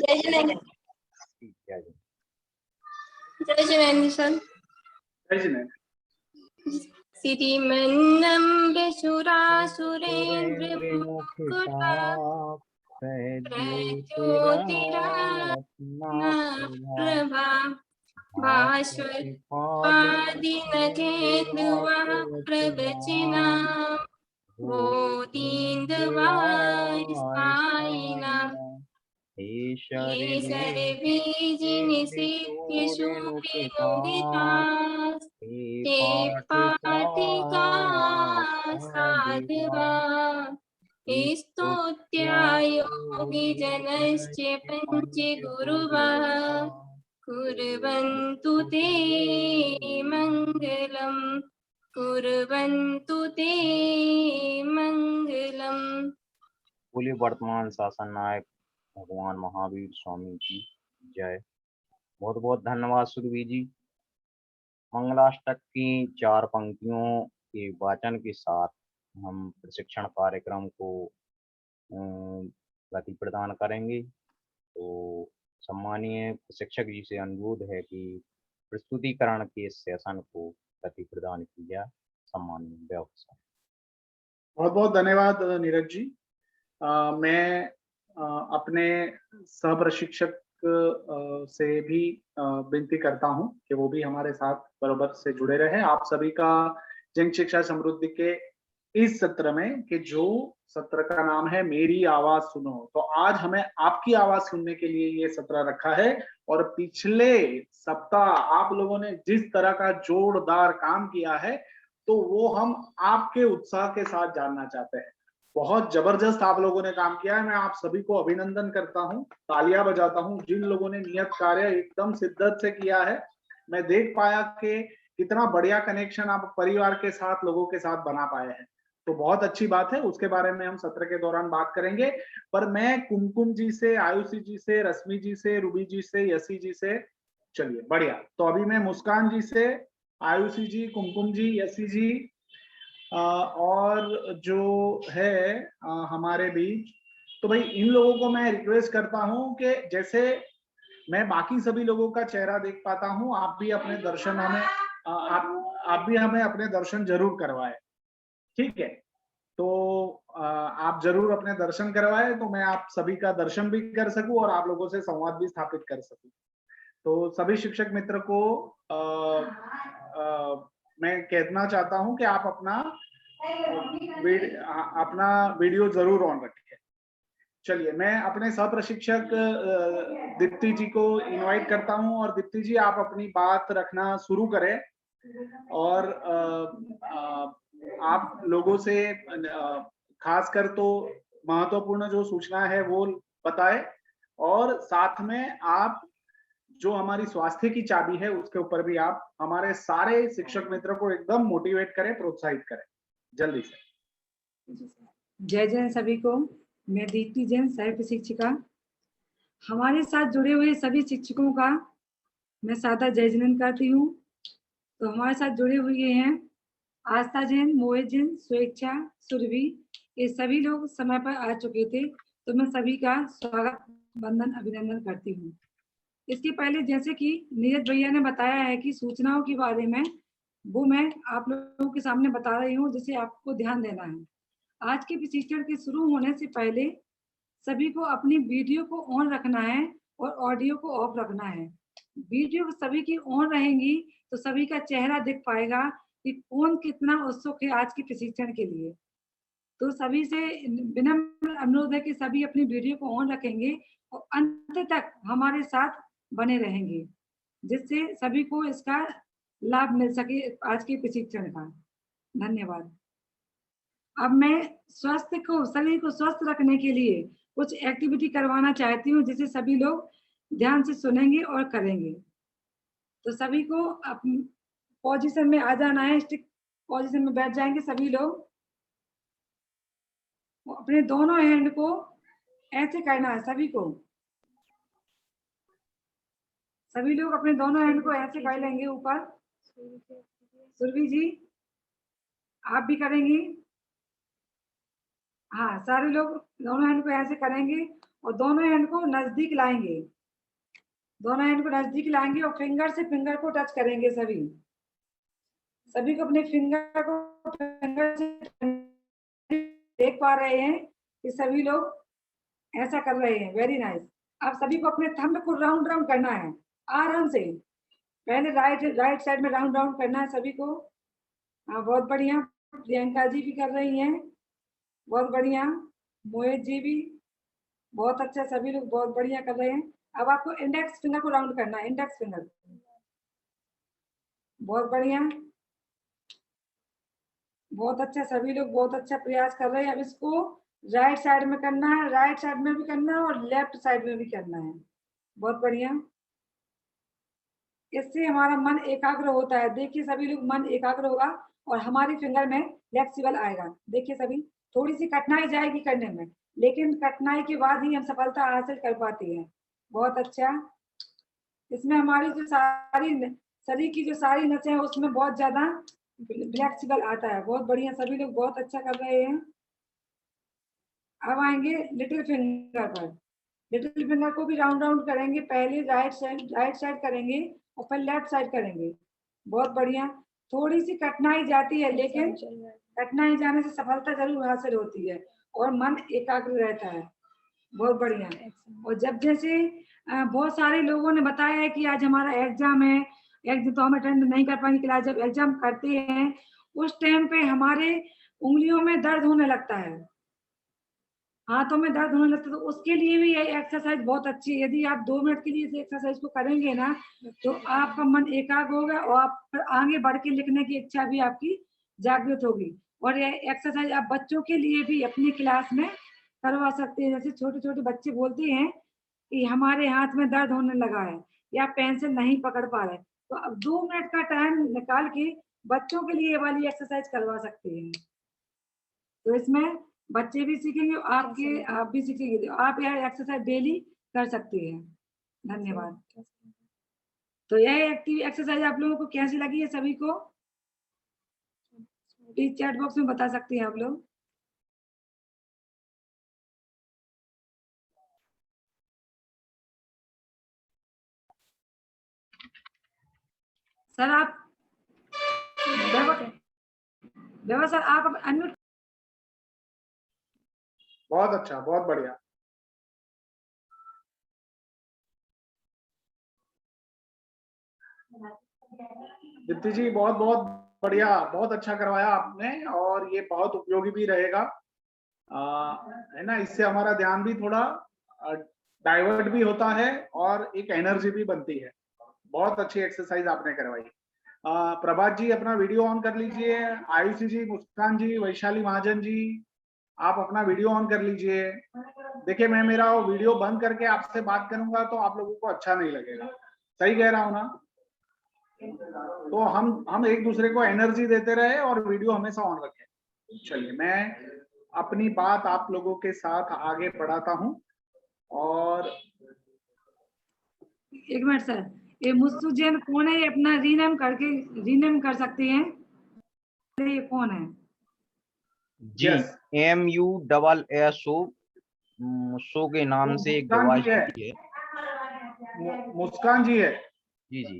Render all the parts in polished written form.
जय जिनेन्द्र सर। जय जिनेन्द्र। श्रीमन्नम्र सुरासुरेन्द्र मुकुटा प्रज्योतिरात्मा भास्वत्पादिनथेन्दुः प्रवचिना बोधीन्दवायस्तायिनः सर्वेजिनिषेध्यशूरिनुदिताः ते पाठिका साधवा स्तुत्यायोगिजनश्च पञ्चगुरुवः कुर्वन्तु ते मङ्गलम् कुर्वन्तु ते मङ्गलम्। बोलिए वर्तमान शासन नायक भगवान महावीर स्वामी की जय। बहुत बहुत धन्यवाद सुरभि जी। मंगलाष्टक की 4 पंक्तियों के वाचन के साथ हम प्रशिक्षण कार्यक्रम को गति प्रदान करेंगे। तो सम्मानीय प्रशिक्षक जी से अनुरोध है कि प्रस्तुतिकरण के सेशन को गति प्रदान की जाए। सम्मानीय व्यवस्था। बहुत बहुत धन्यवाद नीरज जी। मैं अपने सह प्रशिक्षक से भी विनती करता हूं कि वो भी हमारे साथ बराबर से जुड़े रहे। आप सभी का जन शिक्षा समृद्धि के इस सत्र में, कि जो सत्र का नाम है मेरी आवाज सुनो, तो आज हमें आपकी आवाज सुनने के लिए ये सत्र रखा है। और पिछले सप्ताह आप लोगों ने जिस तरह का जोरदार काम किया है, तो वो हम आपके उत्साह के साथ जानना चाहते हैं। बहुत जबरदस्त आप लोगों ने काम किया है। मैं आप सभी को अभिनंदन करता हूं, तालियां बजाता हूं। जिन लोगों ने नियत कार्य एकदम शिद्दत से किया है, मैं देख पाया कि कितना बढ़िया कनेक्शन आप परिवार के साथ, लोगों के साथ बना पाए हैं। तो बहुत अच्छी बात है, उसके बारे में हम सत्र के दौरान बात करेंगे। पर मैं कुमकुम जी से, आयुषी जी से, रश्मि जी से, रूबी जी से, यसी जी से, चलिए बढ़िया। तो अभी मैं मुस्कान जी से, आयुषी जी, कुमकुम जी, यसी जी और जो है हमारे बीच, तो भाई इन लोगों को मैं रिक्वेस्ट करता हूं कि जैसे मैं बाकी सभी लोगों का चेहरा देख पाता हूं, आप भी अपने दर्शन हमें आप भी हमें अपने दर्शन जरूर करवाएं। ठीक है, तो आप जरूर अपने दर्शन करवाएं, तो मैं आप सभी का दर्शन भी कर सकूं और आप लोगों से संवाद भी स्थापित कर सकूं। तो सभी शिक्षक मित्र को मैं कहना चाहता हूं कि आप अपना वीडियो जरूर ऑन रखें। चलिए, मैं अपने सह प्रशिक्षक दीप्ति जी को इनवाइट करता हूं, और दीप्ति जी आप अपनी बात रखना शुरू करें और आप लोगों से खासकर तो महत्वपूर्ण जो सूचना है वो बताएं, और साथ में आप जो हमारी स्वास्थ्य की चाबी है उसके ऊपर भी आप हमारे सारे शिक्षक मित्र को एकदम मोटिवेट करें, प्रोत्साहित करें जल्दी से। जय जय सभी को। मैं दीप्ति जैन, सह प्रशिक्षिका। हमारे साथ जुड़े हुए सभी शिक्षकों का मैं सादा जय जैन करती हूँ। तो हमारे साथ जुड़े हुए हैं आस्था जैन, मोहित जैन, स्वेच्छा, सुरभि, ये सभी लोग समय पर आ चुके थे। तो मैं सभी का स्वागत, वंदन, अभिनंदन करती हूँ। इसके पहले जैसे कि नीरज भैया ने बताया है कि सूचनाओं के बारे में, वो मैं आप लोगों के सामने बता रही हूँ, जिसे आपको ध्यान देना है। आज के प्रशिक्षण के शुरू होने से पहले सभी को अपनी वीडियो को ऑन रखना है और ऑडियो को ऑफ रखना है। वीडियो सभी की ऑन रहेंगी तो सभी का चेहरा दिख पाएगा कि कौन कितना उत्सुक है आज के प्रशिक्षण के लिए। तो सभी से विनम्र अनुरोध है कि सभी अपनी वीडियो को ऑन रखेंगे और अंत तक हमारे साथ बने रहेंगे, जिससे सभी को इसका लाभ मिल सके आज के प्रशिक्षण का। धन्यवाद। अब मैं शरीर को स्वस्थ रखने के लिए कुछ एक्टिविटी करवाना चाहती हूँ, जिसे सभी लोग ध्यान से सुनेंगे और करेंगे। तो सभी को अपनी पोजीशन में आ जाना है, स्टिक पोजीशन में बैठ जाएंगे सभी लोग। अपने दोनों हैंड को ऐसे करना है सभी को। सभी लोग अपने दोनों हैंड को ऐसे कर लेंगे ऊपर। सुरभि जी आप भी करेंगी? हाँ, सारे लोग दोनों हैंड को ऐसे करेंगे और दोनों हैंड को नजदीक लाएंगे, दोनों हैंड को नजदीक लाएंगे और फिंगर से फिंगर को टच करेंगे। सभी को अपने फिंगर से देख पा रहे हैं कि सभी लोग ऐसा कर रहे हैं। Very nice. आप सभी को अपने थंब को राउंड राउंड करना है आराम से। पहले राइट साइड में राउंड राउंड करना है सभी को। हाँ, बहुत बढ़िया। प्रियंका जी भी कर रही हैं, बहुत बढ़िया। मोहित जी भी बहुत अच्छा, सभी लोग बहुत बढ़िया कर रहे हैं। अब आपको इंडेक्स फिंगर को राउंड करना है, इंडेक्स फिंगर। बहुत बढ़िया, बहुत अच्छा, सभी लोग बहुत अच्छा प्रयास कर रहे हैं। अब इसको राइट साइड में करना है, राइट साइड में भी करना है और लेफ्ट साइड में भी करना है। बहुत बढ़िया। इससे हमारा मन एकाग्र होता है। देखिए सभी लोग, मन एकाग्र होगा और हमारी फिंगर में फ्लेक्सिबल आएगा। देखिए सभी, थोड़ी सी कठिनाई जाएगी करने में, लेकिन कठिनाई के बाद ही हम सफलता हासिल कर पाते हैं। बहुत अच्छा। इसमें हमारी जो सारी शरीर की जो सारी नसें हैं उसमें बहुत ज्यादा फ्लेक्सिबल आता है। बहुत बढ़िया, सभी लोग बहुत अच्छा कर रहे हैं। अब आएंगे लिटिल फिंगर पर। लिटिल फिंगर को भी राउंड राउंड करेंगे। पहले राइट साइड करेंगे और फिर लेफ्ट साइड करेंगे। बहुत बढ़िया। थोड़ी सी कठिनाई जाती है, लेकिन कठिनाई जाने से सफलता जरूर हासिल होती है और मन एकाग्र रहता है। बहुत बढ़िया। और जब जैसे बहुत सारे लोगों ने बताया है कि आज हमारा एग्जाम है, एग्जाम तो हम अटेंड नहीं कर पाएंगे क्लास। जब एग्जाम करते हैं उस टाइम पे हमारे उंगलियों में दर्द होने लगता है, हाथों में दर्द होने लगता है, तो उसके लिए भी ये एक्सरसाइज बहुत अच्छी है। यदि आप 2 मिनट के लिए इस एक्सरसाइज को करेंगे ना, तो आपका मन एकाग्र होगा और आप आगे बढ़ के लिखने की इच्छा भी आपकी जागृत होगी। और ये एक्सरसाइज आप बच्चों के लिए भी अपनी क्लास में करवा सकते हैं। जैसे छोटे छोटे बच्चे बोलते हैं कि हमारे हाथ में दर्द होने लगा है या पेंसिल नहीं पकड़ पा रहे, तो अब 2 मिनट का टाइम निकाल के बच्चों के लिए ये वाली एक्सरसाइज करवा सकते हैं। तो इसमें बच्चे भी सीखेंगे, आप भी सीखेंगे। तो आप यह एक्सरसाइज डेली कर सकते हैं। धन्यवाद। तो यह एक्सरसाइज आप लोगों को कैसी लगी है सभी को, प्लीज चैट बॉक्स में बता सकते हैं आप लोग। सर आप वैभव सर आप अनम्यूट। बहुत अच्छा, बहुत बढ़िया। दीप्ति जी बहुत बहुत बढ़िया, बहुत अच्छा करवाया आपने और ये बहुत उपयोगी भी रहेगा, है ना। इससे हमारा ध्यान भी थोड़ा डाइवर्ट भी होता है और एक एनर्जी भी बनती है। बहुत अच्छी एक्सरसाइज आपने करवाई। प्रभात जी अपना वीडियो ऑन कर लीजिए। आयुषी जी, मुस्कान जी, वैशाली महाजन जी, आप अपना वीडियो ऑन कर लीजिए। देखिए मैं मेरा वीडियो बंद करके आपसे बात करूंगा तो आप लोगों को अच्छा नहीं लगेगा। सही कह रहा हूं ना? तो हम एक दूसरे को एनर्जी देते रहे और वीडियो हमेशा ऑन रखें। चलिए मैं अपनी बात आप लोगों के साथ आगे बढ़ाता हूं। और एक मिनट सर, ये मुस्सू जैन कौन है? ये अपना रीनेम कर सकते हैं। ये कौन है? जी MUSSO मुस्सो के नाम से एक डिवाइस है। मुस्कान जी है। जी जी।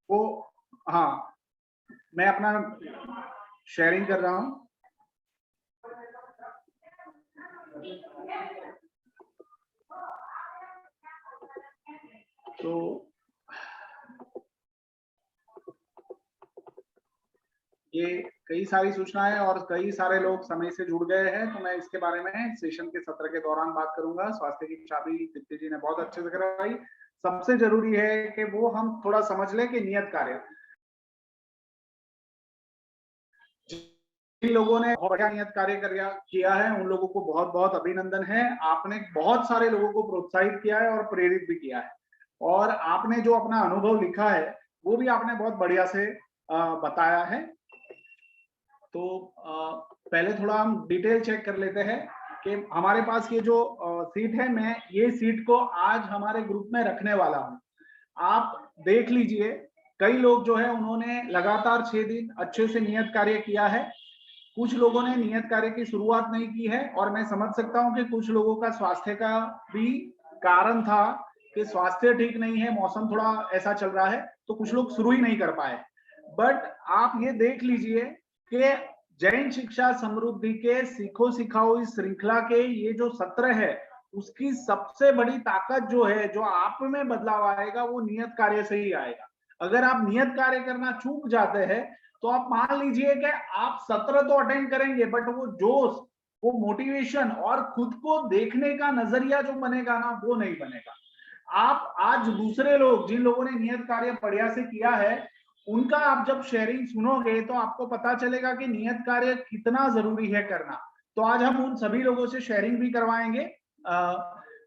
वो हाँ, मैं अपना शेयरिंग कर रहा हूं। तो ये कई सारी सूचनाएं और कई सारे लोग समय से जुड़ गए हैं, तो मैं इसके बारे में सेशन के सत्र के दौरान बात करूंगा। स्वास्थ्य की चाबी दीप्ति जी ने बहुत अच्छे से करवाई। सबसे जरूरी है कि वो हम थोड़ा समझ लें कि नियत कार्य, जिन लोगों ने बहुत बढ़िया नियत कार्य किया है उन लोगों को बहुत बहुत अभिनंदन है। आपने बहुत सारे लोगों को प्रोत्साहित किया है और प्रेरित भी किया है, और आपने जो अपना अनुभव लिखा है वो भी आपने बहुत बढ़िया से बताया है। तो पहले थोड़ा हम डिटेल चेक कर लेते हैं कि हमारे पास ये जो सीट है, मैं ये सीट को आज हमारे ग्रुप में रखने वाला हूं। आप देख लीजिए कई लोग जो है उन्होंने लगातार 6 दिन अच्छे से नियत कार्य किया है। कुछ लोगों ने नियत कार्य की शुरुआत नहीं की है, और मैं समझ सकता हूं कि कुछ लोगों का स्वास्थ्य का भी कारण था कि स्वास्थ्य ठीक नहीं है, मौसम थोड़ा ऐसा चल रहा है, तो कुछ लोग शुरू ही नहीं कर पाए। बट आप ये देख लीजिए कि जैन शिक्षा समृद्धि के सीखो सिखाओ इस श्रृंखला के ये जो सत्र है, उसकी सबसे बड़ी ताकत जो है, जो आप में बदलाव आएगा, वो नियत कार्य से ही आएगा। अगर आप नियत कार्य करना चूक जाते हैं तो आप मान लीजिए कि आप सत्र तो अटेंड करेंगे, बट वो जोश, वो मोटिवेशन और खुद को देखने का नजरिया जो बनेगा ना, वो नहीं बनेगा। आप आज दूसरे लोग, जिन लोगों ने नियत कार्य बढ़िया से किया है, उनका आप जब शेयरिंग सुनोगे तो आपको पता चलेगा कि नियत कार्य कितना जरूरी है करना। तो आज हम उन सभी लोगों से शेयरिंग भी करवाएंगे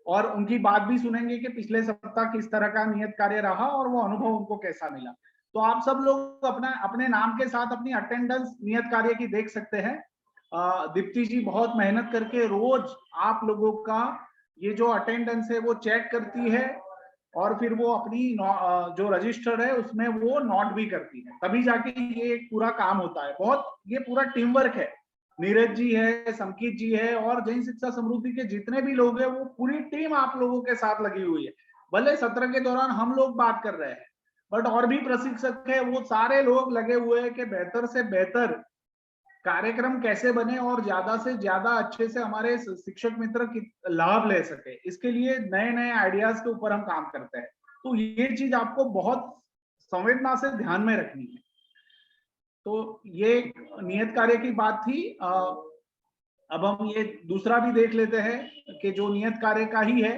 और उनकी बात भी सुनेंगे कि पिछले सप्ताह किस तरह का नियत कार्य रहा और वो अनुभव उनको कैसा मिला। तो आप सब लोग अपना अपने नाम के साथ अपनी अटेंडेंस नियत कार्य की देख सकते हैं। दीप्ति जी बहुत मेहनत करके रोज आप लोगों का ये जो अटेंडेंस है वो चेक करती है, और फिर वो अपनी जो रजिस्टर है उसमें वो नोट भी करती है, तभी जाके ये एक पूरा काम होता है। बहुत ये पूरा टीम वर्क है। नीरज जी है, संकित जी है, और जैन शिक्षा समृद्धि के जितने भी लोग हैं, वो पूरी टीम आप लोगों के साथ लगी हुई है। भले सत्र के दौरान हम लोग बात कर रहे हैं, बट और भी प्रशिक्षक है, वो सारे लोग लगे हुए हैं कि बेहतर से बेहतर कार्यक्रम कैसे बने और ज्यादा से ज्यादा अच्छे से हमारे शिक्षक मित्र लाभ ले सके। इसके लिए नए नए आइडियाज के ऊपर हम काम करते हैं। तो ये चीज आपको बहुत संवेदना से ध्यान में रखनी है। तो ये नियत कार्य की बात थी। अब हम ये दूसरा भी देख लेते हैं कि जो नियत कार्य का ही है।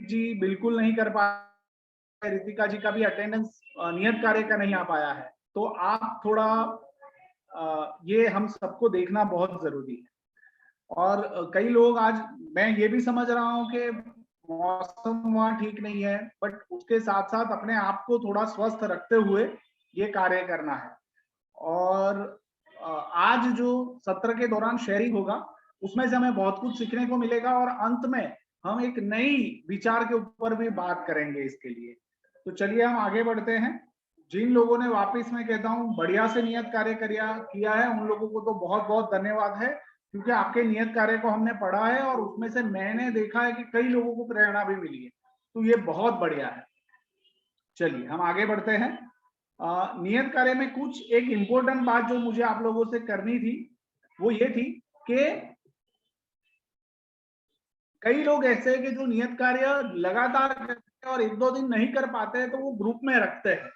जी बिल्कुल नहीं कर पाए, रितिका जी का भी अटेंडेंस नियत कार्य का नहीं आ पाया है, तो आप थोड़ा ये हम सबको देखना बहुत जरूरी है। और कई लोग, आज मैं ये भी समझ रहा हूँ कि मौसम वहाँ ठीक नहीं है, बट उसके साथ साथ अपने आप को थोड़ा स्वस्थ रखते हुए ये कार्य करना है। और आज जो सत्र के दौरान शेयरिंग होगा उसमें से हमें बहुत कुछ सीखने को मिलेगा, और अंत में हम एक नई विचार के ऊपर भी बात करेंगे इसके लिए। तो चलिए हम आगे बढ़ते हैं। जिन लोगों ने, वापस मैं कहता हूँ, बढ़िया से नियत कार्य किया है, उन लोगों को तो बहुत बहुत धन्यवाद है, क्योंकि आपके नियत कार्य को हमने पढ़ा है और उसमें से मैंने देखा है कि कई लोगों को प्रेरणा भी मिली है, तो ये बहुत बढ़िया है। चलिए हम आगे बढ़ते हैं। नियत कार्य में कुछ एक इम्पोर्टेंट बात जो मुझे आप लोगों से करनी थी, वो ये थी कि कई लोग ऐसे हैं कि जो नियत कार्य लगातार करते हैं और 1-2 दिन नहीं कर पाते हैं, तो वो ग्रुप में रखते हैं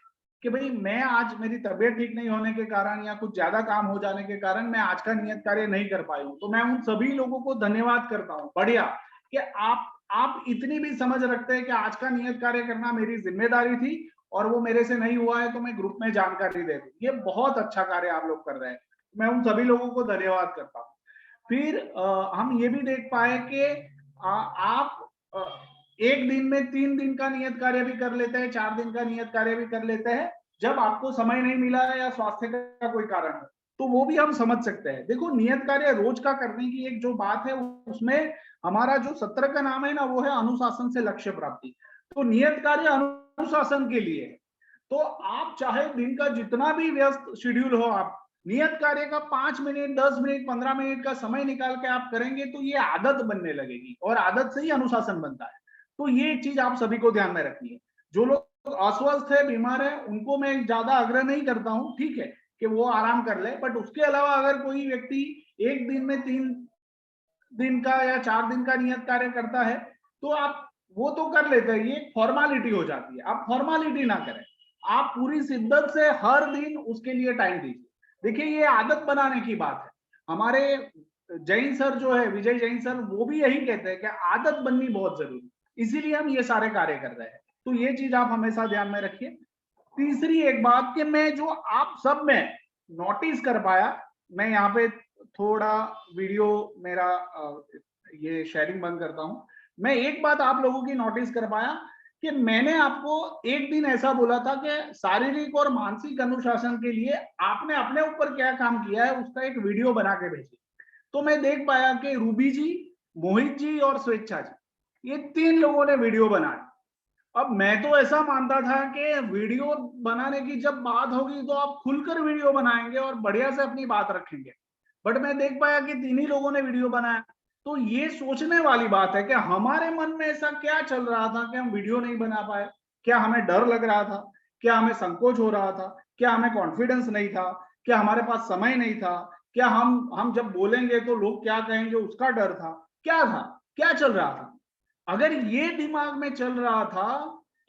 कि भाई मैं आज, मेरी तबीयत ठीक नहीं होने के कारण या कुछ ज्यादा काम हो जाने के कारण मैं आज का नियत कार्य नहीं कर पाई हूँ। तो मैं उन सभी लोगों को धन्यवाद करता हूँ, बढ़िया कि आप इतनी भी समझ रखते हैं कि आज का नियत कार्य करना मेरी जिम्मेदारी थी और वो मेरे से नहीं हुआ है, तो मैं ग्रुप में जानकारी दे दूं। ये बहुत अच्छा कार्य आप लोग कर रहे हैं, मैं उन सभी लोगों को धन्यवाद करता हूँ। फिर हम ये भी देख पाए कि आप 1 दिन में 3 दिन का नियत कार्य भी कर लेते हैं, 4 दिन का नियत कार्य भी कर लेते हैं, जब आपको समय नहीं मिला है या स्वास्थ्य का कोई कारण है, तो वो भी हम समझ सकते हैं। देखो, नियत कार्य रोज का करने की एक जो बात है, उसमें हमारा जो सत्र का नाम है ना, वो है अनुशासन से लक्ष्य प्राप्ति। तो नियत कार्य अनुशासन के लिए है। तो आप चाहे दिन का जितना भी व्यस्त शेड्यूल हो, आप नियत कार्य का 5 मिनट, 10 मिनट, 15 मिनट का समय निकाल के आप करेंगे तो ये आदत बनने लगेगी, और आदत से ही अनुशासन बनता है। तो ये चीज आप सभी को ध्यान में रखनी है। जो लोग अस्वस्थ है, बीमार है, उनको मैं ज्यादा आग्रह नहीं करता हूँ, ठीक है, कि वो आराम कर ले, बट उसके अलावा अगर कोई व्यक्ति 1 दिन में 3 दिन का या 4 दिन का नियत कार्य करता है, तो आप वो तो कर लेते हैं, ये फॉर्मालिटी हो जाती है। आप फॉर्मालिटी ना करें, आप पूरी शिद्दत से हर दिन उसके लिए टाइम दीजिए। देखिए, ये आदत बनाने की बात है। हमारे जैन सर जो है, विजय जैन सर, वो भी यही कहते हैं कि आदत बननी बहुत जरूरी, इसीलिए हम ये सारे कार्य कर रहे हैं। तो ये चीज आप हमेशा ध्यान में रखिए। तीसरी एक बात कि मैं जो आप सब में नोटिस कर पाया, मैं यहाँ पे थोड़ा वीडियो मेरा ये शेयरिंग बंद करता हूँ। मैं एक बात आप लोगों की नोटिस कर पाया कि मैंने आपको एक दिन ऐसा बोला था कि शारीरिक और मानसिक अनुशासन के लिए आपने अपने ऊपर क्या काम किया है उसका एक वीडियो बना के भेजी। तो मैं देख पाया कि रूबी जी, मोहित जी और स्वेच्छा जी, ये 3 लोगों ने वीडियो बनाया। अब मैं तो ऐसा मानता था कि वीडियो बनाने की जब बात होगी तो आप खुलकर वीडियो बनाएंगे और बढ़िया से अपनी बात रखेंगे, बट मैं देख पाया कि 3 ही लोगों ने वीडियो बनाया। तो ये सोचने वाली बात है कि हमारे मन में ऐसा क्या चल रहा था कि हम वीडियो नहीं बना पाए। क्या हमें डर लग रहा था, क्या हमें संकोच हो रहा था, क्या हमें कॉन्फिडेंस नहीं था, क्या हमारे पास समय नहीं था, क्या हम जब बोलेंगे तो लोग क्या कहेंगे उसका डर था, क्या चल रहा था? अगर ये दिमाग में चल रहा था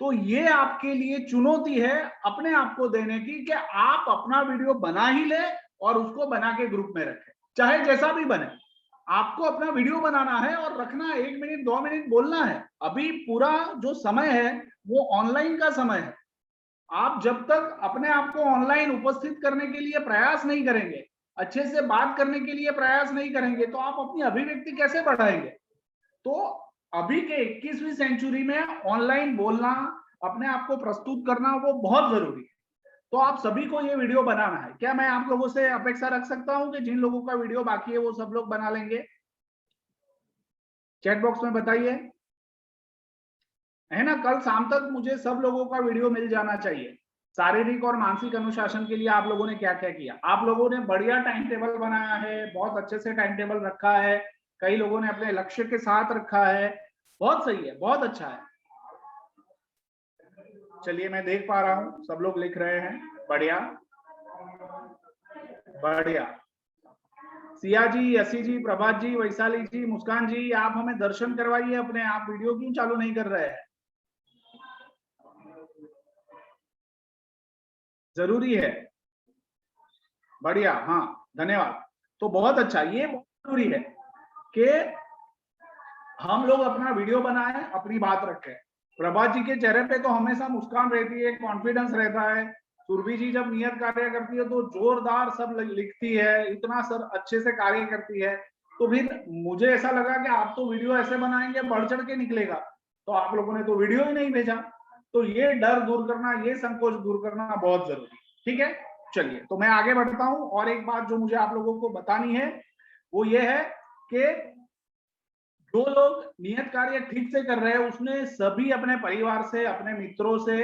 तो ये आपके लिए चुनौती है अपने आप को देने की कि आप अपना वीडियो बना ही ले और उसको बना के ग्रुप में रखें, चाहे जैसा भी बने। आपको अपना वीडियो बनाना है और रखना है, 1 मिनट 2 मिनट बोलना है। अभी पूरा जो समय है वो ऑनलाइन का समय है। आप जब तक अपने आप को ऑनलाइन उपस्थित करने के लिए प्रयास नहीं करेंगे, अच्छे से बात करने के लिए प्रयास नहीं करेंगे, तो आप अपनी अभिव्यक्ति कैसे बढ़ाएंगे? तो अभी के 21वीं सेंचुरी में ऑनलाइन बोलना, अपने आप को प्रस्तुत करना वो बहुत जरूरी है। तो आप सभी को ये वीडियो बनाना है। क्या मैं आप लोगों से अपेक्षा रख सकता हूं कि जिन लोगों का वीडियो बाकी है वो सब लोग बना लेंगे? चैट बॉक्स में बताइए, है ना? कल शाम तक मुझे सब लोगों का वीडियो मिल जाना चाहिए। शारीरिक और मानसिक अनुशासन के लिए आप लोगों ने क्या क्या किया? आप लोगों ने बढ़िया टाइम टेबल बनाया है, बहुत अच्छे से टाइम टेबल रखा है, कई लोगों ने अपने लक्ष्य के साथ रखा है, बहुत सही है, बहुत अच्छा है। चलिए, मैं देख पा रहा हूं सब लोग लिख रहे हैं, बढ़िया बढ़िया। सिया जी, यसी जी, प्रभात जी, वैशाली जी, मुस्कान जी, आप हमें दर्शन करवाइए अपने। आप वीडियो क्यों चालू नहीं कर रहे हैं? जरूरी है, बढ़िया, हाँ धन्यवाद। तो बहुत अच्छा, ये बहुत जरूरी है कि हम लोग अपना वीडियो बनाएं, अपनी बात रखें। प्रभात जी के चेहरे पे तो हमेशा मुस्कान रहती है, कॉन्फिडेंस रहता है। सुरभि जी जब नियत कार्य करती है तो जोरदार सब लिखती है, इतना सर अच्छे से कार्य करती है। तो फिर मुझे ऐसा लगा कि आप तो वीडियो ऐसे बनाएंगे बढ़ चढ़ के निकलेगा, तो आप लोगों ने तो वीडियो ही नहीं भेजा। तो ये डर दूर करना, ये संकोच दूर करना बहुत जरूरी है। ठीक है, चलिए तो मैं आगे बढ़ता हूं। और एक बात जो मुझे आप लोगों को बतानी है वो ये है कि जो लोग नियत कार्य ठीक से कर रहे हैं उसने सभी अपने परिवार से, अपने मित्रों से,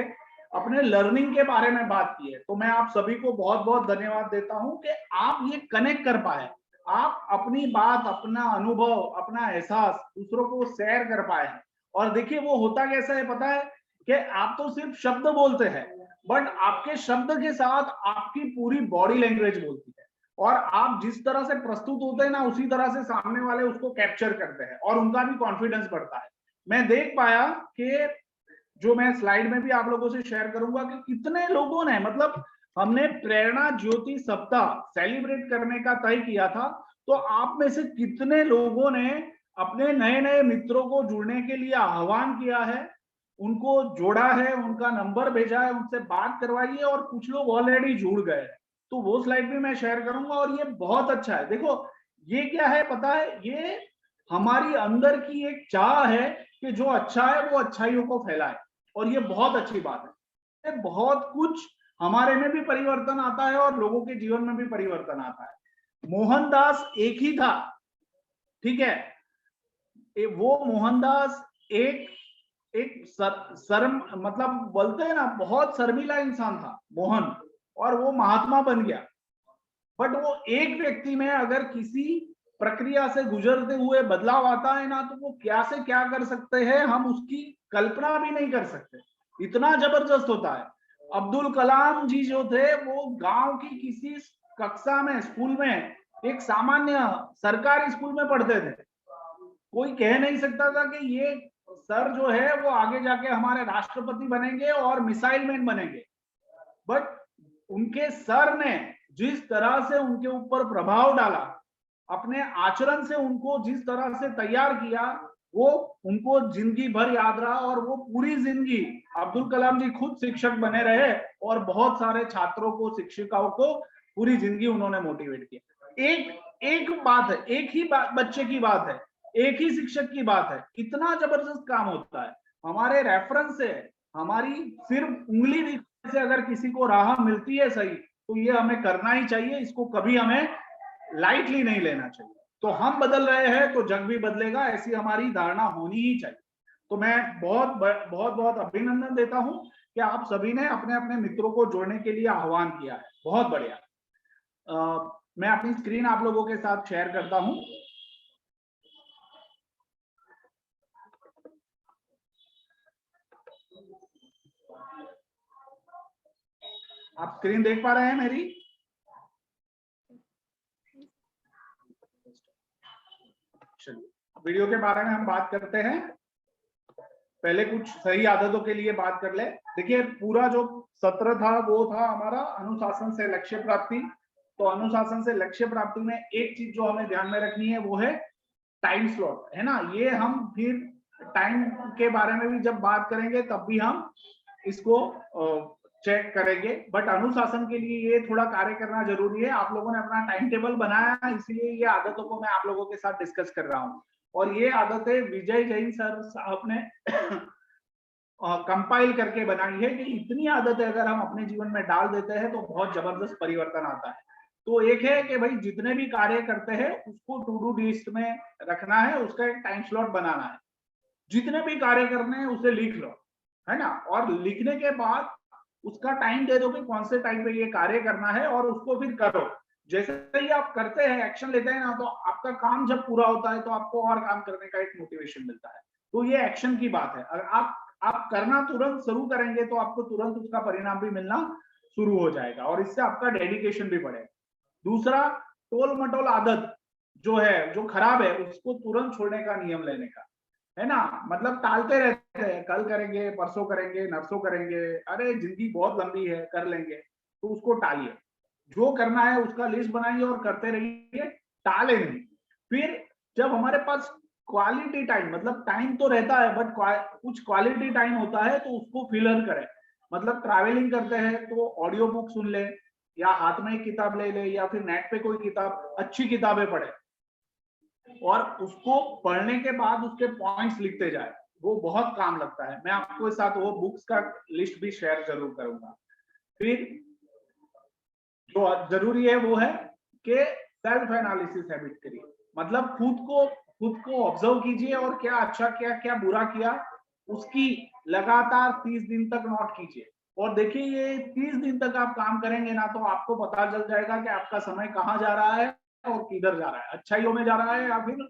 अपने लर्निंग के बारे में बात की है। तो मैं आप सभी को बहुत बहुत धन्यवाद देता हूं कि आप ये कनेक्ट कर पाए, आप अपनी बात, अपना अनुभव, अपना एहसास दूसरों को शेयर कर पाए। और देखिए वो होता कैसा है पता है कि आप तो सिर्फ शब्द बोलते हैं, बट आपके शब्द के साथ आपकी पूरी बॉडी लैंग्वेज बोलती है, और आप जिस तरह से प्रस्तुत होते हैं ना उसी तरह से सामने वाले उसको कैप्चर करते हैं और उनका भी कॉन्फिडेंस बढ़ता है। मैं देख पाया कि जो मैं स्लाइड में भी आप लोगों से शेयर करूंगा कि कितने लोगों ने, मतलब हमने प्रेरणा ज्योति सप्ताह सेलिब्रेट करने का तय किया था, तो आप में से कितने लोगों ने अपने नए नए मित्रों को जुड़ने के लिए आह्वान किया है, उनको जोड़ा है, उनका नंबर भेजा है, उनसे बात करवाई है, और कुछ लोग ऑलरेडी जुड़ गए हैं। तो वो स्लाइड भी मैं शेयर करूंगा और ये बहुत अच्छा है। देखो ये क्या है पता है, ये हमारी अंदर की एक चाह है कि जो अच्छा है वो अच्छाइयों को फैलाए, और ये बहुत अच्छी बात है। बहुत कुछ हमारे में भी परिवर्तन आता है और लोगों के जीवन में भी परिवर्तन आता है। मोहनदास एक ही था, ठीक है, वो मोहनदास एक मतलब बोलते हैं ना, बहुत शर्मीला इंसान था मोहन, और वो महात्मा बन गया। बट वो एक व्यक्ति में अगर किसी प्रक्रिया से गुजरते हुए बदलाव आता है ना, तो वो क्या से क्या कर सकते हैं हम उसकी कल्पना भी नहीं कर सकते, इतना जबरदस्त होता है। अब्दुल कलाम जी जो थे वो गांव की किसी कक्षा में, स्कूल में, एक सामान्य सरकारी स्कूल में पढ़ते थे। कोई कह नहीं सकता था कि ये सर जो है वो आगे जाके हमारे राष्ट्रपति बनेंगे और मिसाइल मैन बनेंगे। बट उनके सर ने जिस तरह से उनके ऊपर प्रभाव डाला, अपने आचरण से उनको जिस तरह से तैयार किया, वो उनको जिंदगी भर याद रहा। और वो पूरी जिंदगी, अब्दुल कलाम जी खुद शिक्षक बने रहे और बहुत सारे छात्रों को, शिक्षिकाओं को पूरी जिंदगी उन्होंने मोटिवेट किया। एक बात है, एक ही बच्चे की बात है, एक ही शिक्षक की बात है, कितना जबरदस्त काम होता है। हमारे रेफरेंस से, हमारी सिर्फ उंगली दिखाने से अगर किसी को राह मिलती है सही, तो ये हमें करना ही चाहिए, इसको कभी हमें लाइटली नहीं लेना चाहिए। तो हम बदल रहे हैं तो जग भी बदलेगा, ऐसी हमारी धारणा होनी ही चाहिए। तो मैं बहुत अभिनंदन देता हूं कि आप सभी ने अपने अपने मित्रों को जोड़ने के लिए आह्वान किया है। बहुत बढ़िया। मैं अपनी स्क्रीन आप लोगों के साथ शेयर करता हूं। आप स्क्रीन देख पा रहे हैं मेरी? चलिए, वीडियो के बारे में हम बात करते हैं। पहले कुछ सही आदतों के लिए बात कर ले। देखिए, पूरा जो सत्र था वो था हमारा अनुशासन से लक्ष्य प्राप्ति। तो अनुशासन से लक्ष्य प्राप्ति में एक चीज जो हमें ध्यान में रखनी है वो है टाइम स्लॉट, है ना। ये हम फिर टाइम के बारे में भी जब बात करेंगे तब भी हम इसको चेक करेंगे, बट अनुशासन के लिए ये थोड़ा कार्य करना जरूरी है। आप लोगों ने अपना टाइम टेबल बनाया है, इसलिए ये आदतों को मैं आप लोगों के साथ डिस्कस कर रहा हूँ। और ये आदतें विजय जैन सर साहब ने कंपाइल करके बनाई है कि इतनी आदतें अगर हम अपने जीवन में डाल देते हैं तो बहुत जबरदस्त परिवर्तन आता है। तो एक है कि भाई जितने भी कार्य करते हैं उसको टू डू लिस्ट में रखना है, उसका एक टाइम स्लॉट बनाना है। जितने भी कार्य करने हैं उसे लिख लो, है ना। और लिखने के बाद उसका टाइम दे दो कि कौन से टाइम पे ये कार्य करना है और उसको फिर करो। जैसे ही आप करते हैं, एक्शन लेते हैं ना, तो आपका काम जब पूरा होता है तो आपको और काम करने का एक मोटिवेशन मिलता है। तो ये एक्शन की बात है। अगर आप करना तुरंत शुरू करेंगे तो आपको तुरंत उसका परिणाम भी मिलना शुरू हो जाएगा और इससे आपका डेडिकेशन भी बढ़ेगा। दूसरा, टोल मटोल आदत जो है, जो खराब है, उसको तुरंत छोड़ने का नियम लेने का, है ना। मतलब टालते रहते हैं, कल करेंगे, परसों करेंगे, नरसों करेंगे, अरे जिंदगी बहुत लंबी है, कर लेंगे, तो उसको टालिए। जो करना है उसका लिस्ट बनाइए और करते रहिए, टाले नहीं। फिर जब हमारे पास क्वालिटी टाइम, मतलब टाइम तो रहता है बट कुछ क्वालिटी टाइम होता है, तो उसको फिलर करें। मतलब ट्रैवलिंग करते हैं तो ऑडियो बुक सुन ले, या हाथ में एक किताब ले ले, या फिर नेट पे कोई किताब, अच्छी किताबें पढ़े और उसको पढ़ने के बाद उसके पॉइंट्स लिखते जाए, वो बहुत काम लगता है। मैं आपको साथ वो बुक्स का लिस्ट भी शेयर जरूर करूंगा। फिर जो जरूरी है वो है कि सेल्फ एनालिसिस हैबिट करिए। मतलब खुद को ऑब्जर्व कीजिए और क्या अच्छा किया, क्या बुरा किया, उसकी लगातार 30 दिन तक नोट कीजिए। और देखिए, ये 30 दिन तक आप काम करेंगे ना, तो आपको पता चल जाएगा कि आपका समय कहाँ जा रहा है और किधर जा रहा है, अच्छाइयों में जा रहा है या फिर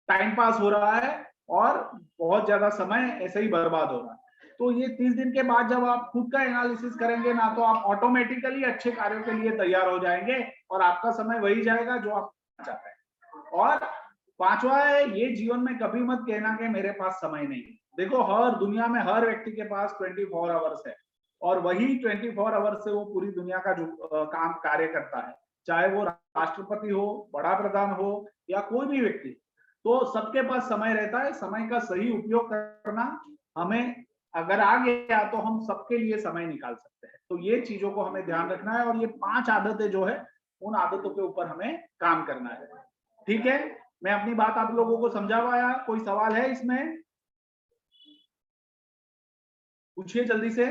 टाइम पास हो रहा है और बहुत ज्यादा समय ऐसे ही बर्बाद हो रहा है। तो ये 30 दिन के बाद जब आप खुद का एनालिसिस करेंगे ना, तो आप ऑटोमेटिकली अच्छे कार्यों के लिए तैयार हो जाएंगे और आपका समय वही जाएगा जो आप चाहते हैं। और पांचवा है, ये जीवन में कभी मत कहना कि मेरे पास समय नहीं है। देखो, हर दुनिया में हर व्यक्ति के पास 24 आवर्स है और वही 24 आवर्स से वो पूरी दुनिया का जो काम कार्य करता है, चाहे वो राष्ट्रपति हो, बड़ा प्रधान हो या कोई भी व्यक्ति, तो सबके पास समय रहता है। समय का सही उपयोग करना हमें अगर आ गया तो हम सबके लिए समय निकाल सकते हैं। तो ये चीजों को हमें ध्यान रखना है और ये 5 आदतें जो है, उन आदतों के ऊपर हमें काम करना है। ठीक है, मैं अपनी बात आप लोगों को समझा पाया? कोई सवाल है इसमें? पूछिए जल्दी से।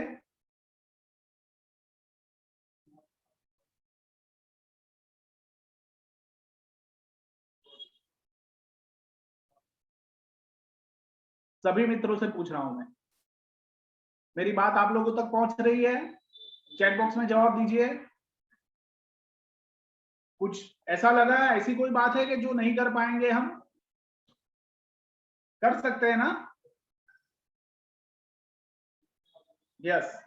सभी मित्रों से पूछ रहा हूं मैं, मेरी बात आप लोगों तक पहुंच रही है? चैट बॉक्स में जवाब दीजिए। कुछ ऐसा लगा, ऐसी कोई बात है कि जो नहीं कर पाएंगे हम? कर सकते हैं ना? यस,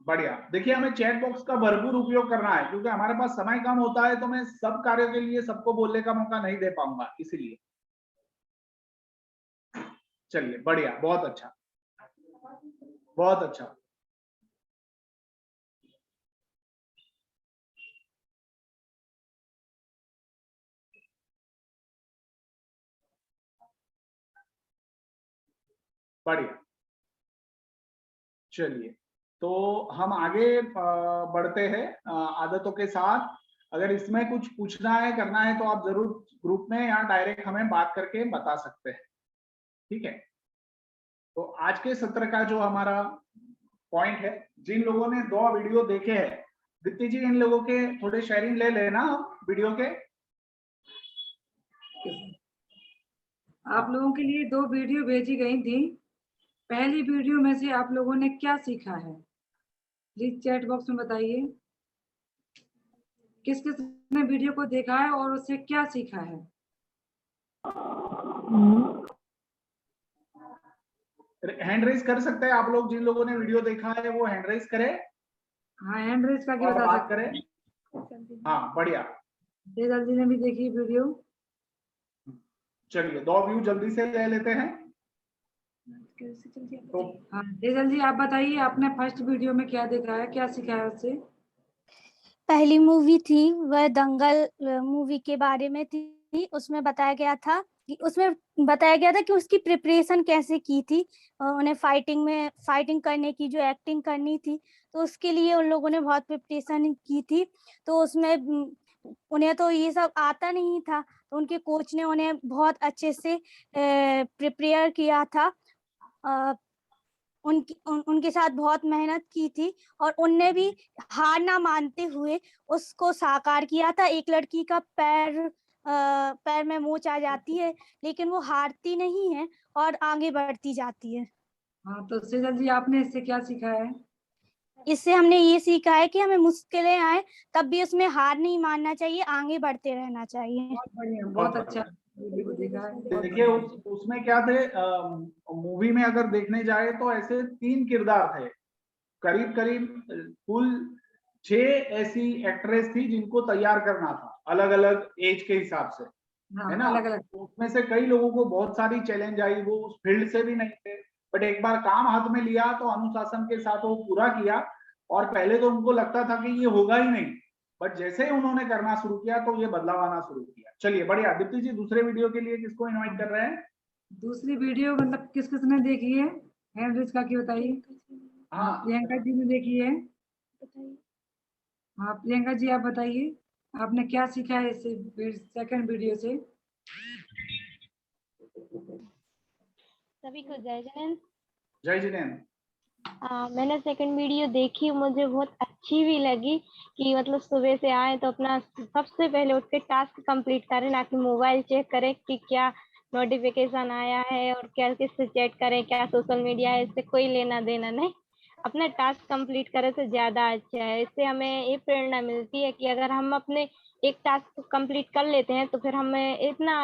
बढ़िया। देखिए, हमें चैट बॉक्स का भरपूर उपयोग करना है क्योंकि हमारे पास समय कम होता है, तो मैं सब कार्यों के लिए सबको बोलने का मौका नहीं दे पाऊंगा, इसीलिए। चलिए, बढ़िया, बहुत अच्छा, बहुत अच्छा। बढ़िया, चलिए, तो हम आगे बढ़ते हैं आदतों के साथ। अगर इसमें कुछ पूछना है, करना है, तो आप जरूर ग्रुप में या डायरेक्ट हमें बात करके बता सकते हैं। ठीक है, तो आज के सत्र का जो हमारा पॉइंट है, जिन लोगों ने 2 वीडियो देखे हैं, दीप्ति जी इन लोगों के थोड़े शेयरिंग ले लेना वीडियो के। आप लोगों के लिए 2 वीडियो भेजी गई थी, पहली वीडियो में से आप लोगों ने क्या सीखा है? प्लीज चैट बॉक्स में बताइए। किस किस ने वीडियो को देखा है और उससे क्या सीखा है? हैंड रेज कर सकते हैं आप लोग, जिन लोगों ने वीडियो देखा है वो हैंड रेज करें हाँ, हैंड रेज करके और बता बात सकते करें। हैं। हाँ बढ़िया, तेजल जी ने भी देखी वीडियो। चलिए 2 व्यू जल्दी से ले लेते हैं। तो हाँ तेजल जी आप बताइए, आपने फर्स्ट वीडियो में क्या देखा है, क्या सीखा है उससे? पहली मूवी थी वह दंगल मूवी के बारे में थी। उसमें बताया गया था कि उसकी प्रिपरेशन कैसे की थी। उन्हें फाइटिंग करने की जो एक्टिंग करनी थी, तो उसके लिए उन लोगों ने बहुत प्रिपरेशन की थी। तो उसमें उन्हें तो ये सब आता नहीं था, तो उनके कोच ने उन्हें बहुत अच्छे से प्रिपेयर किया था। उनके साथ बहुत मेहनत की थी और उनने भी हार ना मानते हुए उसको साकार किया था। एक लड़की का पैर में मोच आ जाती है, लेकिन वो हारती नहीं है और आगे बढ़ती जाती है। हाँ तो तेजल जी आपने इससे क्या सीखा है? इससे हमने ये सीखा है कि हमें मुश्किलें आए तब भी उसमें हार नहीं मानना चाहिए, आगे बढ़ते रहना चाहिए। बहुत बढ़िया, बहुत अच्छा वीडियो को देखा है। बहुत देखिए बढ़िया। उसमें क्या थे, मूवी में अगर देखने जाए तो ऐसे 3 किरदार थे, करीब करीब कुल 6 ऐसी एक्ट्रेस थी जिनको तैयार करना था अलग अलग एज के हिसाब से, हाँ, है ना। अलग अलग। तो उसमें से कई लोगों को बहुत सारी चैलेंज आई, वो उस फील्ड से भी नहीं थे, बट एक बार काम हाथ में लिया तो अनुशासन के साथ वो पूरा किया। और पहले तो उनको लगता था कि ये होगा ही नहीं, बट जैसे ही उन्होंने करना शुरू किया तो ये बदलाव आना शुरू किया। चलिए बढ़िया। दीप्ति जी दूसरे वीडियो के लिए किसको इनवाइट कर रहे हैं? दूसरी वीडियो मतलब किस किस ने देखी है? हैंड रेज करके बताइए। हाँ प्रियंका जी ने देखी है। हाँ प्रियंका जी आप बताइए, आपने क्या सीखा है इस सेकंड वीडियो से? सभी को जय जैन। जय जिनेन्द्र। मैंने सेकंड वीडियो देखी, मुझे बहुत अच्छी भी लगी कि मतलब सुबह से आए तो अपना सबसे पहले उठ के टास्क कंप्लीट करें, ना कि मोबाइल चेक करें कि क्या नोटिफिकेशन आया है और क्या किससे चैट करें, क्या सोशल मीडिया है, इससे कोई लेना देना नहीं। अपना टास्क कंप्लीट करें तो ज्यादा अच्छा है। इससे हमें ये प्रेरणा मिलती है कि अगर हम अपने एक टास्क कंप्लीट कर लेते हैं तो फिर हमें इतना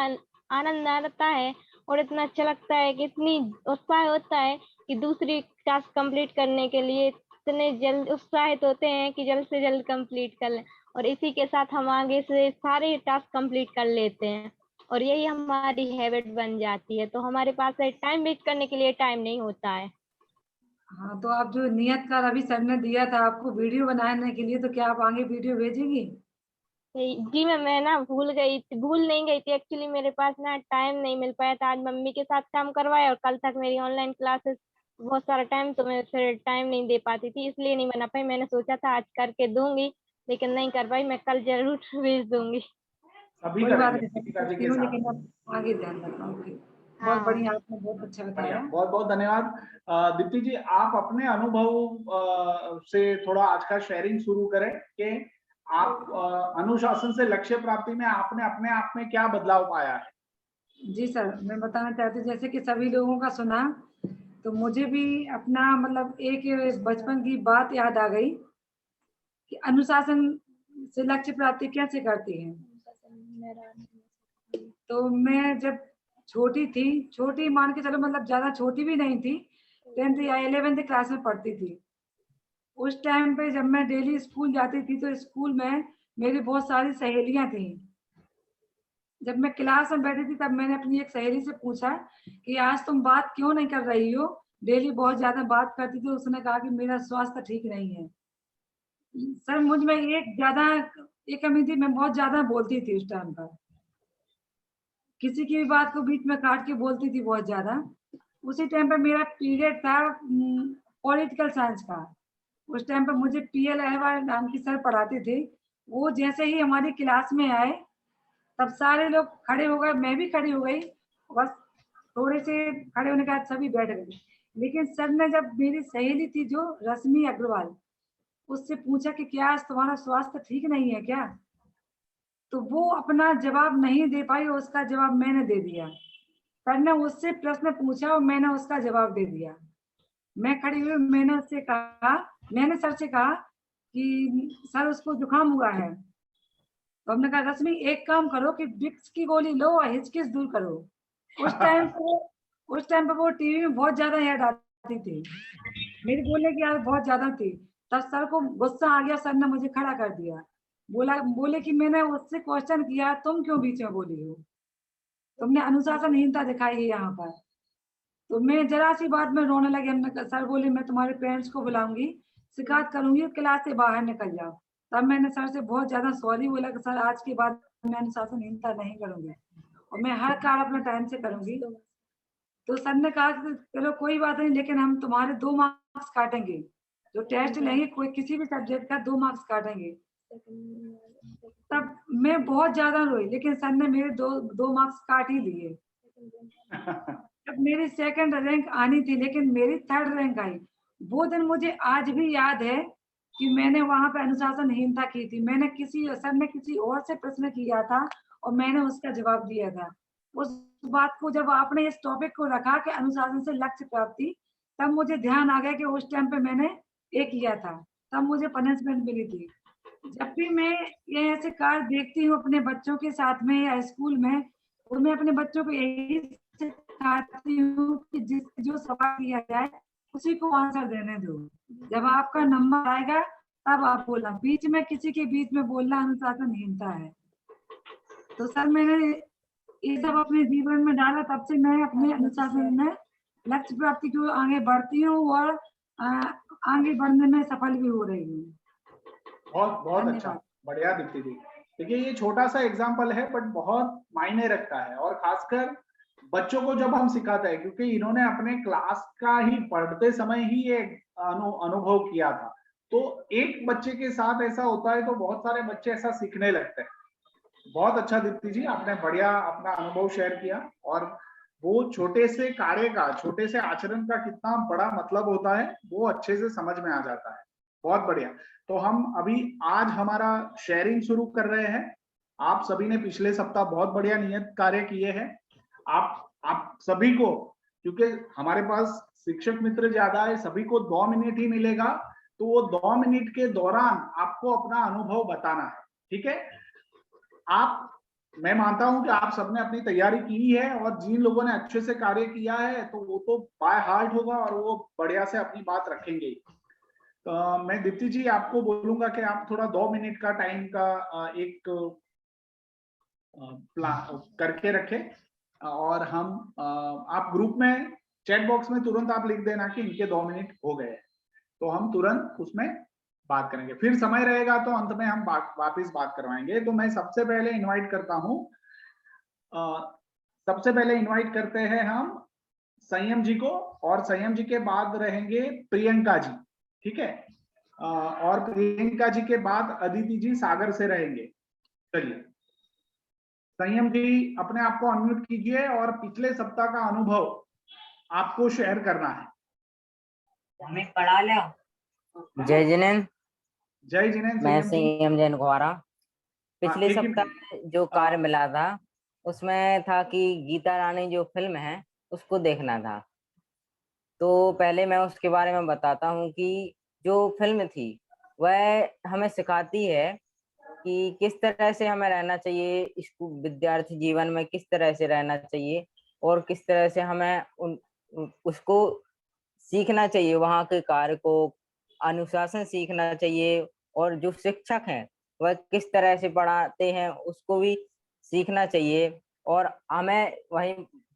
आनंद आता है और इतना अच्छा लगता है कि इतनी उत्साह होता है कि दूसरी टास्क कंप्लीट करने के लिए इतने जल्द उत्साहित होते हैं कि जल्द से जल्द कंप्लीट कर लें, और इसी के साथ हम आगे से सारे टास्क कंप्लीट कर लेते हैं और यही हमारी हैबिट बन जाती है। तो हमारे पास टाइम वेस्ट करने के लिए टाइम नहीं होता है। हाँ तो आप जो नियत कर अभी सर ने दिया था आपको वीडियो बनाने के लिए, तो क्या आप आगे वीडियो भेजेंगी? जी मैं ना भूल नहीं गई थी एक्चुअली, मेरे पास ना टाइम नहीं मिल पाया था। आज मम्मी के साथ काम करवाया और कल तक मेरी ऑनलाइन क्लासेस, बहुत सारा टाइम, तो मैं फिर टाइम नहीं दे पाती थी, इसलिए नहीं बना पाई। मैंने सोचा था आज करके दूंगी लेकिन नहीं कर पाई। मैं कल जरूर भेज दूंगी। सभी कोई बात करेंगे नहीं, दीपिका जी करती के हूँ, साथ। लेकिन अब आगे ध्यान रखना। ओके, बहुत हाँ। बढ़िया, आपने बहुत अच्छा बढ़िया, बताया। बहुत बहुत धन्यवाद। दीप्ति जी आप अपने अनुभव से थोड़ा आज का शेयरिंग शुरू करें कि आप अनुशासन से लक्ष्य प्राप्ति में आपने अपने आप में क्या बदलाव पाया है। जी सर, मैं बताना चाहती हूँ, जैसे कि सभी लोगों का सुना तो मुझे भी अपना मतलब एक बचपन की बात याद आ गई कि अनुशासन से लक्ष्य प्राप्ति कैसे करती है। तो मैं जब छोटी मान के चलो, मतलब ज्यादा छोटी भी नहीं थी, 10th या 11th क्लास में पढ़ती थी। उस टाइम पे जब मैं डेली स्कूल जाती थी तो स्कूल में मेरी बहुत सारी सहेलियां थी। जब मैं क्लास में बैठी थी तब मैंने अपनी एक सहेली से पूछा कि आज तुम बात क्यों नहीं कर रही हो, डेली बहुत ज्यादा बात करती थी। उसने कहा कि मेरा स्वास्थ्य ठीक नहीं है। सर मुझ में एक कमी थी, मैं बहुत ज्यादा बोलती थी उस टाइम पर, किसी की भी बात को बीच में काट के बोलती थी बहुत ज्यादा। उसी टाइम पर मेरा पीरियड था पॉलिटिकल साइंस का। उस टाइम पर मुझे पीएल अहवाल नाम की सर पढ़ाते थे। वो जैसे ही हमारी क्लास में आए तब सारे लोग खड़े हो गए, मैं भी खड़ी हो गई, बस थोड़े से खड़े होने के बाद सभी बैठ गए। लेकिन सर ने जब मेरी सहेली थी जो रश्मि अग्रवाल, उससे पूछा कि क्या आज तुम्हारा स्वास्थ्य ठीक नहीं है क्या, तो वो अपना जवाब नहीं दे पाई, उसका जवाब मैंने दे दिया। सर ने उससे प्रश्न पूछा और मैंने उसका जवाब दे दिया। मैं खड़ी हुई, मैंने सर से कहा कि सर उसको जुकाम हुआ है। तो हमने कहा रश्मि एक काम करो कि विक्स की गोली लो और हिचकिच दूर करो। उस टाइम पे वो टीवी में बहुत ज्यादा ऐड आती थी, मेरी बोलने की आदत बहुत ज्यादा थी। तब सर को गुस्सा आ गया, सर ने मुझे खड़ा कर दिया। बोले कि मैंने उससे क्वेश्चन किया, तुम क्यों बीच में बोली हो, तुमने अनुशासनहीनता दिखाई है यहाँ पर। तो मैं जरा सी बात में रोने लगी। हमने कहा, सर बोले मैं तुम्हारे पेरेंट्स को बुलाऊंगी, शिकायत करूंगी, क्लास से बाहर निकल जाओ। तब मैंने सर से बहुत ज्यादा सॉरी बोला कि सर आज के बाद मैं अनुशासनहीनता नहीं करूंगी और मैं हर कार्य अपने टाइम से करूंगी। तो सर ने कहा कि चलो कोई बात नहीं, लेकिन हम तुम्हारे 2 मार्क्स काटेंगे, जो टेस्ट लेंगे कोई किसी भी सब्जेक्ट का 2 मार्क्स काटेंगे। तब मैं बहुत ज्यादा रोई, लेकिन सर ने मेरे दो मार्क्स काट ही दिए। जब मेरी सेकंड रैंक आनी थी, लेकिन मेरी थर्ड रैंक आई। वो दिन मुझे आज भी याद है कि मैंने वहां पे अनुशासनहीनता की थी। सर ने किसी और से प्रश्न किया था और मैंने उसका जवाब दिया था। उस बात को जब आपने इस टॉपिक को रखा कि अनुशासन से लक्ष्य प्राप्ति, तब मुझे ध्यान आ गया कि उस टाइम पे मैंने ये किया था, तब मुझे पनिशमेंट मिली थी। जब भी मैं ये ऐसे कार्य देखती हूँ अपने बच्चों के साथ में या स्कूल में, तो मैं अपने बच्चों को यही सिखाती हूँ कि जो सवाल किया जाए उसी को आंसर देने दो। जब आपका नंबर आएगा तब आप बोलना, बीच में किसी के बीच में बोलना अनुशासनहीनता है। तो सर मैंने ये सब अपने जीवन में डाला, तब से मैं अपने अनुशासन में लक्ष्य प्राप्ति को आगे बढ़ती हूँ और आगे बढ़ने में सफल भी हो रही हूँ। बहुत अच्छा, बढ़िया दीप्ति जी। देखिए ये छोटा सा एग्जाम्पल है बट बहुत मायने रखता है, और खासकर बच्चों को जब हम सिखाते हैं, क्योंकि इन्होंने अपने क्लास का ही पढ़ते समय ही ये अनुभव किया था। तो एक बच्चे के साथ ऐसा होता है तो बहुत सारे बच्चे ऐसा सीखने लगते हैं। बहुत अच्छा दीप्ति जी, आपने बढ़िया अपना अनुभव शेयर किया, और वो छोटे से कार्य का, छोटे से आचरण का कितना बड़ा मतलब होता है वो अच्छे से समझ में आ जाता है। बहुत बढ़िया। तो हम अभी आज हमारा शेयरिंग शुरू कर रहे हैं। आप सभी ने पिछले सप्ताह बहुत बढ़िया नियत कार्य किए हैं। आप सभी को, क्योंकि हमारे पास शिक्षक मित्र ज्यादा है, सभी को 2 मिनट ही मिलेगा, तो वो 2 मिनट के दौरान आपको अपना अनुभव बताना है। ठीक है? मैं मानता हूं कि आप सबने अपनी तैयारी की है, और जिन लोगों ने अच्छे से कार्य किया है तो वो तो बाय हार्ट होगा और वो बढ़िया से अपनी बात रखेंगे। तो मैं दीप्ति जी आपको बोलूंगा कि आप थोड़ा 2 मिनट का टाइम का एक प्लान करके रखें, और हम आप ग्रुप में चैट बॉक्स में तुरंत आप लिख देना कि इनके 2 मिनट हो गए, तो हम तुरंत उसमें बात करेंगे। फिर समय रहेगा तो अंत में हम वापिस बात करवाएंगे। तो मैं सबसे पहले इनवाइट करता हूं, सबसे पहले इनवाइट करते हैं हम संयम जी को, और संयम जी के बाद रहेंगे प्रियंका जी। ठीक है? और प्रियंका जी के बाद अदिति जी सागर से रहेंगे। चलिए संयम जी अपने आप को अनम्यूट कीजिए और पिछले सप्ताह का अनुभव आपको शेयर करना है। हमें पढ़ा लो। जय जिनेंद्र। मैं संयम जैन कुमारा। पिछले ठीक है। सप्ताह जो कार्य मिला था उसमें था कि गीता रानी जो फिल्म है उसको देखना था। तो पहले मैं उसके बारे में बताता हूँ कि जो फिल्म थी वह हमें सिखाती है कि किस तरह से हमें रहना चाहिए, स्कूल विद्यार्थी जीवन में किस तरह से रहना चाहिए और किस तरह से हमें उसको सीखना चाहिए, वहाँ के कार्य को, अनुशासन सीखना चाहिए, और जो शिक्षक हैं वह किस तरह से पढ़ाते हैं उसको भी सीखना चाहिए। और हमें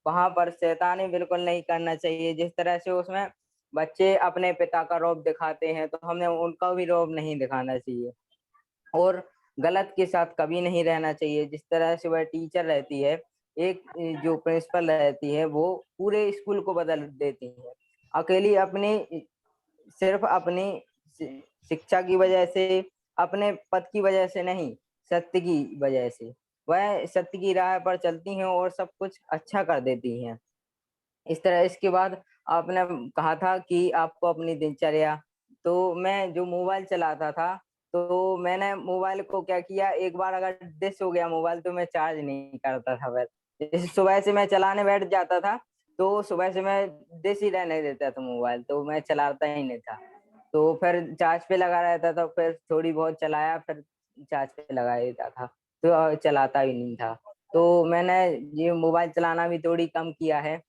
वहाँ पर शैतानी बिल्कुल नहीं करना चाहिए। जिस तरह से उसमें बच्चे अपने पिता का रौब दिखाते हैं तो हमें उनका भी रौब नहीं दिखाना चाहिए, और गलत के साथ कभी नहीं रहना चाहिए। जिस तरह से वह टीचर रहती है, एक जो प्रिंसिपल रहती है, वो पूरे स्कूल को बदल देती है। अकेली सिर्फ अपनी शिक्षा की वजह से, अपने पद की वजह से नहीं, सत्य की वजह से वह सत्य की राह पर चलती हैं और सब कुछ अच्छा कर देती हैं। इस तरह इसके बाद आपने कहा था कि आपको अपनी दिनचर्या, तो मैं जो मोबाइल चलाता था तो मैंने मोबाइल को क्या किया, एक बार अगर डिस हो गया मोबाइल तो मैं चार्ज नहीं करता था। जैसे सुबह से मैं चलाने बैठ जाता था तो सुबह से मैं देसी रहने देता था मोबाइल, तो मैं चलाता ही नहीं था। तो फिर चार्ज पे लगा रहता था, फिर थोड़ी बहुत चलाया, फिर चार्ज पे लगा देता था, तो चलाता ही नहीं था। तो मैंने ये मोबाइल चलाना भी थोड़ी कम किया है।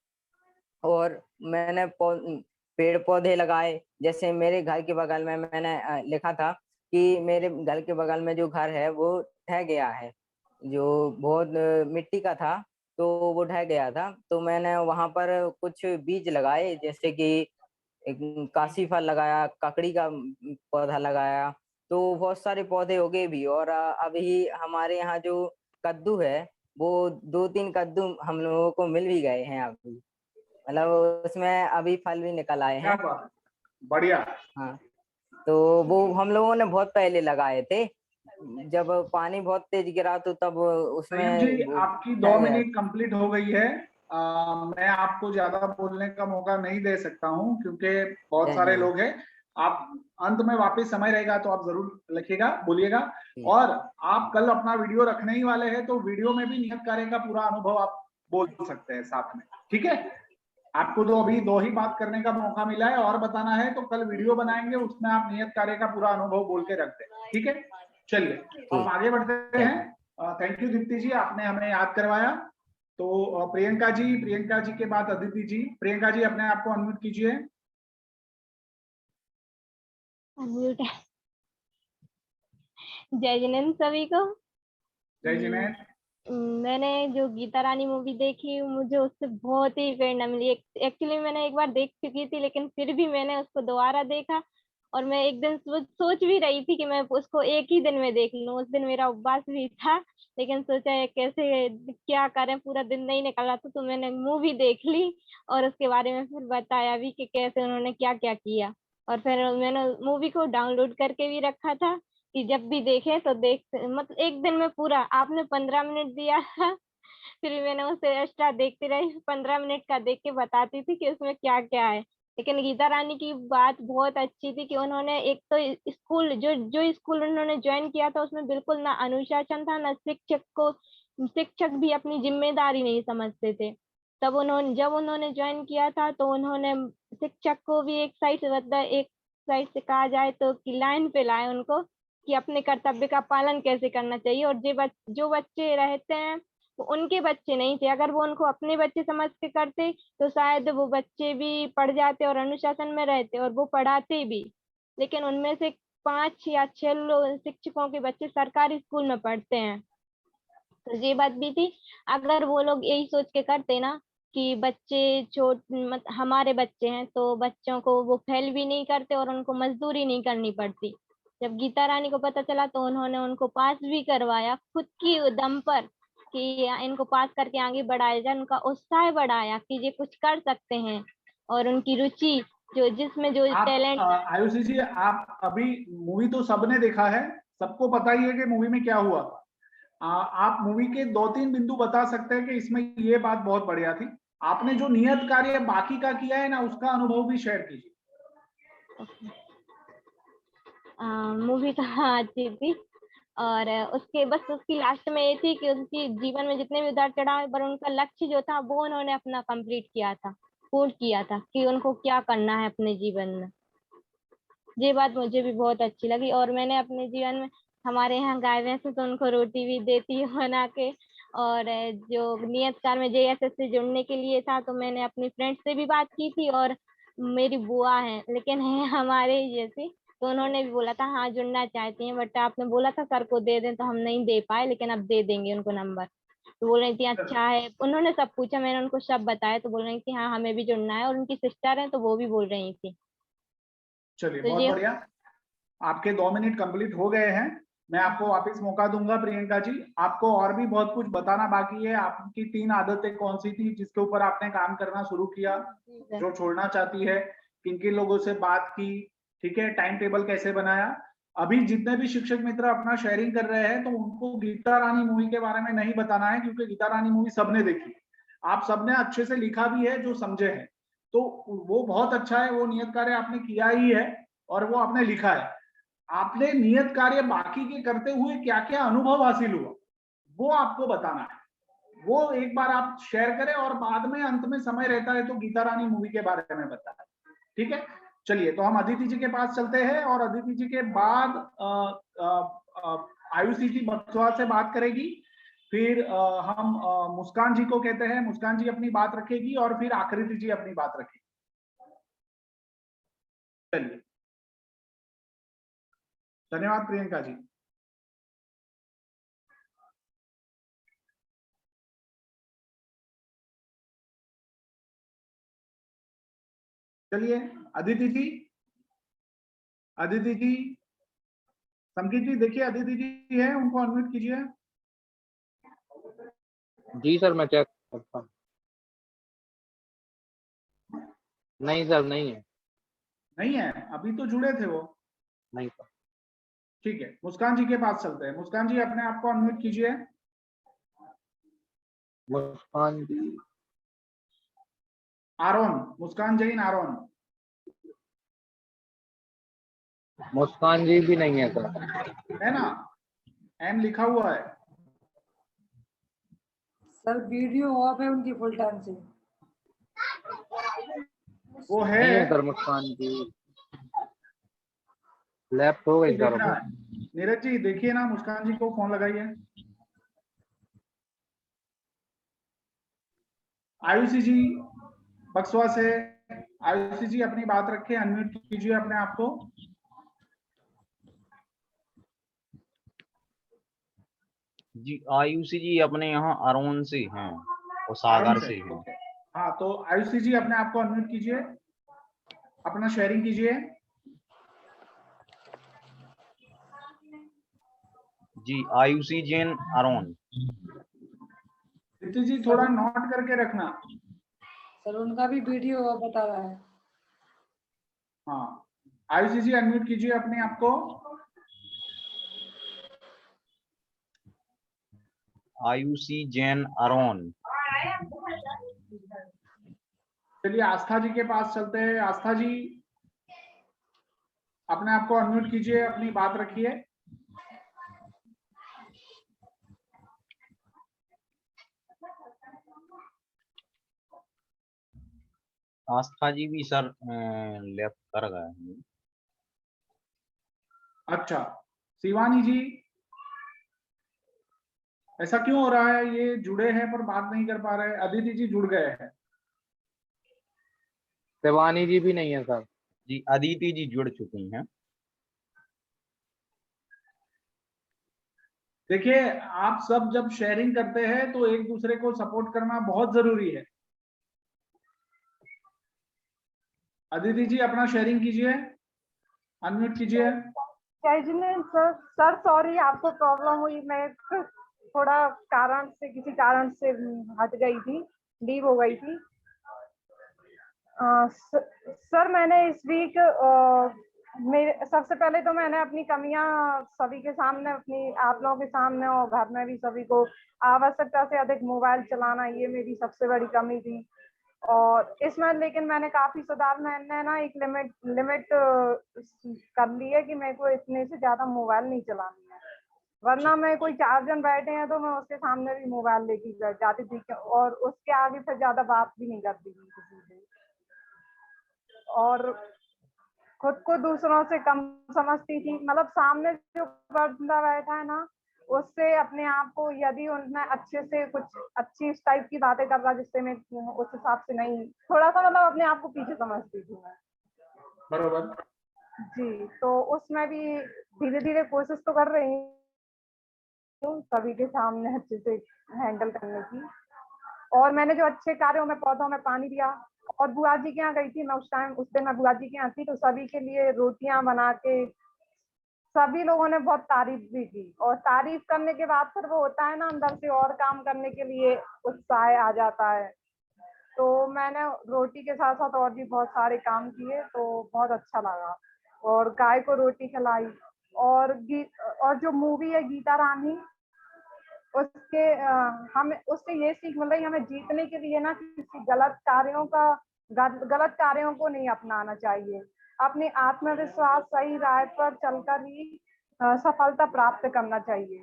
और मैंने पेड़ पौधे लगाए, जैसे मेरे घर के बगल में मैंने लिखा था कि मेरे घर के बगल में जो घर है वो ढह गया है, जो बहुत मिट्टी का था, तो वो ढह गया था। तो मैंने वहां पर कुछ बीज लगाए, जैसे कि एक काशी फल लगाया, ककड़ी का पौधा लगाया, तो बहुत सारे पौधे उगे भी। और अभी हमारे यहाँ जो कद्दू है, वो 2-3 कद्दू हम लोगों को मिल भी गए हैं अभी, मतलब उसमें अभी फल भी निकल आए क्या हैं। बात है, बढ़िया। हाँ, तो वो हम लोगों ने बहुत पहले लगाए थे, जब पानी बहुत तेज गिरा तो तब संयम उसमें जी, वो आपकी 2 ढह गया। मिनट कंप्लीट हो गई है। मैं आपको ज्यादा बोलने का मौका नहीं दे सकता हूं क्योंकि बहुत जय सारे जवान। लोग हैं। आप अंत में वापस समय रहेगा तो आप जरूर लिखिएगा, बोलिएगा। ठीक। और आप कल अपना वीडियो रखने ही वाले हैं, तो वीडियो में भी नियत कार्य का पूरा अनुभव आप बोल सकते हैं साथ में, ठीक है। आपको तो अभी 2 ही बात करने का मौका मिला है, और बताना है तो कल वीडियो बनाएंगे, उसमें आप नियत कार्य का पूरा अनुभव बोल के रख दें, ठीक है। चलिए हम आगे बढ़ते हैं। थैंक यू दीप्ति जी, आपने हमें याद करवाया। तो प्रियंका जी के बाद अदिति जी। प्रियंका जी अपने आप को अनम्यूट कीजिए। अनम्यूट है। जय जिनेंद्र सभी को। जय जिनेंद्र। मैंने जो गीता रानी मूवी देखी, मुझे उससे बहुत ही प्रेरणा मिली। एक्चुअली मैंने एक बार देख चुकी थी, लेकिन फिर भी मैंने उसको दोबारा देखा। और मैं एक दिन सोच भी रही थी कि मैं उसको एक ही दिन में देख लूं। उस दिन मेरा उपवास भी था, लेकिन सोचा है कैसे क्या करें, पूरा दिन नहीं निकला था, तो मैंने मूवी देख ली और उसके बारे में फिर बताया भी कि कैसे उन्होंने क्या क्या किया। और फिर मैंने मूवी को डाउनलोड करके भी रखा था कि जब भी देखे तो देख, मतलब एक दिन में पूरा। आपने 15 मिनट दिया था, फिर भी मैंने उसे एक्स्ट्रा देखती रही, 15 मिनट का देख के बताती थी कि उसमें क्या क्या है। लेकिन गीता रानी की बात बहुत अच्छी थी कि उन्होंने एक तो स्कूल, जो स्कूल उन्होंने ज्वाइन किया था, उसमें बिल्कुल ना अनुशासन था, ना शिक्षक भी अपनी जिम्मेदारी नहीं समझते थे। जब उन्होंने ज्वाइन किया था, तो उन्होंने शिक्षक को भी एक साइड से कहा जाए तो कि लाइन पे लाए उनको, कि अपने कर्तव्य का पालन कैसे करना चाहिए। और जो बच्चे रहते हैं वो उनके बच्चे नहीं थे, अगर वो उनको अपने बच्चे समझ के करते तो शायद वो बच्चे भी पढ़ जाते और अनुशासन में रहते, और वो पढ़ाते भी। लेकिन उनमें से 5 या 6 लोग शिक्षकों के बच्चे सरकारी स्कूल में पढ़ते हैं। तो ये बात भी थी, अगर वो लोग यही सोच के करते ना कि बच्चे हमारे बच्चे हैं, तो बच्चों को वो फेल भी नहीं करते और उनको मजदूरी नहीं करनी पड़ती। जब गीता रानी को पता चला तो उन्होंने उनको पास भी करवाया खुद की दम पर, कि इनको पास करके आगे बढ़ाया जाए। उनका उत्साह बढ़ाया कि ये कुछ कर सकते हैं, और उनकी रुचि जिसमें जो आप टैलेंट। आयुषी जी, आप अभी मूवी तो सबने देखा है, सबको पता ही है कि मूवी में क्या हुआ था। आप मूवी के 2-3 बिंदु बता सकते हैं कि इसमें ये बात बहुत बढ़िया थी। आपने जो नियत कार्य बाकी का किया है ना, उसका अनुभव भी शेयर कीजिए। मूवी तो हाँ अच्छी थी, और उसकी लास्ट में ये थी कि उनकी जीवन में जितने भी उतार चढ़ाव, पर उनका लक्ष्य जो था वो उन्होंने अपना कंप्लीट किया था, पूर्ण किया था कि उनको क्या करना है अपने जीवन में। ये बात मुझे भी बहुत अच्छी लगी। और मैंने अपने जीवन में, हमारे यहाँ गाय भैंस है तो उनको रोटी भी देती हूँ बना के। और जो नियत कार्य में JSS से जुड़ने के लिए था, तो मैंने अपनी फ्रेंड से भी बात की थी, और मेरी बुआ है लेकिन है हमारे जैसी, तो उन्होंने भी बोला था हाँ जुड़ना चाहती हैं, बट आपने बोला था सर को दे दें तो हम नहीं दे पाए, लेकिन अब दे देंगे उनको नंबर। तो बोल रही थी अच्छा है, उन्होंने सब पूछा, मैंने उनको सब बताया, तो बोल रही थी हाँ हमें भी जुड़ना है। और उनकी सिस्टर है तो वो भी बोल रही थी। चलिए तो बहुत ये बढ़िया, आपके 2 मिनट कंप्लीट हो गए हैं। मैं आपको वापस मौका दूंगा प्रियंका जी। आपको और भी बहुत कुछ बताना बाकी है। आपकी 3 आदतें कौन सी थी जिसके ऊपर आपने काम करना शुरू किया, जो छोड़ना चाहती है, किन किन लोगों से बात की, ठीक है, टाइम टेबल कैसे बनाया। अभी जितने भी शिक्षक मित्र अपना शेयरिंग कर रहे हैं, तो उनको गीता रानी मूवी के बारे में नहीं बताना है, क्योंकि गीता रानी मूवी सबने देखी, आप सबने अच्छे से लिखा भी है जो समझे हैं, तो वो बहुत अच्छा है। वो नियत कार्य आपने किया ही है और वो आपने लिखा है। आपने नियत कार्य बाकी के करते हुए क्या क्या अनुभव हासिल हुआ वो आपको बताना है, वो एक बार आप शेयर करें और बाद में अंत में समय रहता है तो गीता रानी मूवी के बारे में बताएं। ठीक है, चलिए तो हम अदिति जी के पास चलते हैं और अदिति जी के बाद आयुषी जी बक्सवा से बात करेगी, फिर हम मुस्कान जी को कहते हैं, मुस्कान जी अपनी बात रखेगी और फिर आकृति जी अपनी बात रखेगी। चलिए, धन्यवाद प्रियंका जी। चलिए अदिति जी, अदिति जी, संकित जी देखिए अदिति जी है, उनको अनम्यूट कीजिए। जी सर, मैं चेक करता हूँ। नहीं सर, नहीं है। नहीं है, अभी तो जुड़े थे वो। नहीं सर। ठीक है, मुस्कान जी के पास चलते हैं। मुस्कान जी अपने आप को अनम्यूट कीजिए। मुस्कान जी, आरोन, मुस्कान जैन आरोन। मुस्कान जी भी नहीं है सर। है ना, एम लिखा हुआ है। सर वीडियो ऑफ है उनकी फुल टाइम से। वो नहीं है है सर मुस्कान जी, लेफ्ट हो गई सर। देखना है। नीरज जी देखिए ना, मुस्कान जी को फोन लगाइए। आयुषी जी बक्सवा से, आयुषी जी अपनी बात रखिए, अनम्यूट कीजिए अपने आप को। जी आयुषी जी अपने यहाँ अरुण से हैं और सागर से हैं। हाँ, तो आयुषी जी अपने आप को अनम्यूट कीजिए, अपना शेयरिंग कीजिए। जी आयुषी जैन अरुण। दीप्ति जी थोड़ा नोट करके रखना। सर उनका भी वीडियो ऑफ बता रहा है। हाँ, आयुषी जी अनम्यूट कीजिए अपने आप को। आयुषी जैन अरुण। चलिए आस्था जी के पास चलते हैं। आस्था जी अपने आप को अनम्यूट कीजिए, अपनी बात रखिए। आस्था जी भी सर लेफ्ट कर गए हैं। अच्छा, शिवानी जी ऐसा क्यों हो रहा है? ये जुड़े हैं पर बात नहीं कर पा रहे। अदिति जी जुड़ गए हैं। शिवानी जी भी नहीं है सर। जी अदिति जी जुड़ चुकी हैं। देखिए आप सब जब शेयरिंग करते हैं तो एक दूसरे को सपोर्ट करना बहुत जरूरी है। अदिति जी अपना शेयरिंग कीजिए, अनम्यूट कीजिए। सर सॉरी, आपको प्रॉब्लम हुई। मैं थोड़ा किसी कारण से हट गई थी, लीव हो गई थी। सर मैंने इस वीक सबसे पहले तो मैंने अपनी कमियां सभी के सामने, अपनी आप लोगों के सामने और घर में भी सभी को, आवश्यकता से अधिक मोबाइल चलाना, ये मेरी सबसे बड़ी कमी थी। और इसमें लेकिन मैंने काफी सुधार, मैंने ना एक लिमिट कर ली है कि मेरे को इतने से ज्यादा मोबाइल नहीं चलानी है, वरना मैं कोई 4 जन बैठे हैं तो मैं उसके सामने भी मोबाइल लेके बैठ जाती थी और उसके आगे फिर ज्यादा बात भी नहीं करती थी किसी से, और खुद को दूसरों से कम समझती थी। मतलब सामने जो बंदा बैठा है ना, उससे अपने आप को, यदि उनमें अच्छे से कुछ अच्छी इस टाइप की बातें कर रहा जिससे मैं उस हिसाब से नहीं, थोड़ा सा मतलब अपने आप को पीछे समझती थी मैं। बरोबर जी, तो उसमें भी धीरे धीरे कोशिश तो कर रही हूँ सभी के सामने अच्छे से हैंडल करने की। और मैंने जो अच्छे कार्यों में पौधों में पानी दिया, और बुआ जी के यहाँ गई थी मैं उस दिन मैं बुआ जी के यहाँ थी, तो सभी के लिए रोटियां बना के सभी लोगों ने बहुत तारीफ भी की, और तारीफ करने के बाद फिर वो होता है ना, अंदर से और काम करने के लिए उत्साह आ जाता है। तो मैंने रोटी के साथ साथ और भी बहुत सारे काम किए, तो बहुत अच्छा लगा। और गाय को रोटी खिलाई, और जो मूवी है गीता रानी, उसके हमें उससे ये सीख मिल रही है, हमें जीतने के लिए ना किसी गलत कार्यों को नहीं अपनाना चाहिए। अपने आत्मविश्वास, सही राह पर चलकर ही सफलता प्राप्त करना चाहिए।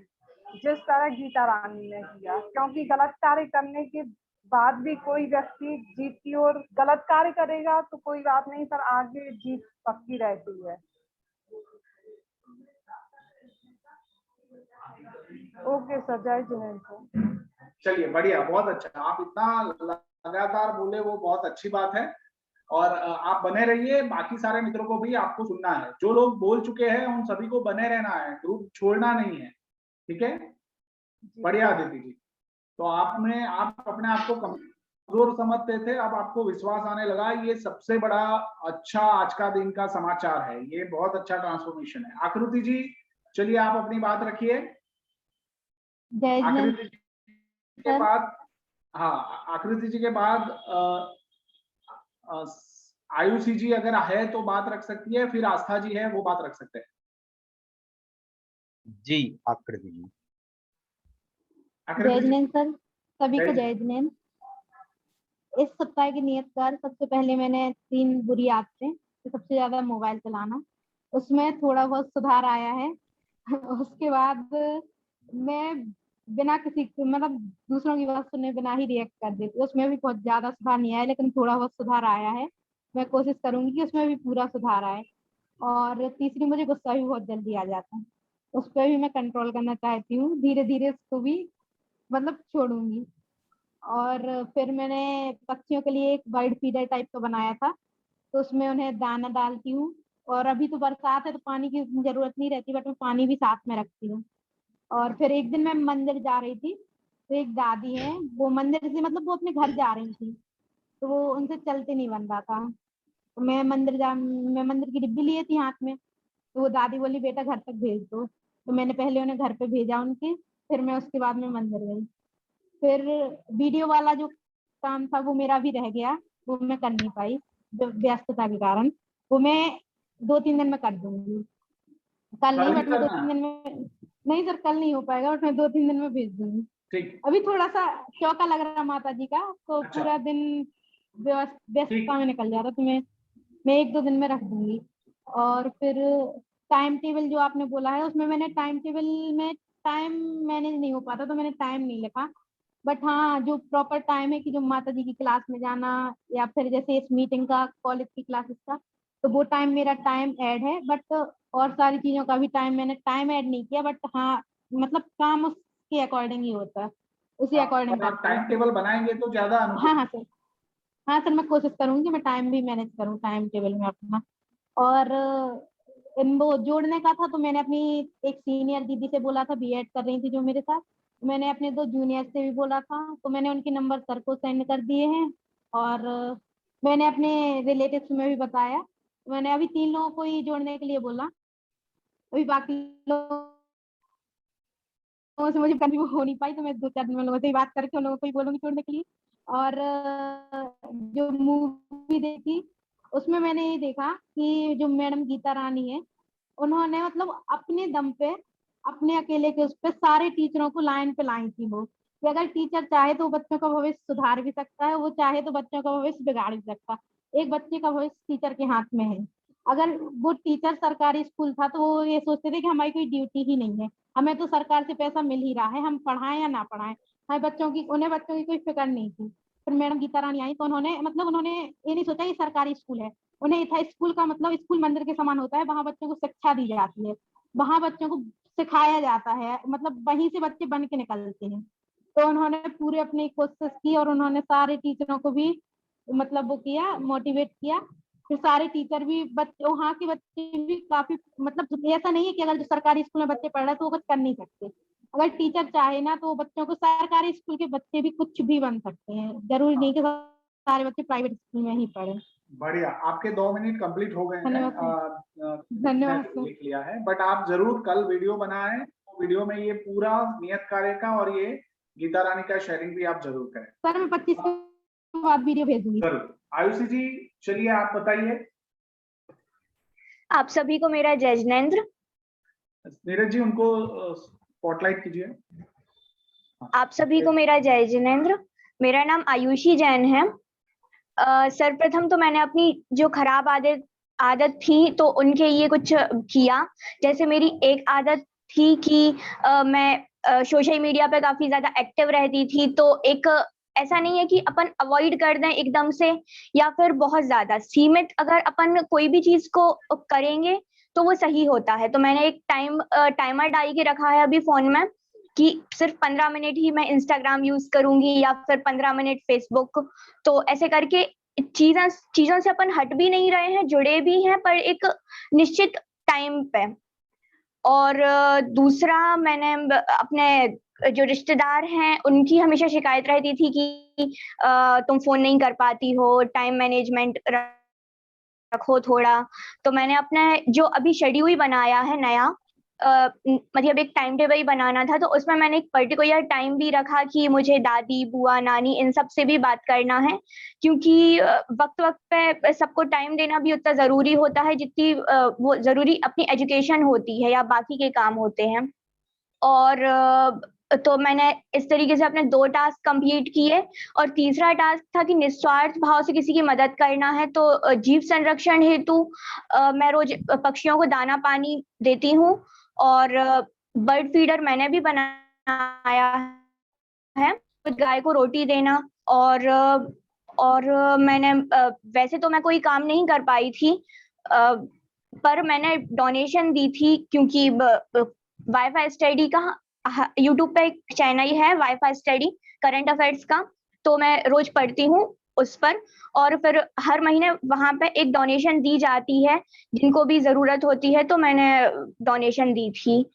जिस तरह गीता रानी ने किया, क्योंकि गलत कार्य करने के बाद भी कोई व्यक्ति जीत की ओर गलत कार्य करेगा तो कोई बात नहीं, पर आगे जीत पक्की रहती है। ओके सर, जय जिनेंद्र। चलिए बढ़िया, बहुत अच्छा, आप इतना लगातार बोले वो बहुत अच्छी बात है। और आप बने रहिए, बाकी सारे मित्रों को भी आपको सुनना है, जो लोग बोल चुके हैं उन सभी को बने रहना है, ग्रुप छोड़ना नहीं है, ठीक है। बढ़िया अदिति जी, तो आप अपने आप को कमजोर समझते थे, अब आपको विश्वास आने लगा, ये सबसे बड़ा अच्छा आज का दिन का समाचार है, ये बहुत अच्छा ट्रांसफॉर्मेशन है। आकृति जी चलिए आप अपनी बात रखिए। आकृति जी के बाद, हाँ आकृति जी के बाद आयुषी जी अगर है तो बात रख सकती है, फिर आस्था जी है वो बात रख सकते हैं। जी आकृति जी। जय जिनेंद्र सर, सभी को जय जिनेंद्र। इस सप्ताह की नियतकार, सबसे पहले मैंने 3 बुरी आदतें, तो सबसे ज्यादा मोबाइल चलाना, उसमें थोड़ा बहुत सुधार आया है। उसके बाद मैं बिना किसी मतलब दूसरों की बात सुने बिना ही रिएक्ट कर देती, उसमें भी बहुत ज्यादा सुधार नहीं आया, लेकिन थोड़ा बहुत सुधार आया है। मैं कोशिश करूंगी कि उसमें भी पूरा सुधार आए। और तीसरी, मुझे गुस्सा भी बहुत जल्दी आ जाता है, उस पर भी मैं कंट्रोल करना चाहती हूँ, धीरे धीरे उसको भी मतलब छोड़ूंगी। और फिर मैंने पक्षियों के लिए एक बर्ड फीडर टाइप का बनाया था, तो उसमें उन्हें दाना डालती हूँ। और अभी तो बरसात है तो पानी की जरूरत नहीं रहती, बट मैं पानी भी साथ में रखती हूँ। और फिर एक दिन मैं मंदिर जा रही थी, तो एक दादी है, वो मंदिर से मतलब वो अपने घर जा रही थी, तो वो उनसे चलते नहीं बन रहा था, तो मैं मंदिर की डिब्बी लिए थी हाथ में, तो वो दादी बोली बेटा घर तक भेज दो, तो मैंने पहले उन्हें घर पे भेजा उनके, फिर मैं उसके बाद में मंदिर गई। फिर वीडियो वाला जो काम था वो मेरा भी रह गया, वो मैं कर नहीं पाई व्यस्तता के कारण, वो मैं 2-3 दिन में कर दूंगी। कल नहीं, बट मैं 2-3 दिन में, नहीं सर कल नहीं हो पाएगा, बट मैं 2-3 दिन में भेज दूंगी। ठीक, अभी थोड़ा सा चौका लग रहा माता जी का, तो पूरा दिन व्यस्तता में निकल जाता, तो मैं 1-2 दिन में रख दूंगी। और फिर टाइम टेबल जो आपने बोला है, उसमें मैंने टाइम टेबल में टाइम मैनेज नहीं हो पाता, तो मैंने टाइम नहीं लिखा। बट हाँ, जो प्रॉपर टाइम है कि जो माता जी की क्लास में जाना, या फिर जैसे इस मीटिंग का, कॉलेज की क्लासेस का, तो वो टाइम मेरा टाइम ऐड है। बट और सारी चीजों का भी टाइम मैंने टाइम ऐड नहीं किया, बट हाँ मतलब काम उसके अकॉर्डिंग ही होता है, उसी अकॉर्डिंग आप टाइम टेबल बनाएंगे तो ज्यादा हाँ सर, हाँ सर, मैं कोशिश करूंगी मैं टाइम भी मैनेज करूँ टाइम टेबल में अपना। और वो जोड़ने का था, तो मैंने अपनी एक सीनियर दीदी से बोला था, बीएड कर रही थी जो मेरे साथ, मैंने अपने 2 जूनियर से भी बोला था, तो मैंने उनके नंबर सर को सेंड कर दिए हैं। और मैंने अपने रिलेटिव्स में भी बताया, मैंने अभी 3 लोगों को ही जोड़ने के लिए बोला, अभी बाकी लोगों से मुझे कभी हो नहीं पाई, तो मैं 2-4 दिन में लोगों से ही बात करके उन लोगों को ही बोलूंगी जोड़ने के लिए। और जो मूवी देखी, उसमें मैंने ये देखा कि जो मैडम गीता रानी है, उन्होंने मतलब अपने दम पे, अपने अकेले के उस पे सारे टीचरों को लाइन पे लाई थी वो, कि अगर टीचर चाहे तो बच्चों का भविष्य सुधार भी सकता है, वो चाहे तो बच्चों का भविष्य बिगाड़ भी सकता है। एक बच्चे का भविष्य टीचर के हाथ में है। अगर वो टीचर सरकारी स्कूल था तो वो ये सोचते थे कि हमारी कोई ड्यूटी ही नहीं है, हमें तो सरकार से पैसा मिल ही रहा है, हम पढ़ाएं या ना पढ़ाएं, हमें उन्हें बच्चों की कोई फिक्र नहीं थी। फिर मैडम गीता रानी आई तो उन्होंने ये नहीं सोचा ये सरकारी स्कूल है, उन्हें ये था स्कूल का मतलब स्कूल मंदिर के समान होता है, वहाँ बच्चों को शिक्षा दी जाती है, वहाँ बच्चों को सिखाया जाता है, मतलब वहीं से बच्चे बन के निकलते हैं। तो उन्होंने पूरी अपनी कोशिश की और उन्होंने सारे टीचरों को भी मतलब वो किया, मोटिवेट किया। फिर सारे टीचर भी वहाँ के बच्चे भी काफी मतलब ऐसा नहीं है कि अगर जो सरकारी स्कूल में बच्चे पढ़ रहे हैं तो वो कुछ कर नहीं सकते, अगर टीचर चाहे ना तो बच्चों को, सरकारी स्कूल के बच्चे भी कुछ भी बन सकते हैं, जरूरी नहीं कि सारे बच्चे प्राइवेट स्कूल में ही पढ़े। बढ़िया, आपके 2 मिनट कंप्लीट हो गए हैं, धन्यवाद लिख लिया है, बट आप जरूर कल वीडियो बनाएं, वीडियो में ये पूरा नियत कार्य का और ये गीता रानी का शेयरिंग भी आप जरूर करें। सर मैं 25 के बाद वीडियो भेजूंगी। जरूर। आयुषी जी चलिए आप बताइए। आप सभी को मेरा जय जिनेंद्र। नीरज जी उनको स्पॉटलाइट कीजिए। आप सभी को मेरा जय जिनेंद्र। मेरा नाम आयुषी जैन है। सर्वप्रथम तो मैंने अपनी जो खराब आदत थी तो उनके लिए कुछ किया। जैसे मेरी एक आदत थी कि मैं सोशल मीडिया पे काफी ज्यादा एक्टिव रहती थी, तो एक ऐसा नहीं है कि अपन अवॉइड कर दें एकदम से या फिर बहुत ज्यादा सीमित, अगर अपन कोई भी चीज को करेंगे तो वो सही होता है। तो मैंने एक टाइमर डाल के रखा है अभी फोन में कि सिर्फ 15 मिनट ही मैं इंस्टाग्राम यूज करूंगी या फिर 15 मिनट फेसबुक। तो ऐसे करके चीजों से अपन हट भी नहीं रहे हैं, जुड़े भी हैं, पर एक निश्चित टाइम पे। और दूसरा, मैंने अपने जो रिश्तेदार हैं उनकी हमेशा शिकायत रहती थी कि तुम फोन नहीं कर पाती हो, टाइम मैनेजमेंट रखो थोड़ा। तो मैंने अपना जो अभी शेड्यूल बनाया है नया, मतलब एक टाइम टेबल ही बनाना था, तो उसमें मैंने एक पर्टिकुलर टाइम भी रखा कि मुझे दादी, बुआ, नानी इन सब से भी बात करना है, क्योंकि वक्त वक्त पे सबको टाइम देना भी उतना जरूरी होता है जितनी वो जरूरी अपनी एजुकेशन होती है या बाकी के काम होते हैं। और तो मैंने इस तरीके से अपने 2 टास्क कंप्लीट किए। और तीसरा टास्क था कि निस्वार्थ भाव से किसी की मदद करना है, तो जीव संरक्षण हेतु मैं रोज पक्षियों को दाना पानी देती हूँ, और बर्ड फीडर मैंने भी बनाया है, गाय को रोटी देना। और मैंने वैसे तो मैं कोई काम नहीं कर पाई थी, पर मैंने डोनेशन दी थी, क्योंकि वाईफाई स्टडी का यूट्यूब पे एक चैनल है वाईफाई स्टडी करंट अफेयर्स का, तो मैं रोज पढ़ती हूँ उस पर, और फिर हर महीने वहां पे एक डोनेशन दी जाती है जिनको भी जरूरत होती है, तो मैंने डोनेशन दी थी।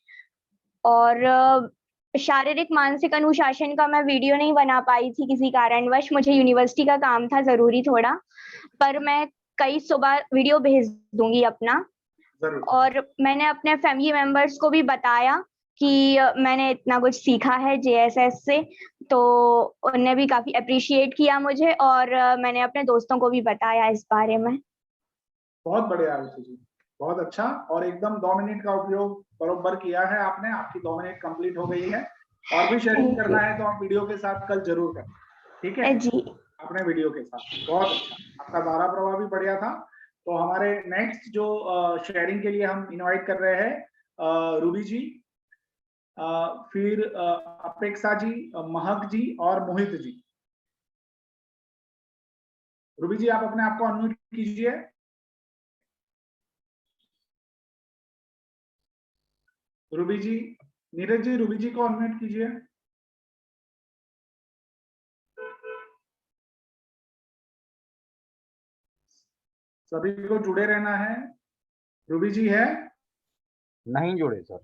और शारीरिक मानसिक अनुशासन का मैं वीडियो नहीं बना पाई थी किसी कारणवश, मुझे यूनिवर्सिटी का काम था जरूरी थोड़ा, पर मैं कई सुबह वीडियो भेज दूंगी अपना। और मैंने अपने फैमिली मेंबर्स को भी बताया कि मैंने इतना कुछ सीखा है जेएसएस से, तो उन्होंने भी काफी अप्रिशिएट किया मुझे, और मैंने अपने दोस्तों को भी बताया इस बारे में। बहुत बढ़िया आयुषी जी, बहुत अच्छा। और एकदम 2 मिनट का उपयोग बरोबर किया है आपने, आपकी 2 मिनट कंप्लीट हो गई है। और भी शेयरिंग करना है तो आप वीडियो के साथ कल जरूर करें, ठीक है जी, अपने वीडियो के साथ। बहुत अच्छा, आपका धारा प्रवाह भी बढ़िया था। तो हमारे नेक्स्ट जो शेयरिंग के लिए हम इनवाइट कर रहे हैं रूबी जी, फिर अपेक्षा जी, महक जी और मोहित जी। रूबी जी, आप अपने आप को अनम्यूट कीजिए। रूबी जी, नीरज जी, रूबी जी को अनम्यूट कीजिए। सभी को जुड़े रहना है। रूबी जी है? नहीं जुड़े सर।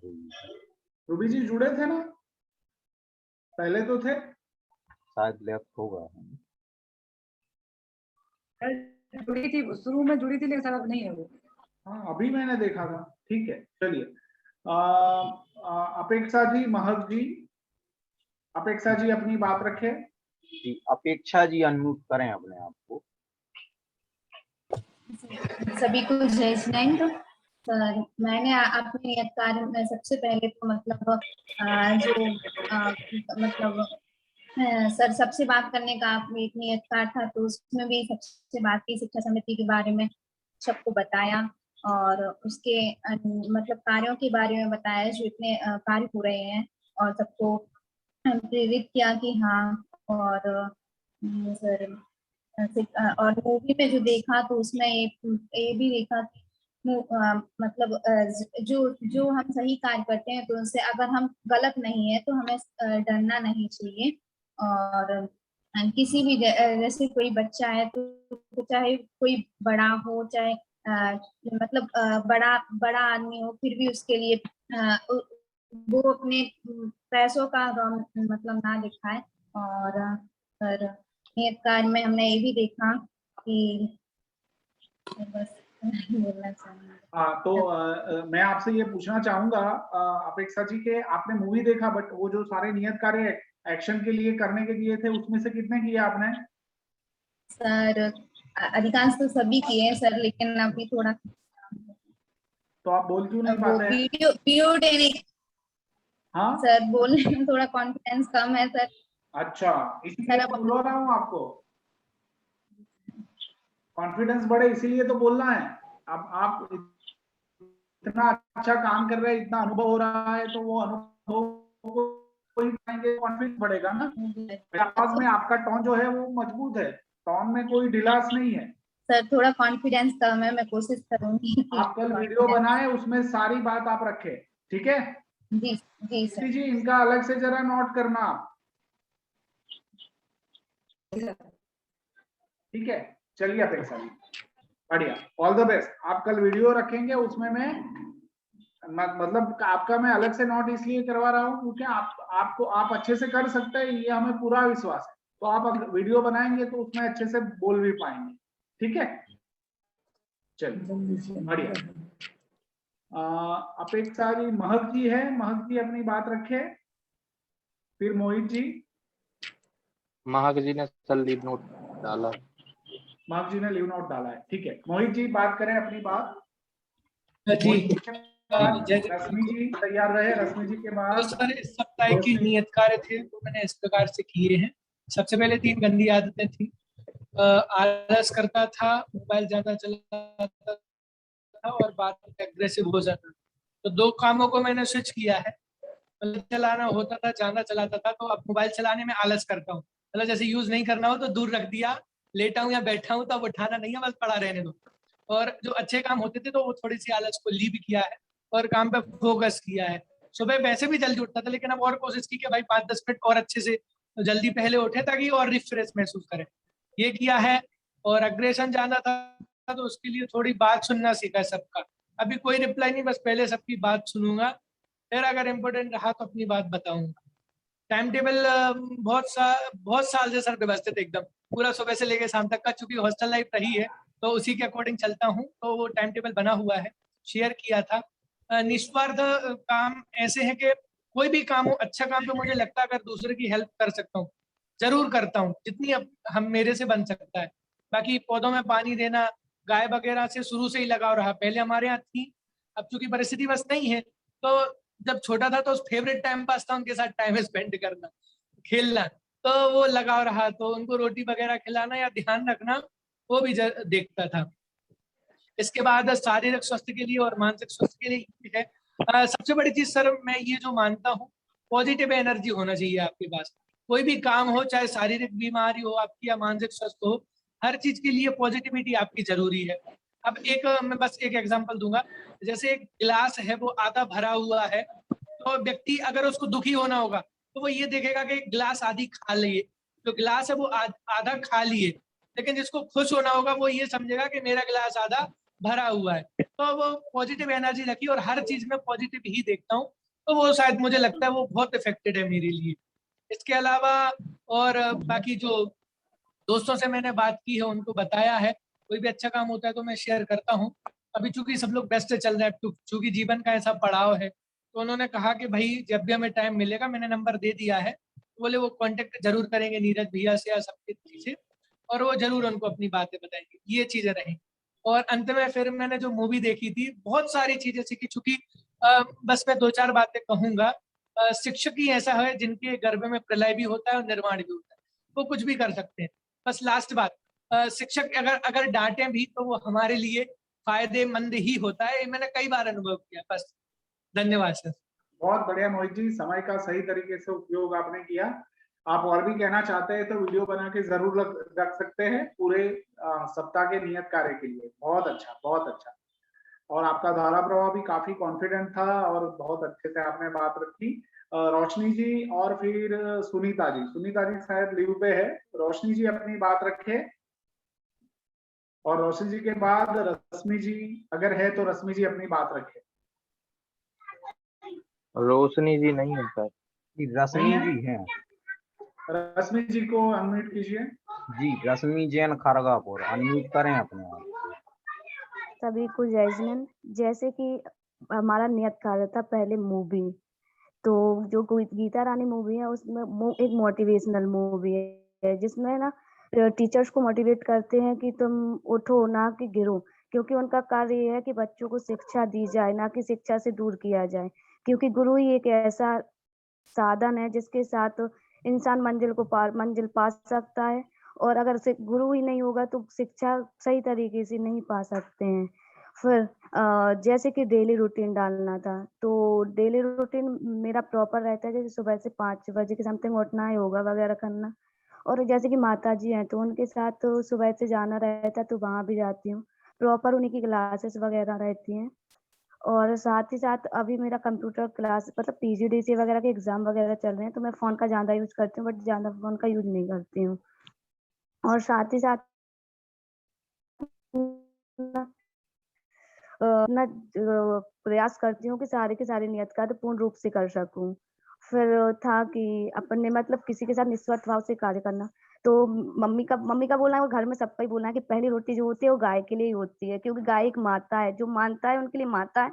रूबी जी जुड़े थे ना, पहले तो थे, शायद लेफ्ट होगा। जुड़ी थी शुरू में, जुड़ी थी, लेकिन सर अब नहीं है वो। हाँ अभी मैंने देखा था। ठीक है, चलिए अपेक्षा जी, महक जी, अपेक्षा जी अपनी बात रखें। जी, अपेक्षा जी अनम्यूट करें अपने आप को। सभी को जय जिनेंद्र। सर, मैंने अपने नियत कार्य में सबसे पहले तो मतलब मतलब सर सबसे बात करने का एक नियत कार्य था, तो उसमें भी सबसे बात की शिक्षा समिति के बारे में सबको बताया, और उसके मतलब कार्यों के बारे में बताया जो इतने कार्य हो रहे हैं, और सबको प्रेरित किया कि हाँ। और सर और मूवी में जो देखा तो उसमें ये भी देखा कि मतलब जो हम सही कार्य करते हैं तो उनसे अगर हम गलत नहीं है तो हमें डरना नहीं चाहिए। और किसी भी जैसे कोई बच्चा है तो चाहे कोई बड़ा हो, चाहे मतलब बड़ा आदमी हो, फिर भी उसके लिए वो अपने पैसों का मतलब ना दिखाए। और नियत कार्य में हमने ये भी देखा कि बस बोलना चाहूंगी। हाँ, तो मैं आपसे ये पूछना चाहूंगा अपेक्षा जी के, आपने मूवी देखा बट वो जो सारे नियत कार्य एक्शन के लिए करने के दिए थे उसमें से कितने किए आपने? सर अधिकांश तो सभी किए हैं सर, लेकिन अभी थोड़ा तो आप बोल क्यों नहीं पाते हैं? वीडियो देने हाँ सर, बोलने में थोड़ा कॉन्फिडेंस कम है सर। अच्छा, इसलिए तो बोल रहा हूँ आपको, कॉन्फिडेंस बढ़े इसीलिए तो बोलना है। अब आप इतना अच्छा काम कर रहे हैं, इतना अनुभव हो रहा है, तो वो अनुभव कॉन्फिडेंस बढ़ेगा ना। आवाज में आपका टोन जो है वो मजबूत है, टोन में कोई ढिलास नहीं है। सर थोड़ा कॉन्फिडेंस कम है, मैं कोशिश करूंगी कि आप कल वीडियो बनाए उसमें सारी बात आप रखे, ठीक है? जी जी सर। जी इनका अलग से जरा नोट करना आप, ठीक है? चलिए अपेक्षा जी, बढ़िया, ऑल द बेस्ट। आप कल वीडियो रखेंगे उसमें मैं मतलब आपका मैं अलग से नोट इसलिए करवा रहा हूँ क्योंकि आप अच्छे से कर सकते हैं, ये हमें पूरा विश्वास है। तो आप अगर वीडियो बनाएंगे तो उसमें अच्छे से बोल भी पाएंगे, ठीक है? चलिए बढ़िया। अपेक्षा जी, महक जी है, महक जी अपनी बात रखे, फिर मोहित जी। महक जी ने सर लीव नोट डाला। महक जी ने लीव नोट डाला है, ठीक है। मोहित जी बात करें अपनी बात। रश्मि जी तैयार रहे, रश्मि जी के बाद। तो सर इस सप्ताह की नियत कार्य थे वो मैंने इस प्रकार से किए हैं। सबसे पहले 3 गंदी आदतें थी। आलस करता था, मोबाइल ज्यादा चलाता था और बात एग्रेसिव हो जाता। तो 2 कामों को मैंने स्विच किया है। मतलब चलाना होता था, ज्यादा चलाता था, तो अब मोबाइल चलाने में आलस करता हूँ। मतलब जैसे यूज नहीं करना हो तो दूर रख दिया, लेटा हूँ या बैठा हूँ तो अब उठाना नहीं है, बस पड़ा रहने दो। और जो अच्छे काम होते थे तो वो थोड़ी सी आलस को लीव किया है और काम पे फोकस किया है। सुबह वैसे भी जल्दी उठता था, लेकिन अब और कोशिश की कि भाई 5-10 मिनट और अच्छे से जल्दी पहले उठे ताकि और रिफ्रेश महसूस करें, ये किया है। और अग्रेशन ज्यादा था तो उसके लिए थोड़ी बात सुनना सीखा सबका। अभी कोई रिप्लाई नहीं, बस पहले सबकी बात सुनूंगा, फिर अगर इम्पोर्टेंट रहा तो अपनी बात बताऊंगा। टाइम टेबल बहुत साल से सर व्यवस्थित एकदम, पूरा सुबह से लेकर शाम तक का, चूंकि हॉस्टल लाइफ रही है तो उसी के अकॉर्डिंग चलता हूँ, तो वो टाइम टेबल बना हुआ है, शेयर किया था। निस्वार्थ काम ऐसे है कि कोई भी काम हो, अच्छा काम तो मुझे लगता है अगर दूसरे की हेल्प कर सकता हूँ जरूर करता हूँ, जितनी हम मेरे से बन सकता है। बाकी पौधों में पानी देना, गाय वगैरह से शुरू से ही लगाव रहा, पहले हमारे यहाँ थी, अब चूंकि परिस्थिति बस नहीं है, तो जब छोटा था तो फेवरेट टाइम पास था उनके साथ टाइम स्पेंड करना, खेलना, तो वो लगाव रहा। तो उनको रोटी वगैरह खिलाना या ध्यान रखना वो भी देखता था। इसके बाद शारीरिक स्वास्थ्य के लिए और मानसिक स्वास्थ्य के लिए है सबसे बड़ी चीज सर, मैं ये जो मानता हूँ, पॉजिटिव एनर्जी होना चाहिए आपके पास। कोई भी काम हो, चाहे शारीरिक बीमारी हो आपकी या मानसिक स्वास्थ्य हो, हर चीज के लिए पॉजिटिविटी आपकी जरूरी है। अब मैं बस एक एग्जांपल दूंगा, जैसे एक गिलास है वो आधा भरा हुआ है, तो व्यक्ति अगर उसको दुखी होना होगा तो वो ये देखेगा कि गिलास आधी खा लिए, जो गिलास है वो आधा खा लिए। लेकिन जिसको खुश होना होगा वो ये समझेगा कि मेरा गिलास आधा भरा हुआ है। तो वो पॉजिटिव एनर्जी रखी और हर चीज में पॉजिटिव ही देखता हूँ, तो वो शायद मुझे लगता है वो बहुत इफेक्टेड है मेरे लिए। इसके अलावा और बाकी जो दोस्तों से मैंने बात की है उनको बताया है, कोई भी अच्छा काम होता है तो मैं शेयर करता हूँ। अभी चूंकि सब लोग व्यस्त चल रहे हैं, चूंकि जीवन का ऐसा पड़ाव है, तो उन्होंने कहा कि भाई जब भी हमें टाइम मिलेगा, मैंने नंबर दे दिया है, बोले वो कांटेक्ट जरूर करेंगे नीरज भैया से या सबके से, और वो जरूर उनको अपनी बातें बताएंगे। ये चीजें रही। और अंत में फिर मैंने जो मूवी देखी थी, बहुत सारी चीजें सीखी, चूंकि बस मैं 2-4 बातें कहूंगा। शिक्षक ही ऐसा है जिनके गर्भ में प्रलय भी होता है और निर्माण भी होता है, वो कुछ भी कर सकते हैं। बस लास्ट बात, शिक्षक अगर डांटे भी तो वो हमारे लिए फायदेमंद ही होता है, मैंने कई बार अनुभव किया। बस धन्यवाद सर। बहुत बढ़िया मोहित जी, समय का सही तरीके से उपयोग आपने किया। आप और भी कहना चाहते हैं तो वीडियो बना के जरूर रख सकते हैं पूरे सप्ताह के नियत कार्य के लिए। बहुत अच्छा, बहुत अच्छा। और आपका धारा प्रवाह भी काफी कॉन्फिडेंट था और बहुत अच्छे से आपने बात रखी। रोशनी जी और फिर सुनीता जी। सुनीता जी शायद लीव पे है, रोशनी जी अपनी बात रखे, और रोशनी जी के बाद रश्मि जी अगर है तो रश्मि जी अपनी बात रखे। रोशनी जी नहीं है सर। रश्मि जी हैं। रश्मि जी को अनम्यूट कीजिए। जी, रश्मि जैन खरगापुर, अनम्यूट करें अपने आप। सभी को जय जिनेंद्र। जैसे कि हमारा नियत कार्य था पहले मूवी, तो जो गीता रानी मूवी है उसमें एक मोटिवेशनल मूवी है, जिसमें ना टीचर्स को मोटिवेट करते हैं कि तुम उठो ना कि गिरो, क्योंकि उनका कार्य ये है कि बच्चों को शिक्षा दी जाए, ना कि शिक्षा से दूर किया जाए। क्योंकि गुरु ही एक ऐसा साधन है जिसके साथ इंसान मंजिल पा सकता है, और अगर गुरु ही नहीं होगा तो शिक्षा सही तरीके से नहीं पा सकते हैं। फिर जैसे कि डेली रूटीन डालना था, तो डेली रूटीन मेरा प्रॉपर रहता है, जैसे सुबह से 5 बजे के समथिंग उठना है, योगा वगैरह करना। और जैसे कि माताजी हैं, तो उनके साथ तो सुबह से जाना रहता है, तो वहाँ भी जाती हूँ। प्रॉपर उन्हीं की क्लासेस वगैरह रहती हैं। और साथ ही साथ अभी मेरा कंप्यूटर क्लास मतलब पीजीडीसी वगैरह के एग्ज़ाम वगैरह चल रहे हैं, तो मैं फ़ोन का ज़्यादा यूज़ करती हूँ, बट ज़्यादा फ़ोन का यूज़ नहीं करती हूँ। और साथ ही साथ मैं प्रयास करती हूँ कि सारे के सारे नियत कार्य पूर्ण रूप से कर सकूँ। फिर था कि अपन ने मतलब किसी के साथ निस्वार्थ भाव से कार्य करना। तो मम्मी का बोलना है और घर में सबका ही बोलना है कि पहली रोटी जो होती है वो गाय के लिए ही होती है, क्योंकि गाय एक माता है, जो मानता है उनके लिए माता है।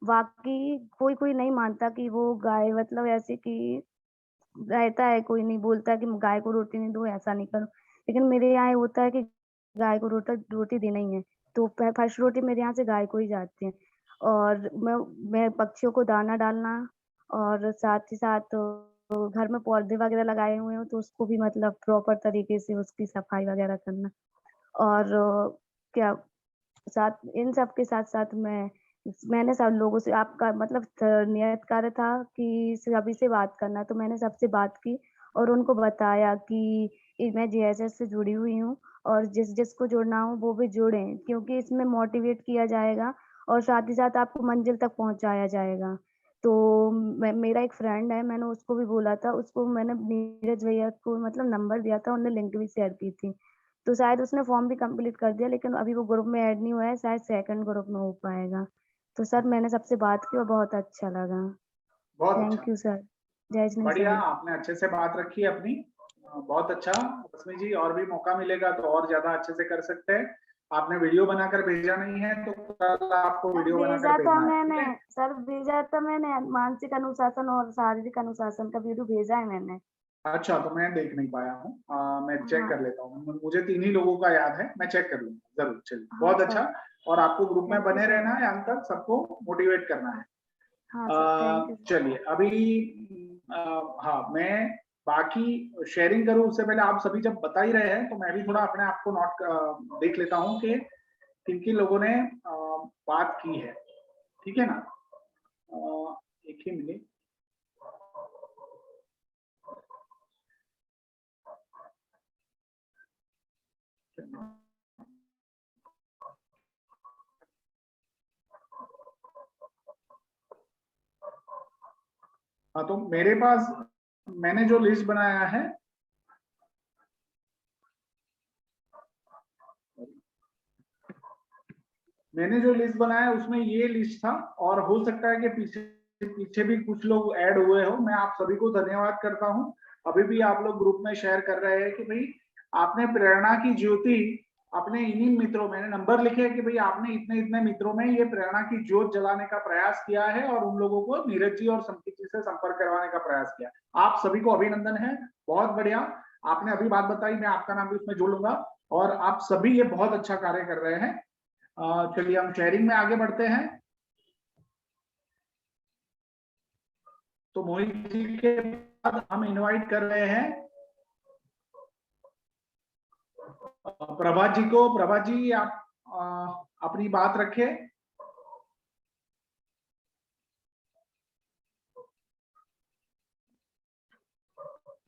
बाकी कोई नहीं मानता कि वो गाय मतलब ऐसे कि रहता है, कोई नहीं बोलता कि गाय को रोटी नहीं दूँ, ऐसा नहीं करो। लेकिन मेरे यहाँ ये होता है कि गाय को रोटी देना ही है, तो फर्स्ट रोटी मेरे यहाँ से गाय को ही जाती है। और मैं पक्षियों को दाना डालना और साथ ही साथ घर में पौधे वगैरह लगाए हुए हैं, तो उसको भी मतलब प्रॉपर तरीके से उसकी सफाई वगैरह करना। और क्या साथ इन सब के साथ-साथ मैंने सब लोगों से आपका मतलब नियत कार्य था कि सभी से बात करना, तो मैंने सबसे बात की और उनको बताया कि मैं जीएसएस से जुड़ी हुई हूँ और जिसको जुड़ना हो वो भी जुड़ें, क्योंकि इसमें मोटिवेट किया जाएगा और साथ ही साथ आपको मंजिल तक पहुँचाया जाएगा। तो मेरा एक फ्रेंड है, मैंने उसको भी बोला था, उसको मैंने नीरज भैया को मतलब नंबर दिया था, उन्होंने लिंक भी शेयर की थी। तो शायद उसने फॉर्म भी कंप्लीट कर दिया, लेकिन अभी वो ग्रुप में ऐड नहीं हुआ है, शायद सेकंड ग्रुप में हो पाएगा। तो सर मैंने सबसे बात की और बहुत अच्छा लगा। बहुत थैंक अच्छा, यू सर। जय जिनेंद्र बढ़िया, सर। आपने अच्छे से बात रखी अपनी। बहुत अच्छा रश्मि जी, और भी मौका मिलेगा तो और ज्यादा अच्छे से कर सकते हैं। आपने वीडियो बनाकर भेजा नहीं है तो कल आपको सर वीडियो बनाकर भेजा था भेजना है, ठीक मैंने, है? सर भेजा था मैंने, मानसिक अनुशासन और शारीरिक अनुशासन का वीडियो भेजा है मैंने। अच्छा, तो मैं देख नहीं पाया हूँ। मैं चेक हाँ। कर लेता हूँ, मुझे 3 ही लोगों का याद है, मैं चेक कर लूंगा जरूर। चलिए, हाँ बहुत सर। अच्छा। और आपको ग्रुप में थैंक यू बने सर। रहना है, अंत तक सबको मोटिवेट करना है। हाँ सर, थैंक यू। चलिए अभी हाँ, मैं बाकी शेयरिंग करूं उससे पहले आप सभी जब बता ही रहे हैं तो मैं भी थोड़ा अपने आप को नोट देख लेता हूं कि किन किन लोगों ने बात की है, ठीक है ना? एक ही मिनट। हाँ, तो मेरे पास मैंने जो लिस्ट बनाया है उसमें ये लिस्ट था, और हो सकता है कि पीछे भी कुछ लोग ऐड हुए हो। मैं आप सभी को धन्यवाद करता हूं। अभी भी आप लोग ग्रुप में शेयर कर रहे हैं कि भाई आपने प्रेरणा की ज्योति अपने इन्हीं मित्रों, मैंने नंबर लिखे हैं कि भाई आपने इतने इतने मित्रों में ये प्रेरणा की ज्योत जलाने का प्रयास किया है और उन लोगों को नीरज जी और संकित जी से संपर्क करवाने का प्रयास किया। आप सभी को अभिनंदन है, बहुत बढ़िया। आपने अभी बात बताई, मैं आपका नाम भी उसमें जोड़ लूंगा, और आप सभी ये बहुत अच्छा कार्य कर रहे हैं। चलिए हम शेयरिंग में आगे बढ़ते हैं। तो मोहित जी के बाद हम इनवाइट कर रहे हैं प्रभात जी को। प्रभात जी, आप अपनी बात रखें।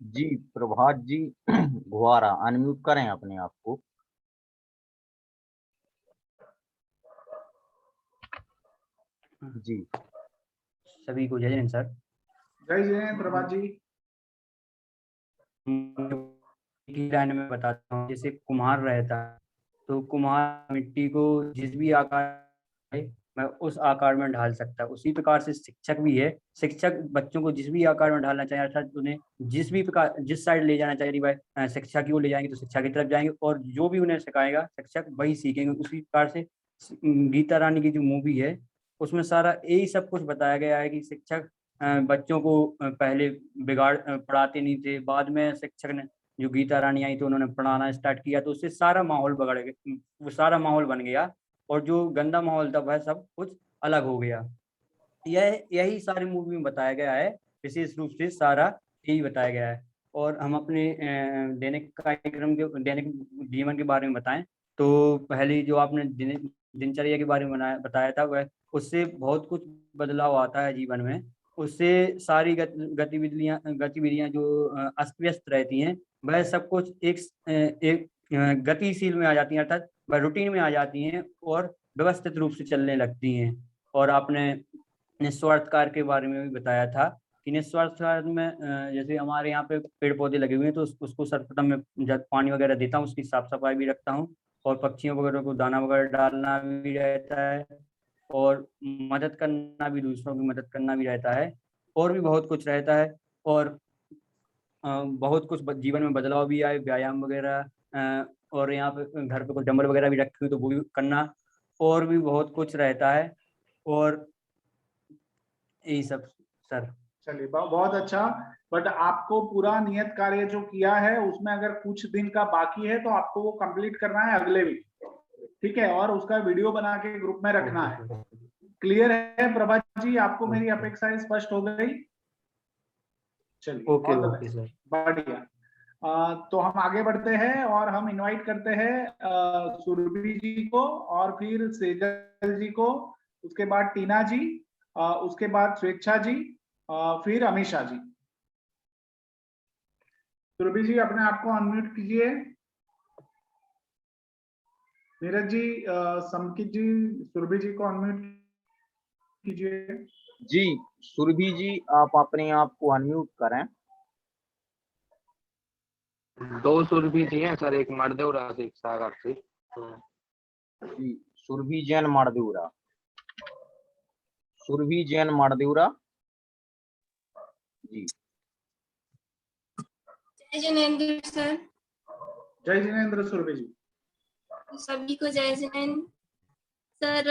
जी प्रभात जी गुहारा, अनम्यूट करें अपने आप को। जी सभी को जय हिंद सर। जय जिनेंद्र प्रभात जी। लाइन में बताता हूँ, जैसे कुम्हार रहता है तो कुम्हार मिट्टी को जिस भी आकार मैं उस आकार में ढाल सकता है, उसी प्रकार से शिक्षक भी है। शिक्षक बच्चों को जिस भी आकार में ढालना चाहिए, अर्थात उन्हें जिस भी प्रकार जिस साइड ले जाना चाहिए, भाई शिक्षा की ओर ले जाएंगे तो शिक्षा की तरफ जाएंगे, और जो भी उन्हें सिखाएगा शिक्षक वही सीखेंगे। उसी प्रकार से गीता रानी की जो मूवी है उसमें सारा यही सब कुछ बताया गया है कि शिक्षक बच्चों को पहले पढ़ाते नहीं थे, बाद में शिक्षक ने जो गीता रानी आई तो उन्होंने पढ़ाना स्टार्ट किया, तो उससे सारा माहौल बगड़ गया, वो सारा माहौल बन गया और जो गंदा माहौल था वह सब कुछ अलग हो गया। यही सारी मूवी में बताया गया है, विशेष रूप से सारा यही बताया गया है। और हम अपने दैनिक कार्यक्रम के दैनिक जीवन के बारे में बताएं तो पहले जो आपने दिनचर्या के बारे में बताया था, वह उससे बहुत कुछ बदलाव आता है जीवन में। उससे सारी गतिविधियां जो अस्त व्यस्त रहती हैं, वह सब कुछ एक गतिशील में आ जाती हैं, अर्थात वह रूटीन में आ जाती हैं और व्यवस्थित रूप से चलने लगती हैं। और आपने निस्वार्थ कार्य के बारे में भी बताया था कि निस्वार्थ कार्य में जैसे हमारे यहाँ पे पेड़ पौधे लगे हुए हैं, तो उसको सर्वप्रथम मैं जब पानी वगैरह देता हूँ, उसकी साफ सफाई भी रखता हूँ, और पक्षियों वगैरह को दाना वगैरह डालना भी रहता है, और मदद करना भी, दूसरों की मदद करना भी रहता है, और भी बहुत कुछ रहता है। और बहुत कुछ जीवन में बदलाव भी आए, व्यायाम वगैरह, और यहाँ पे घर पे कुछ डंबल वगैरह भी रखे हुए तो वो भी करना, और भी बहुत कुछ रहता है, और यही सब सर। चलिए बहुत अच्छा। बट आपको पूरा नियत कार्य जो किया है उसमें अगर कुछ दिन का बाकी है तो आपको वो कंप्लीट करना है अगले वीक, ठीक है, और उसका वीडियो बना के ग्रुप में रखना है। क्लियर है प्रभा जी? आपको मेरी अपेक्षाएं स्पष्ट हो गई? चलिए ओके सर, बढ़िया। तो हम आगे बढ़ते हैं और हम इनवाइट करते हैं सुरभि जी को, और फिर सेजल जी को, उसके बाद टीना जी, उसके बाद स्वेच्छा जी, फिर अमीषा जी। सुरभि जी अपने आप को अनम्यूट कीजिए। नीरज जी, समकित जी, सुरभि जी को अनम्यूट कीजिए। जी सुरभि जी, आप अपने आप को अनम्यूट करें। 2 सुरभि जी हैं सर, एक मर्देवरा से, एक सागर से। जी सुरभि जैन मर्देवरा, सुरभि जैन मर्देवरा जी। जय जिनेंद्र सर। जय जिनेंद्र सुरभि जी। सभी को जय जिनेंद्र सर।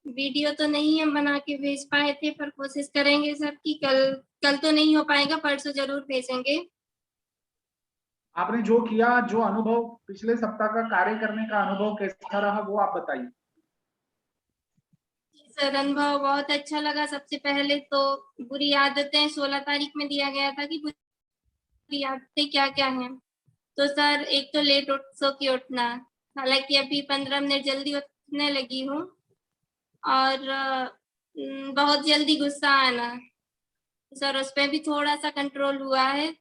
वीडियो तो नहीं हम बना के भेज पाए थे, पर कोशिश करेंगे सर कि कल तो नहीं हो पाएगा, परसों जरूर भेजेंगे। आपने जो किया, जो अनुभव, पिछले सप्ताह का कार्य करने का अनुभव कैसा रहा वो आप बताइए। सर अनुभव बहुत अच्छा लगा। सबसे पहले तो बुरी आदतें 16 तारीख में दिया गया था कि बुरी आदतें क्या क्या हैं। तो सर एक तो लेट सो के उठना, हालांकि अभी 15 मिनट जल्दी उठने लगी हूँ, और बहुत जल्दी गुस्सा आना, सर उस पर भी थोड़ा सा कंट्रोल हुआ है,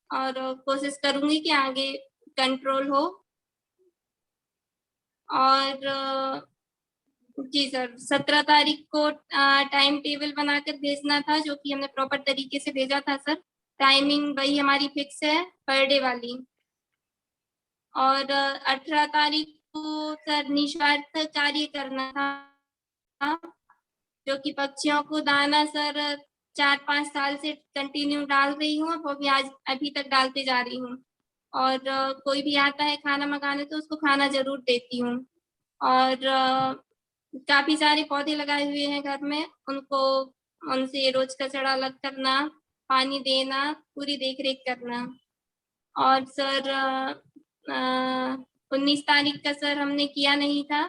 और कोशिश करूंगी कि आगे कंट्रोल हो। और जी सर 17 तारीख को टाइम टेबल बनाकर भेजना था, जो कि हमने प्रॉपर तरीके से भेजा था सर। टाइमिंग वही हमारी फिक्स है पर डे वाली। और 18 तारीख को सर निस्वार्थ कार्य करना था, जो कि पक्षियों को दाना सर 4-5 साल से कंटिन्यू डाल रही हूँ, वो भी आज अभी तक डालते जा रही हूँ। और कोई भी आता है खाना मंगाने तो उसको खाना जरूर देती हूँ। और काफी सारे पौधे लगाए हुए हैं घर में, उनसे रोज कचरा अलग करना, पानी देना, पूरी देख रेख करना। और सर 19 तारीख का सर हमने किया नहीं था,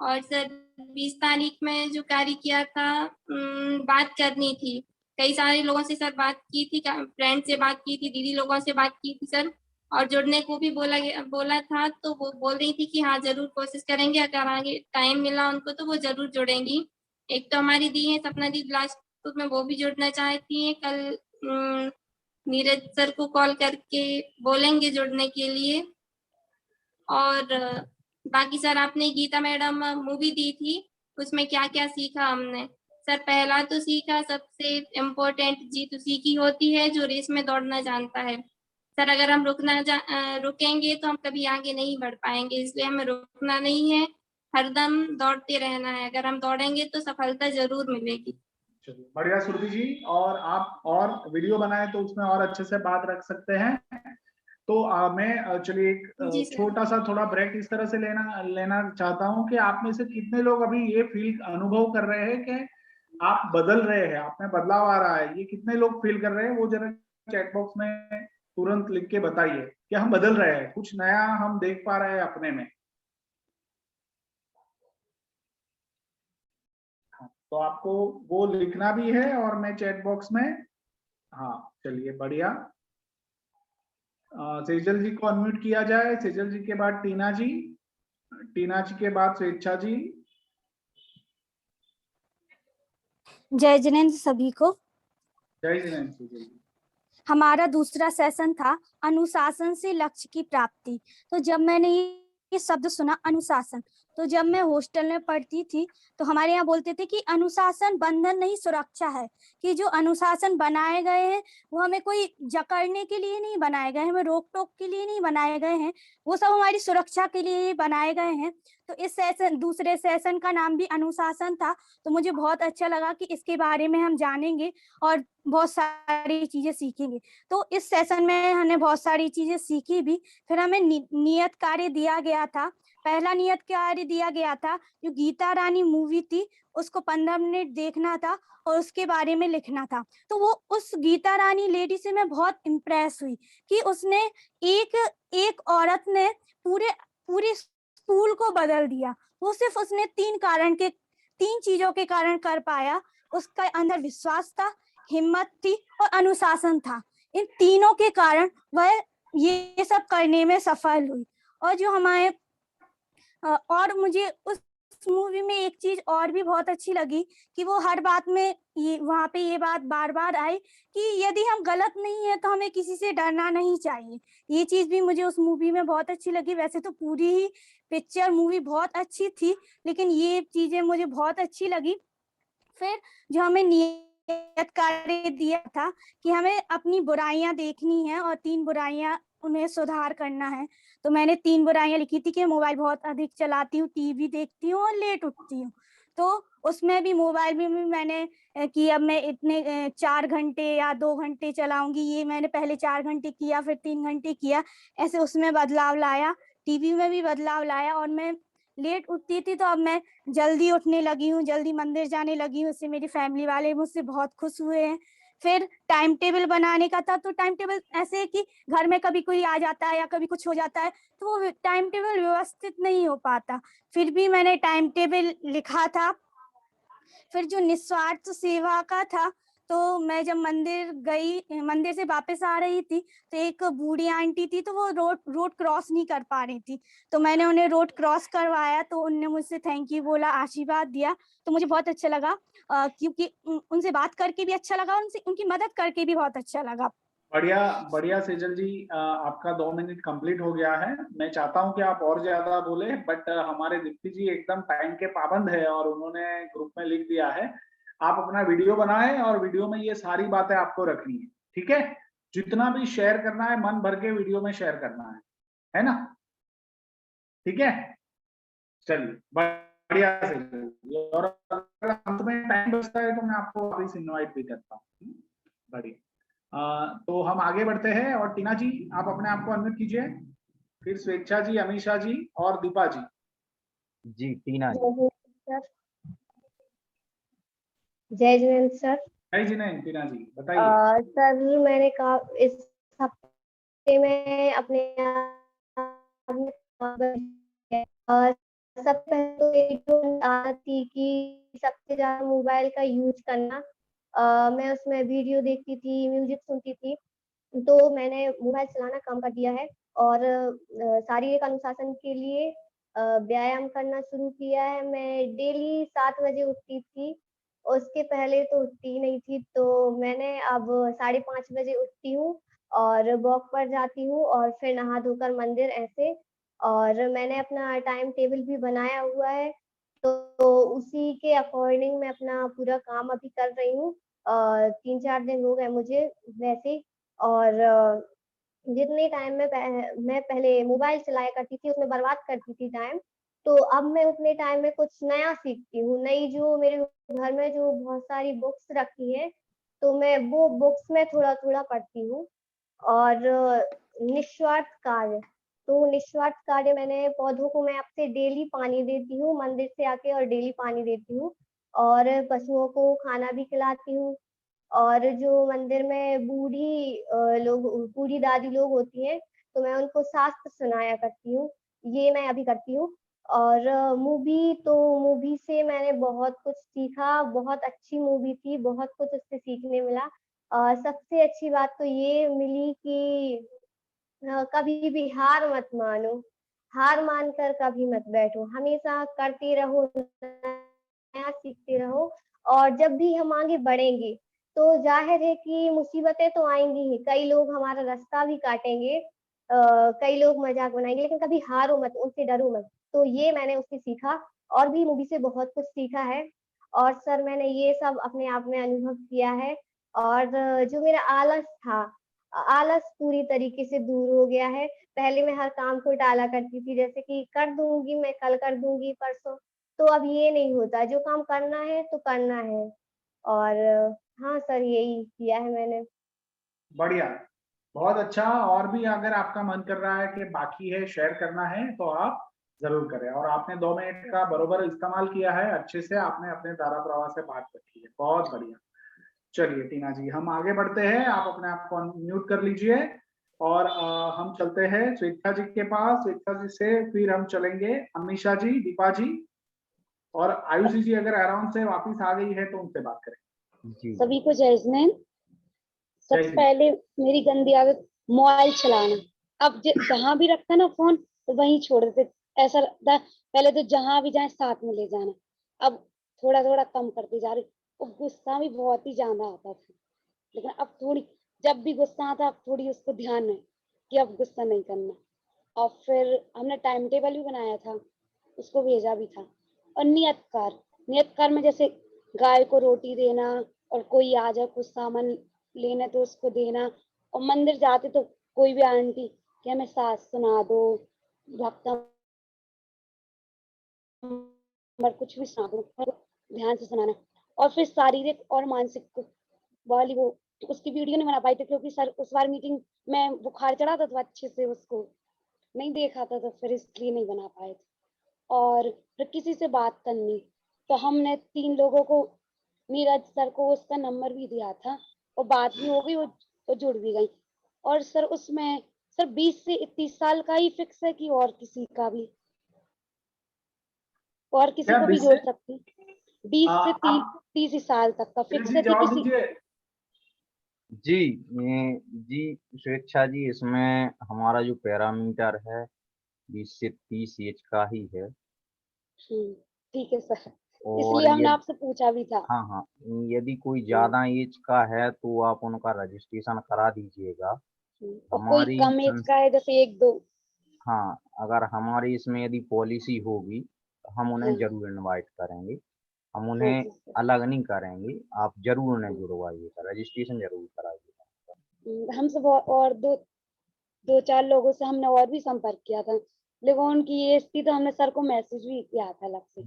और सर 20 तारीख में जो कार्य किया था, बात करनी थी। कई सारे लोगों से सर बात की थी, फ्रेंड से बात की थी, दीदी लोगों से बात की थी सर, और जुड़ने को भी बोला था। तो वो बोल रही थी कि हाँ जरूर कोशिश करेंगे, अगर आगे टाइम मिला उनको तो वो जरूर जुड़ेंगी। एक तो हमारी दी है सपना दी बिलासपुर में, वो भी जुड़ना चाहती है। कल नीरज सर को कॉल करके बोलेंगे जुड़ने के लिए। और बाकी सर आपने गीता मैडम मूवी दी थी, उसमें क्या क्या सीखा हमने? सर पहला तो सीखा, सबसे इम्पोर्टेंट जीत उसी की होती है जो रेस में दौड़ना जानता है। सर अगर हम रुकेंगे तो हम कभी आगे नहीं बढ़ पाएंगे, इसलिए हमें रुकना नहीं है, हरदम दौड़ते रहना है। अगर हम दौड़ेंगे तो सफलता जरूर मिलेगी। चलिए बढ़िया सुरभि जी। और आप और वीडियो बनाए तो उसमें और अच्छे से बात रख सकते हैं। तो मैं चलिए एक छोटा सा थोड़ा ब्रेक इस तरह से लेना चाहता हूं कि आप में से कितने लोग अभी ये फील अनुभव कर रहे हैं कि आप बदल रहे हैं, आप में बदलाव आ रहा है। ये कितने लोग फील कर रहे हैं वो जरा चैट बॉक्स में तुरंत लिख के बताइए कि हम बदल रहे हैं, कुछ नया हम देख पा रहे हैं अपने में। तो आपको वो लिखना भी है और मैं चैट बॉक्स में, हाँ चलिए बढ़िया। सेजल जी को अनम्यूट किया जाए, सेजल जी के बाद टीना जी, टीना जी के बाद स्वेच्छा जी। जय जिनेंद्र सभी को। जय जिनेंद्र जी। हमारा दूसरा सेशन था अनुशासन से लक्ष्य की प्राप्ति। तो जब मैंने ये शब्द सुना अनुशासन, तो जब मैं हॉस्टल में पढ़ती थी तो हमारे यहाँ बोलते थे कि अनुशासन बंधन नहीं सुरक्षा है, कि जो अनुशासन बनाए गए हैं वो हमें कोई जकड़ने के लिए नहीं बनाए गए हैं, हमें रोक टोक के लिए नहीं बनाए गए हैं, वो सब हमारी सुरक्षा के लिए बनाए गए हैं। तो इस सेशन, दूसरे सेशन का नाम भी अनुशासन था। तो मुझे बहुत अच्छा लगा कि इसके बारे में हम जानेंगे और बहुत सारी चीजें सीखेंगे। तो इस सेशन में हमने बहुत सारी चीजें सीखी भी। फिर हमें नियत कार्य दिया गया था। पहला नियत कार्य दिया गया था, जो गीता रानी मूवी थी उसको 15 मिनट देखना था और उसके बारे में लिखना था। तो वो उस गीता रानी लेडी से मैं बहुत इम्प्रेस हुई कि उसने एक औरत ने पूरे स्कूल को बदल दिया। वो सिर्फ उसने 3 चीजों के कारण कर पाया। उसका अंदर विश्वास था, हिम्मत थी और अनुशासन था। इन तीनों के कारण वह ये सब करने में सफल हुई। और जो हमारे और मुझे उस मूवी में एक चीज और भी बहुत अच्छी लगी कि वो हर बात में वहां पे ये बात बार बार आई कि यदि हम गलत नहीं है तो हमें किसी से डरना नहीं चाहिए। ये चीज भी मुझे उस मूवी में बहुत अच्छी लगी। वैसे तो पूरी ही पिक्चर मूवी बहुत अच्छी थी, लेकिन ये चीजें मुझे बहुत अच्छी लगी। फिर जो हमें नियत कार्य दिया था कि हमें अपनी बुराइयां देखनी है और 3 बुराइयां उन्हें सुधार करना है। तो मैंने 3 बुराइयां लिखी थी कि मोबाइल बहुत अधिक चलाती हूँ, टीवी देखती हूँ और लेट उठती हूँ। तो उसमें भी मोबाइल में भी मैंने कि अब मैं इतने 4 घंटे या 2 घंटे चलाऊंगी। ये मैंने पहले 4 घंटे किया, फिर 3 घंटे किया, ऐसे उसमें बदलाव लाया। टीवी में भी बदलाव लाया और मैं लेट उठती थी तो अब मैं जल्दी उठने लगी हूँ, जल्दी मंदिर जाने लगी हूँ। इससे मेरी फैमिली वाले मुझसे बहुत खुश हुए हैं। फिर टाइम टेबल बनाने का था। तो टाइम टेबल ऐसे है कि घर में कभी कोई आ जाता है या कभी कुछ हो जाता है तो वो टाइम टेबल व्यवस्थित नहीं हो पाता। फिर भी मैंने टाइम टेबल लिखा था। फिर जो निस्वार्थ सेवा का था, तो मैं जब मंदिर गई, मंदिर से वापस आ रही थी तो एक बूढ़ी आंटी थी, तो वो रोड क्रॉस नहीं कर पा रही थी, तो मैंने उन्हें रोड क्रॉस करवाया। तो उनने मुझसे थैंक यू बोला, आशीर्वाद दिया। तो मुझे बहुत अच्छा लगा क्योंकि उनसे बात करके भी अच्छा लगा, उनकी मदद करके भी बहुत अच्छा लगा। बढ़िया बढ़िया सेजल जी, आपका 2 मिनट कंप्लीट हो गया है। मैं चाहता हूं कि आप और ज्यादा बोले, बट हमारे दीप्ति जी एकदम टाइम के पाबंद है और उन्होंने ग्रुप में लिख दिया है आप अपना वीडियो बनाएं और वीडियो में ये सारी बातें आपको रखनी है, ठीक है? जितना भी शेयर करना है मन भर के वीडियो में शेयर करना है ना? ठीक है, चलिए बढ़िया सेजल जी। और अगर अंत में टाइम बचता है तो मैं आपको वापस इनवाइट भी करता हूँ। बढ़िया। तो हम आगे बढ़ते हैं और टीना जी आप अपने आप को अनम्यूट कीजिए, फिर स्वेच्छा जी, अमीषा जी और दीपा जी। जी टीना जी। जय जिनेंद्र सर। जय जिनेंद्र टीना जी, बताइए। सर मैंने कहा इस हफ्ते में अपने सबसे पहले तो एक जो आदत थी कि सबसे ज्यादा मोबाइल का यूज करना। मैं उसमें वीडियो देखती थी, म्यूजिक सुनती थी, तो मैंने मोबाइल चलाना कम कर दिया है और शारीरिक अनुशासन के लिए व्यायाम करना शुरू किया है। मैं डेली 7 बजे उठती थी, उसके पहले तो उठती ही नहीं थी, तो मैंने अब 5:30 बजे उठती हूँ और वॉक पर जाती हूँ और फिर नहा धोकर मंदिर ऐसे। और मैंने अपना टाइम टेबल भी बनाया हुआ है, तो उसी के अकॉर्डिंग मैं अपना पूरा काम अभी कर रही हूँ। 3-4 दिन हो गए मुझे वैसे। और जितने टाइम में मैं पहले मोबाइल चलाया करती थी उसमें बर्बाद करती थी टाइम, तो अब मैं उतने टाइम में कुछ नया सीखती हूँ। नई जो मेरे घर में जो बहुत सारी बुक्स रखी हैं, तो मैं वो बुक्स में थोड़ा-थोड़ा पढ़ती हूँ। और निस्वार्थ कार्य, तो निस्वार्थ कार्य मैंने पौधों को मैं अब से डेली पानी देती हूँ, मंदिर से आके और डेली पानी देती हूँ और पशुओं को खाना भी खिलाती हूँ। और जो मंदिर में बूढ़ी दादी लोग होती हैं, तो मैं उनको शास्त्र सुनाया करती हूँ, ये मैं अभी करती हूँ। और मूवी से मैंने बहुत कुछ सीखा, बहुत अच्छी मूवी थी, बहुत कुछ उससे सीखने मिला। सबसे अच्छी बात तो ये मिली कि कभी भी हार मत मानो, हार मानकर कभी मत बैठो, हमेशा करते रहो, नया सीखते रहो। और जब भी हम आगे बढ़ेंगे तो जाहिर है कि मुसीबतें तो आएंगी ही, कई लोग हमारा रास्ता भी काटेंगे, कई लोग मजाक बनाएंगे, लेकिन कभी हारो मत, उनसे डरो मत। तो ये मैंने उससे सीखा, और भी मूवी से बहुत कुछ सीखा है। और सर मैंने ये सब अपने आप में अनुभव किया है। और जो मेरा आलस था, आलस पूरी तरीके से दूर हो गया है। पहले मैं हर काम को टाला करती थी, जैसे कि कर दूंगी, मैं कल कर दूंगी, परसों। तो अब ये नहीं होता, जो काम करना है तो करना है। और हाँ सर, यही किया है मैंने। बढ़िया, बहुत अच्छा। और भी अगर आपका मन कर रहा है कि बाकी है शेयर करना है तो आप जरूर करें। और आपने 2 मिनट का बरोबर इस्तेमाल किया है, अच्छे से आपने अपने धारा प्रवाह से बात रखी है, बहुत बढ़िया। चलिए टीना जी, हम आगे बढ़ते हैं, आप अपने आप को म्यूट कर लीजिए और हम चलते हैं स्वेच्छा जी के पास। स्वेच्छा जी से फिर हम चलेंगे अमीषा जी, दीपा जी और आयुषी जी, अगर अराउंड से वापिस आ गई है तो उनसे बात करें। सभी को जय जिनेंद्र। सबसे पहले मेरी गंदी आदत मोबाइल चलाना। अब जहाँ भी रखता ना फोन तो वहीं छोड़ देते, ऐसा लगता है। पहले तो जहाँ भी जाए साथ में ले जाना, अब थोड़ा थोड़ा कम करते जा रही। और गुस्सा भी बहुत ही ज्यादा आता था, लेकिन अब थोड़ी, जब भी गुस्सा आता अब थोड़ी उसको ध्यान है कि अब गुस्सा नहीं करना। और फिर हमने टाइम टेबल भी बनाया था, उसको भेजा भी था। और नियतकार में जैसे गाय को रोटी देना, और कोई आ जाए कुछ सामान लेना तो उसको देना। और मंदिर जाते तो कोई भी आंटी कि हमें सास सुना दो, भक्ता कुछ भी सुना दो, ध्यान से सुनाना। और फिर शारीरिक और मानसिक वाली वो उसकी वीडियो नहीं बना पाई थी, क्योंकि सर उस बार मीटिंग में बुखार चढ़ा था तो अच्छे से उसको नहीं देखा था, तो फिर इसलिए नहीं बना पाए थे। और फिर किसी से बात करनी, तो हमने 3 लोगों को, नीरज सर को उसका नंबर भी दिया था, और बात भी हो गई, वो जुड़ भी गई। और सर उसमें सर 20 से 30 साल का ही फिक्स है कि और किसी का भी, और किसी को भी जोड़ सकती? 20 से 30 साल तक का फिक्स है कि किसी? जी स्वेच्छा जी, इसमें हमारा जो पैरामीटर है 20 से 30 एज का ही है। ठीक है सर, और इसलिए हमने आपसे पूछा भी था। हाँ, यदि कोई ज्यादा एज का है तो आप उनका रजिस्ट्रेशन करा दीजिएगा। और कोई कम एज का है, जैसे 1-2? हाँ, अगर हमारी इसमें यदि पॉलिसी होगी तो हम उन्हें जरूर इनवाइट करेंगे, हम उन्हें अलग नहीं करेंगे। आप जरूर उन्हें जुड़वाइएगा, रजिस्ट्रेशन जरूर कराइएगा। हम सब और 2-4 लोगों से हमने और भी संपर्क किया था, लेकिन उनकी एज थी तो हमने सर को मैसेज भी किया था अलग से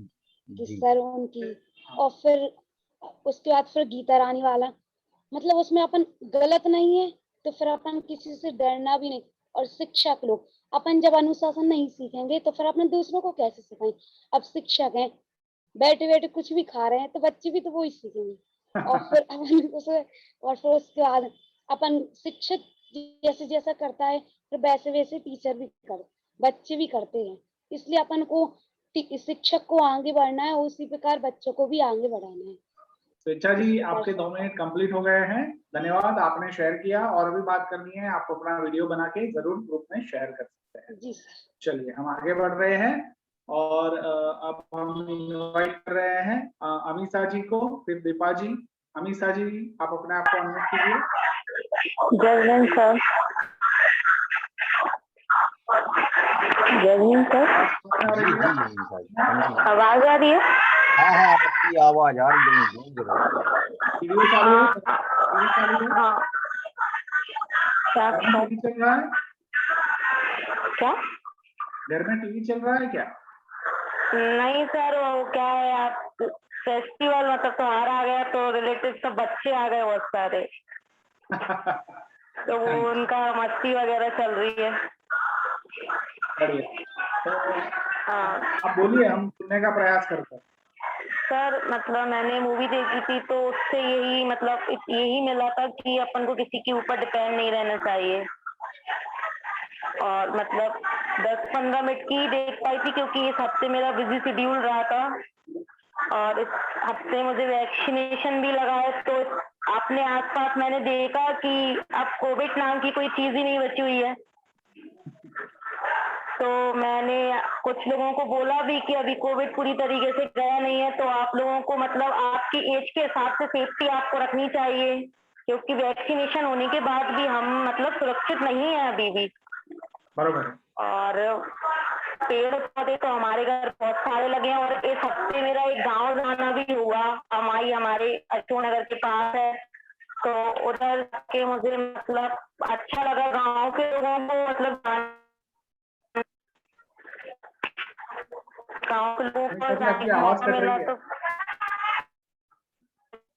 कि सर उनकी। और फिर उसके बाद फिर गीता रानी वाला, मतलब उसमें अपन गलत नहीं है तो फिर अपन किसी से डरना भी नहीं। और शिक्षक लोग, अपन जब अनुशासन नहीं सीखेंगे तो फिर अपन दूसरों को कैसे सिखाएं? अब शिक्षक हैं, बैठे बैठे कुछ भी खा रहे हैं तो बच्चे भी तो वो ही सीखेंगे। और फिर अपन और फिर उसके बाद अपन शिक्षक जैसे जैसा करता है फिर वैसे वैसे टीचर भी बच्चे भी करते हैं। इसलिए अपन को शिक्षक को आगे बढ़ना है, उसी प्रकार बच्चों को भी आगे बढ़ाना है। स्वेच्छा जी, आपके 2 मिनट कंप्लीट हो गए हैं। धन्यवाद, आपने शेयर किया। और भी बात करनी है आप अपना वीडियो बना के जरूर ग्रुप में शेयर कर सकते हैं। जी सर। चलिए हम आगे बढ़ रहे हैं और अब हम इनवाइट कर रहे हैं अमीषा जी को, फिर दीपा जी। अमीषा जी, आप अपने आप को अनम्यूट कीजिए। जय हिंद सर। जय हिंद सर। आवाज आ रही है? हाँ, आपकी आवाज आ रही है। वीडियो चालू है? क्या टीवी चल रहा है? क्या घर में टीवी चल रहा है क्या? नहीं सर, वो क्या है, आप फेस्टिवल मतलब त्योहार आ गया तो रिलेटिव सब बच्चे आ गए बहुत सारे, तो वो उनका मस्ती वगैरह चल रही है। बढ़िया, तो आप बोलिए, हम सुनने का प्रयास करते हैं। सर मतलब मैंने मूवी देखी थी तो उससे यही मिला था कि अपन को किसी के ऊपर डिपेंड नहीं रहना चाहिए। और मतलब 10-15 मिनट की देख पाई थी, क्योंकि इस हफ्ते मेरा बिजी शेड्यूल रहा था और इस हफ्ते मुझे वैक्सीनेशन भी लगा है। तो अपने आसपास मैंने देखा कि अब कोविड नाम की कोई चीज ही नहीं बची हुई है। तो मैंने कुछ लोगों को बोला भी कि अभी कोविड पूरी तरीके से गया नहीं है, तो आप लोगों को मतलब आपकी एज के हिसाब से सेफ्टी आपको रखनी चाहिए, क्योंकि वैक्सीनेशन होने के बाद भी हम मतलब सुरक्षित नहीं है अभी भी। बरोबर। और पेड़ पौधे तो हमारे घर बहुत सारे लगे हैं, और इस हफ्ते मेरा एक गांव जाना भी हुआ, हमारी हमारे अशोक नगर के पास है, तो उधर के मुझे मतलब अच्छा लगा, गांव के लोगों को मतलब गांव के लोगों को आपकी आवाज कट रही है। तो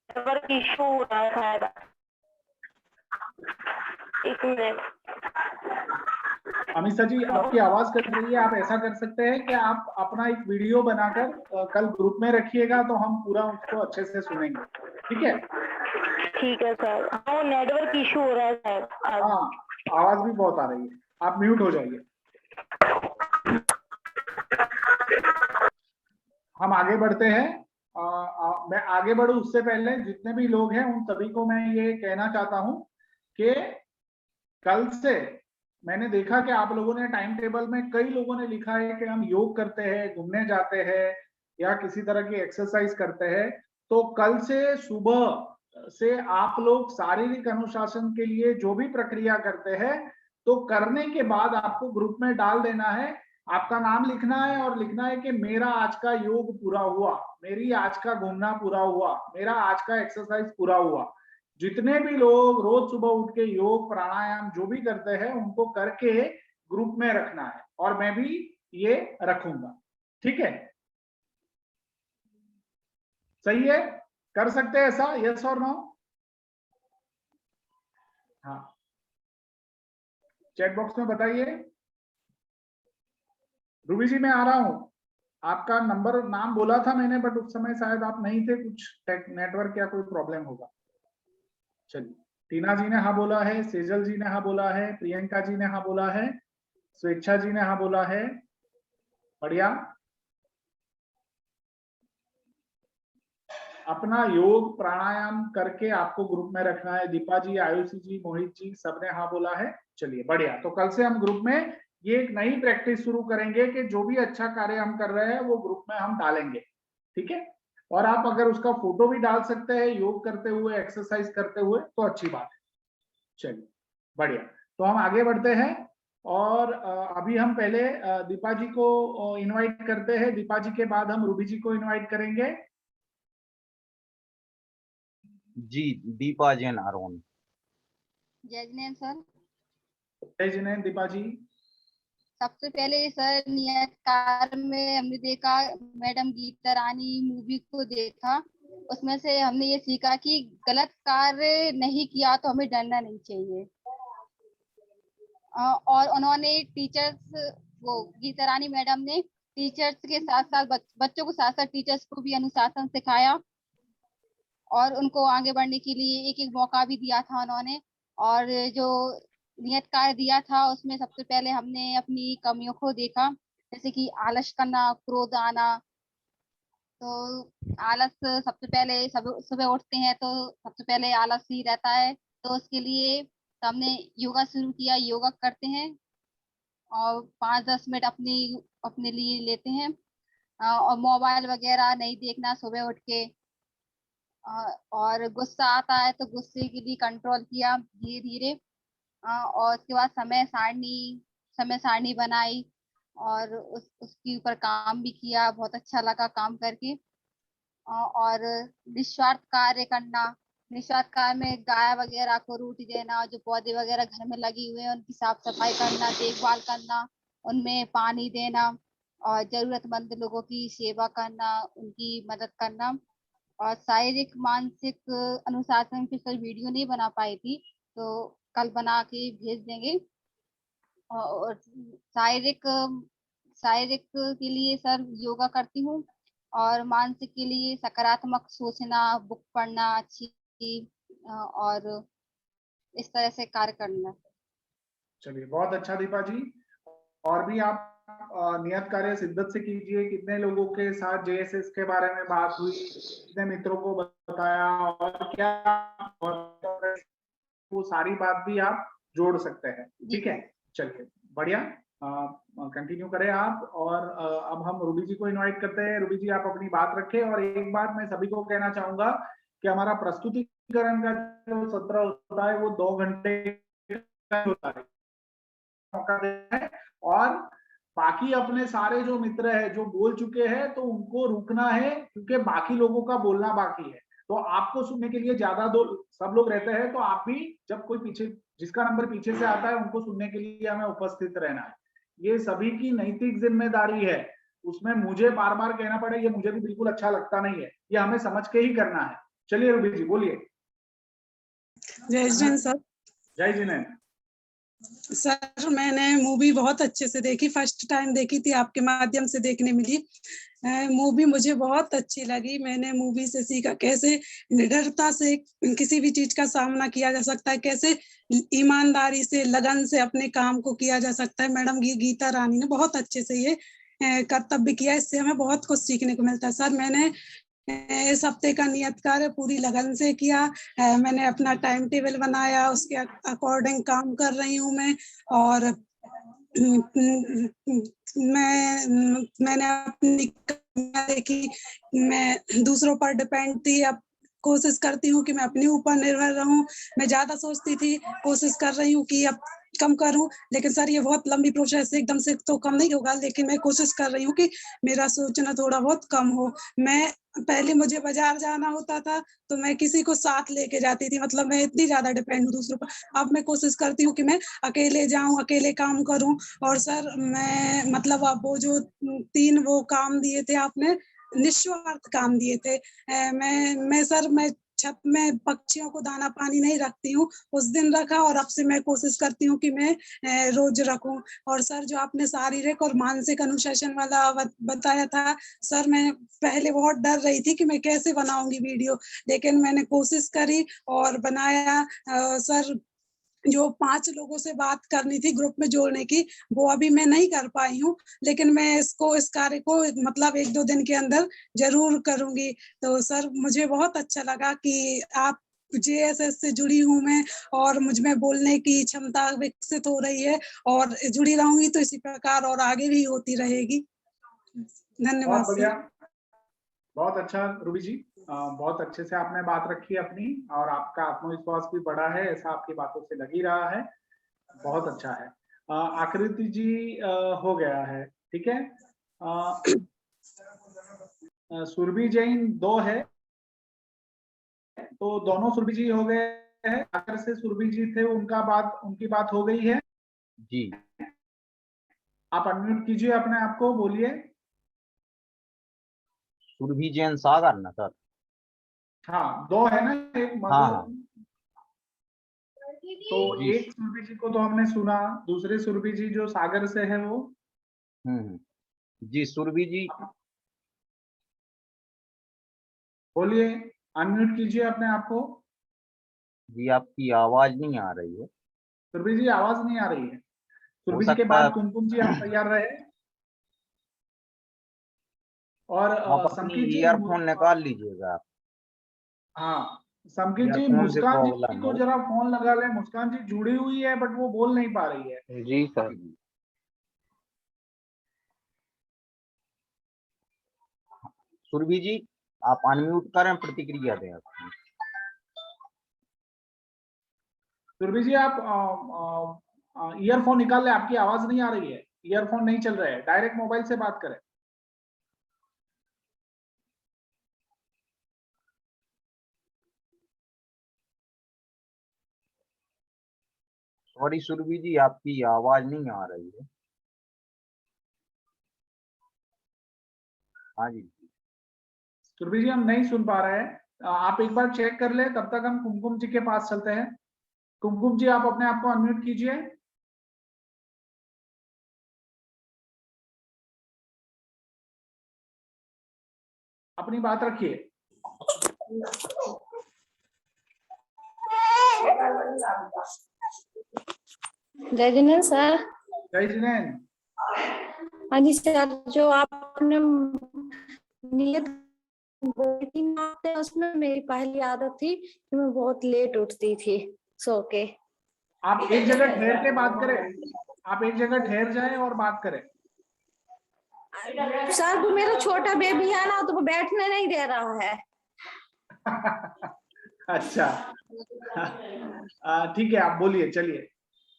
नेटवर्क इशू हो रहा है शायद। एक मिनट। अमिषा जी, आपकी आवाज कट रही है। आप ऐसा कर सकते हैं कि आप अपना एक वीडियो बनाकर कल ग्रुप में रखिएगा, तो हम पूरा उसको अच्छे से सुनेंगे। ठीक है? ठीक है सर। हाँ, नेटवर्क इशू हो रहा है सर। हाँ, आवाज भी बहुत आ रही है। आप म्यूट हो जाइए। हम आगे बढ़ते हैं। मैं आगे बढ़ूं उससे पहले जितने भी लोग हैं उन सभी को मैं ये कहना चाहता हूं कि कल से मैंने देखा कि आप लोगों ने टाइम टेबल में कई लोगों ने लिखा है कि हम योग करते हैं, घूमने जाते हैं या किसी तरह की एक्सरसाइज करते हैं। तो कल से सुबह से आप लोग शारीरिक अनुशासन के लिए जो भी प्रक्रिया करते हैं, तो करने के बाद आपको ग्रुप में डाल देना है, आपका नाम लिखना है और लिखना है कि मेरा आज का योग पूरा हुआ, मेरी आज का घूमना पूरा हुआ, मेरा आज का एक्सरसाइज पूरा हुआ। जितने भी लोग रोज सुबह उठ के योग प्राणायाम जो भी करते हैं उनको करके ग्रुप में रखना है, और मैं भी ये रखूंगा। ठीक है? सही है? कर सकते हैं ऐसा? यस और नो? हाँ, चैट बॉक्स में बताइए। रूबी जी मैं आ रहा हूं। आपका नंबर नाम बोला था मैंने, बट उस समय शायद आप नहीं थे, कुछ नेटवर्क या कोई प्रॉब्लम होगा। चलिए, टीना जी ने हाँ बोला है, सेजल जी ने हाँ बोला है, प्रियंका जी ने हाँ बोला है, स्वेच्छा जी ने हाँ बोला है। बढ़िया। अपना योग प्राणायाम करके आपको ग्रुप में रखना है। दीपा जी, आयुषी जी, मोहित जी सबने हाँ बोला है। चलिए बढ़िया। तो कल से हम ग्रुप में ये एक नई प्रैक्टिस शुरू करेंगे कि जो भी अच्छा कार्य हम कर रहे हैं वो ग्रुप में हम डालेंगे। ठीक है? और आप अगर उसका फोटो भी डाल सकते हैं योग करते हुए, एक्सरसाइज करते हुए, तो अच्छी बात है। चलिए बढ़िया। तो हम आगे बढ़ते हैं, और अभी हम पहले दीपा जी को इनवाइट करते हैं। दीपा जी के बाद हम रूबी जी को इनवाइट करेंगे। जी, दीपा जैन अरुण। जय जिनेंद्र सर। जय जिनेंद्र। दीपा जी, सबसे पहले सर नियत कार्य में हमने देखा मैडम गीता रानी मूवी को देखा, उसमें से हमने ये सीखा कि गलत कार्य नहीं किया तो हमें डरना नहीं चाहिए। और उन्होंने टीचर्स, वो गीता रानी मैडम ने टीचर्स के साथ साथ बच्चों को साथ साथ टीचर्स को भी अनुशासन सिखाया, और उनको आगे बढ़ने के लिए एक एक मौका भी दिया था उन्होंने। और जो नियत कार्य दिया था उसमें सबसे पहले हमने अपनी कमियों को देखा, जैसे कि आलस करना, क्रोध आना। तो आलस सबसे पहले सुबह उठते हैं तो सबसे पहले आलस ही रहता है, तो उसके लिए हमने योगा शुरू किया, योगा करते हैं और 5-10 मिनट अपने लिए लेते हैं। और मोबाइल वगैरह नहीं देखना सुबह उठ के। और गुस्सा आता है तो गुस्से के लिए कंट्रोल किया धीरे धीरे। और उसके बाद समय सारणी बनाई और उसके ऊपर काम भी किया, बहुत अच्छा लगा काम करके। और निस्वार्थ कार्य करना, निस्वार्थ कार्य में गाय वगैरह को रोटी देना, जो पौधे वगैरह घर में लगे हुए हैं उनकी साफ सफाई करना, देखभाल करना, उनमें पानी देना और जरूरतमंद लोगों की सेवा करना, उनकी मदद करना। और शारीरिक मानसिक अनुशासन की सर वीडियो नहीं बना पाई थी, तो कल बना के भेज देंगे। और शारीरिक के लिए सर योगा करती हूँ, और मानसिक के लिए सकारात्मक सोचना, बुक पढ़ना अच्छी, और इस तरह से कार्य करना। चलिए बहुत अच्छा दीपा जी। और भी आप नियत कार्य शिद्दत से कीजिए। कितने लोगों के साथ जेएसएस के बारे में बात हुई, कितने मित्रों को बताया, और क्या, और वो सारी बात भी आप जोड़ सकते हैं। ठीक है? चलिए बढ़िया। कंटिन्यू करें आप। और अब हम रूबी जी को इनवाइट करते हैं। रूबी जी, आप अपनी बात रखें। और एक बात मैं सभी को कहना चाहूंगा कि हमारा प्रस्तुतिकरण का जो सत्र होता है वो 2 घंटे का होता है, मौका देना है। और बाकी अपने सारे जो मित्र है जो बोल चुके हैं तो उनको रुकना है, क्योंकि बाकी लोगों का बोलना बाकी है। तो आपको सुनने के लिए ज्यादा सब लोग रहते हैं, तो आप भी जब कोई पीछे जिसका नंबर पीछे से आता है उनको सुनने के लिए हमें उपस्थित रहना है। ये सभी की नैतिक जिम्मेदारी है, उसमें मुझे बार बार कहना पड़े ये मुझे भी बिल्कुल अच्छा लगता नहीं है, ये हमें समझ के ही करना है। चलिए रूबी जी बोलिए। जय जिनेंद्र सर। जय जिनेंद्र सर, मैंने मूवी बहुत अच्छे से देखी, फर्स्ट टाइम देखी थी, आपके माध्यम से देखने मिली। मूवी मुझे बहुत अच्छी लगी। मैंने मूवी से सीखा कैसे निडरता से किसी भी चीज का सामना किया जा सकता है, कैसे ईमानदारी से लगन से अपने काम को किया जा सकता है। मैडम गीता रानी ने बहुत अच्छे से ये कर्तव्य किया, इससे हमें बहुत कुछ सीखने को मिलता है। सर, मैंने इस हफ्ते का नियत कार्य पूरी लगन से किया। मैंने अपना टाइम टेबल बनाया, उसके अकॉर्डिंग काम कर रही हूँ मैं। और मैंने अपनी देखी, मैं दूसरों पर डिपेंड थी, अब कोशिश करती हूँ कि मैं अपने ऊपर निर्भर रहूं। मैं ज्यादा सोचती थी, कोशिश कर रही हूँ कि अब कम करूं। लेकिन सर, ये बहुत लंबी प्रोसेस है, एकदम से तो कम नहीं होगा, लेकिन मैं कोशिश कर रही हूँ कि मेरा सोचना थोड़ा बहुत कम हो। मैं पहले मुझे बाजार जाना होता था तो मैं किसी को साथ लेके जाती थी, मतलब मैं इतनी ज्यादा डिपेंड हूँ दूसरों पर। अब मैं कोशिश करती हूँ कि मैं अकेले जाऊं, अकेले काम करूं। और सर, मैं मतलब अब वो जो 3 वो काम दिए थे आपने, निस्वार्थ काम दिए थे। मैं छत में पक्षियों को दाना पानी नहीं रखती हूँ, उस दिन रखा, और अब से मैं कोशिश करती हूँ कि मैं रोज रखूं। और सर, जो आपने शारीरिक और मानसिक अनुशासन वाला बताया था, सर मैं पहले बहुत डर रही थी कि मैं कैसे बनाऊंगी वीडियो, लेकिन मैंने कोशिश करी और बनाया। सर, जो 5 लोगों से बात करनी थी ग्रुप में जोड़ने की, वो अभी मैं नहीं कर पाई हूँ, लेकिन मैं इस कार्य को मतलब 1-2 दिन के अंदर जरूर करूंगी। तो सर, मुझे बहुत अच्छा लगा कि आप JSS से जुड़ी हूँ मैं, और मुझ में बोलने की क्षमता विकसित हो रही है, और जुड़ी रहूंगी तो इसी प्रकार और आगे भी होती रहेगी। धन्यवाद। बहुत बढ़िया, बहुत अच्छा रूबी जी, बहुत अच्छे से आपने बात रखी अपनी, और आपका आत्मविश्वास भी बढ़ा है, ऐसा आपकी बातों से लग ही रहा है। बहुत अच्छा है। आकृति जी हो गया है, ठीक है। सुरभि जैन 2 है, तो दोनों सुरभि जी हो गए हैं। अगर से सुरभि जी थे उनकी बात हो गई है जी। आप अनम्यूट कीजिए अपने आप को, बोलिए। सुरभि जैन सागर ना सर? हाँ, 2 है ना, एक हाँ। तो एक सुरभि जी को तो हमने सुना, दूसरे सुरभि जी जो सागर से है वो। जी, सुरभि जी बोलिए, अनम्यूट कीजिए अपने आप को। जी, आपकी आवाज नहीं आ रही है। सुरभि जी आवाज नहीं आ रही है। सुरभि जी के सकता बाद है कुमकुम जी आप तैयार रहे। और आप अपनी ईयरफोन निकाल लीजिएगा। हाँ, संकित जी, ईयरफोन से मुस्कान प्रॉब्लम जी को हो। जरा फोन लगा ले। मुस्कान जी जुड़ी हुई है बट वो बोल नहीं पा रही है। जी सर। सुरभि जी, आप अनम्यूट करें, प्रतिक्रिया दें अपनी। सुरभि जी, आप ईयरफोन निकाल ले, आपकी आवाज नहीं आ रही है, ईयरफोन नहीं चल रहे हैं, डायरेक्ट मोबाइल से बात करें। सॉरी सुरभि जी, आपकी आवाज नहीं आ रही है। हाँ जी सुरभि जी, हम नहीं सुन पा रहे हैं। आप एक बार चेक कर ले, तब तक हम कुमकुम जी के पास चलते हैं। कुमकुम जी, आप अपने आप को अनम्यूट कीजिए। अपनी बात रखिए। जय जिनेंद्र सर। जय जिनेंद्र। हाँ जी सर, जो आपने नियत उसमें मेरी पहली आदत थी कि मैं बहुत लेट उठती थी सो के। आप एक जगह ठहर के बात करें। आप एक जगह ठहर जाएं और बात करें। सर वो मेरा छोटा बेबी है ना, तो वो बैठने नहीं दे रहा है। अच्छा ठीक है, आप बोलिए, चलिए।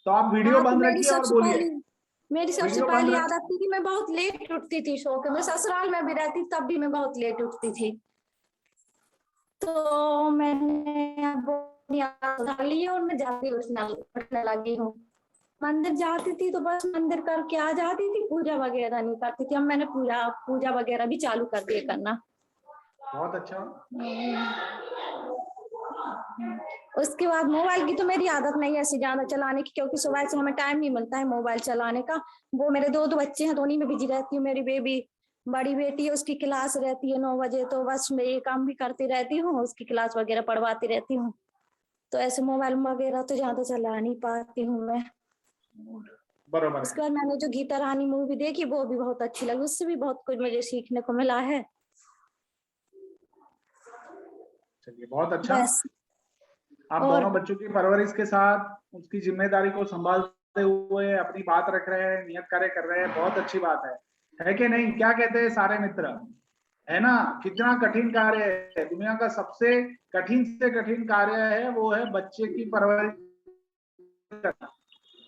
तो आप वीडियो हाँ, तो बंद रखिए और बोलिए। मेरी सबसे वीडियो बंद पहली रख- आदत थी कि मैं बहुत लेट उठती थी सो के। मैं ससुराल में भी रहती तब भी मैं बहुत लेट उठती थी। तो मैंने अब अपनी आदत सुधार ली है और मैं जल्दी उठने लगी हूँ। मंदिर जाती थी तो बस मंदिर करके आ जाती थी, पूजा वगैरह नहीं करती थी। अब मैंने पूजा वगैरह भी चालू कर दिए करना। बहुत अच्छा। उसके बाद मोबाइल की तो मेरी आदत नहीं है ऐसी ज्यादा चलाने की, क्योंकि सुबह से हमें टाइम नहीं मिलता है मोबाइल चलाने का। वो मेरे दो बच्चे हैं तो उन्हीं में बिजी रहती हूँ। मेरी बेबी बड़ी बेटी है, उसकी क्लास रहती है 9 बजे, तो बस मैं ये काम भी करती रहती हूँ, उसकी क्लास वगैरह पढ़वाती रहती हूँ। तो ऐसे मोबाइल वगैरह तो ज्यादा चला नहीं पाती हूँ मैं। बरोबर उसके है। बाद मैंने जो गीता रानी मूवी देखी वो भी बहुत अच्छी लगी, उससे भी बहुत कुछ मुझे सीखने को मिला है। चलिए बहुत अच्छा। बस। आप और दोनों बच्चों की परवरिश के साथ उसकी जिम्मेदारी को संभालते हुए अपनी बात रख रहे हैं, नियत कार्य कर रहे हैं, बहुत अच्छी बात है कि नहीं? क्या कहते हैं सारे मित्र, है ना? कितना कठिन कार्य है, दुनिया का सबसे कठिन से कठिन कार्य है वो है बच्चे की परवरिश करना।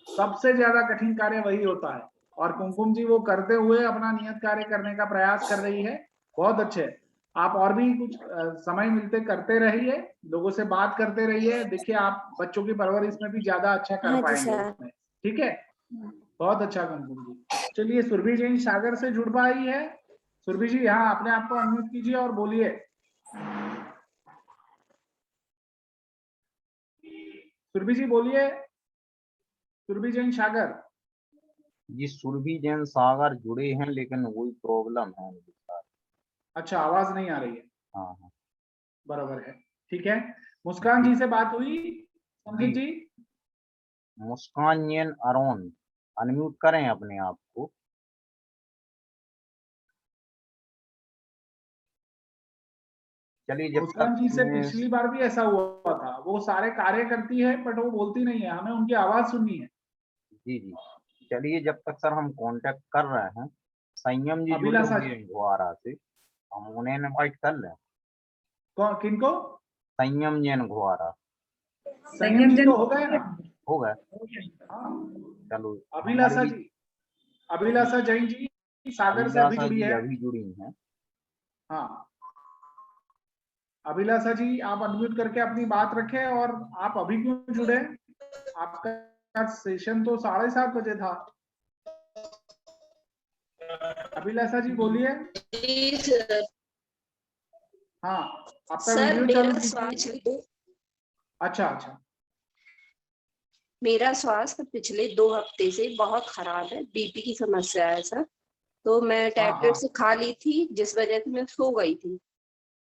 सबसे ज्यादा कठिन कार्य वही होता है, और कुमकुम जी वो करते हुए अपना नियत कार्य करने का प्रयास कर रही है। बहुत अच्छे। आप और भी कुछ समय मिलते करते रहिए, लोगों से बात करते रहिए। देखिए आप बच्चों की परवरिश में भी ज्यादा अच्छा कर हाँ जी पाएंगे सर। उसमें। ठीक है, बहुत अच्छा कुमकुम जी। चलिए सुरभि जैन सागर से जुड़ पाई है। सुरभि जी हाँ, अपने आप को अनम्यूट कीजिए और बोलिए। सुरभि जी बोलिए। सुरभि जैन सागर। जी सुरभि जैन सागर जुड़े हैं, लेकिन वही प्रॉब्लम है उनके साथ। अच्छा, आवाज नहीं आ रही है। हाँ। बराबर है, ठीक है। मुस्कान जी से बात हुई संदीप जी? मुस्कान जैन अरोन, अनम्यूट करें अपने आप को। चलिए जब मुस्कान तक जी से मैं पिछली बार भी ऐसा हुआ था, वो सारे कार्य करती है बट वो बोलती नहीं है, हमें उनकी आवाज सुननी है। जी चलिए जब तक सर हम कांटेक्ट कर रहे हैं, संयम जी जुड़े अभिलाषा हुए हैं गुहारा से, हम उन्हें इनवाइट कर लें। किनको? संयम जैन गुहारा। संयम जी तो हो गए ना? हो गए। हाँ। चलो अभिलाषा जी, अभिलाषा जैन जी सागर से अभी अभिलाषा जुड़ी जी है। अभी जुड़ी हैं। हाँ अभिलाषा जी, आप अनम्यूट करके अपनी बात रखें। और आप अभी क्यों जुड़े? आपका सेशन तो 7:30 बजे था। अभिलाषा जी बोलिए। हाँ आपका सर वीडियो मेरा चालू कीजिए। स्वास्थ्य अच्छा मेरा स्वास्थ्य पिछले 2 हफ्ते से बहुत खराब है। बीपी की समस्या है सर। तो मैं टैबलेट्स खा ली थी, जिस वजह से मैं सो गई थी।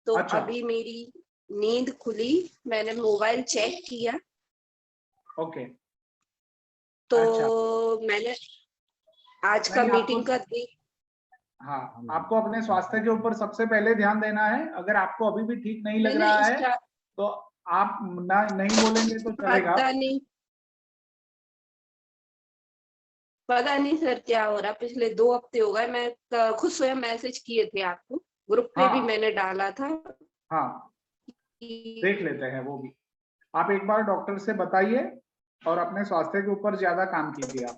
तो अच्छा। अभी मेरी नींद खुली, मैंने मोबाइल चेक किया ओके। तो अच्छा। मैंने आज का नहीं, मीटिंग का हाँ आपको अपने स्वास्थ्य के ऊपर सबसे पहले ध्यान देना है। अगर आपको अभी भी ठीक नहीं लग रहा है तो आप नहीं बोलेंगे तो चलेगा। पता नहीं सर क्या हो रहा, पिछले 2 हफ्ते हो गए। मैं खुद स्वयं मैसेज किए थे आपको, ग्रुप पे भी मैंने डाला था। हाँ देख लेते हैं वो भी। आप एक बार डॉक्टर से बताइए और अपने स्वास्थ्य के ऊपर ज्यादा काम कीजिए आप।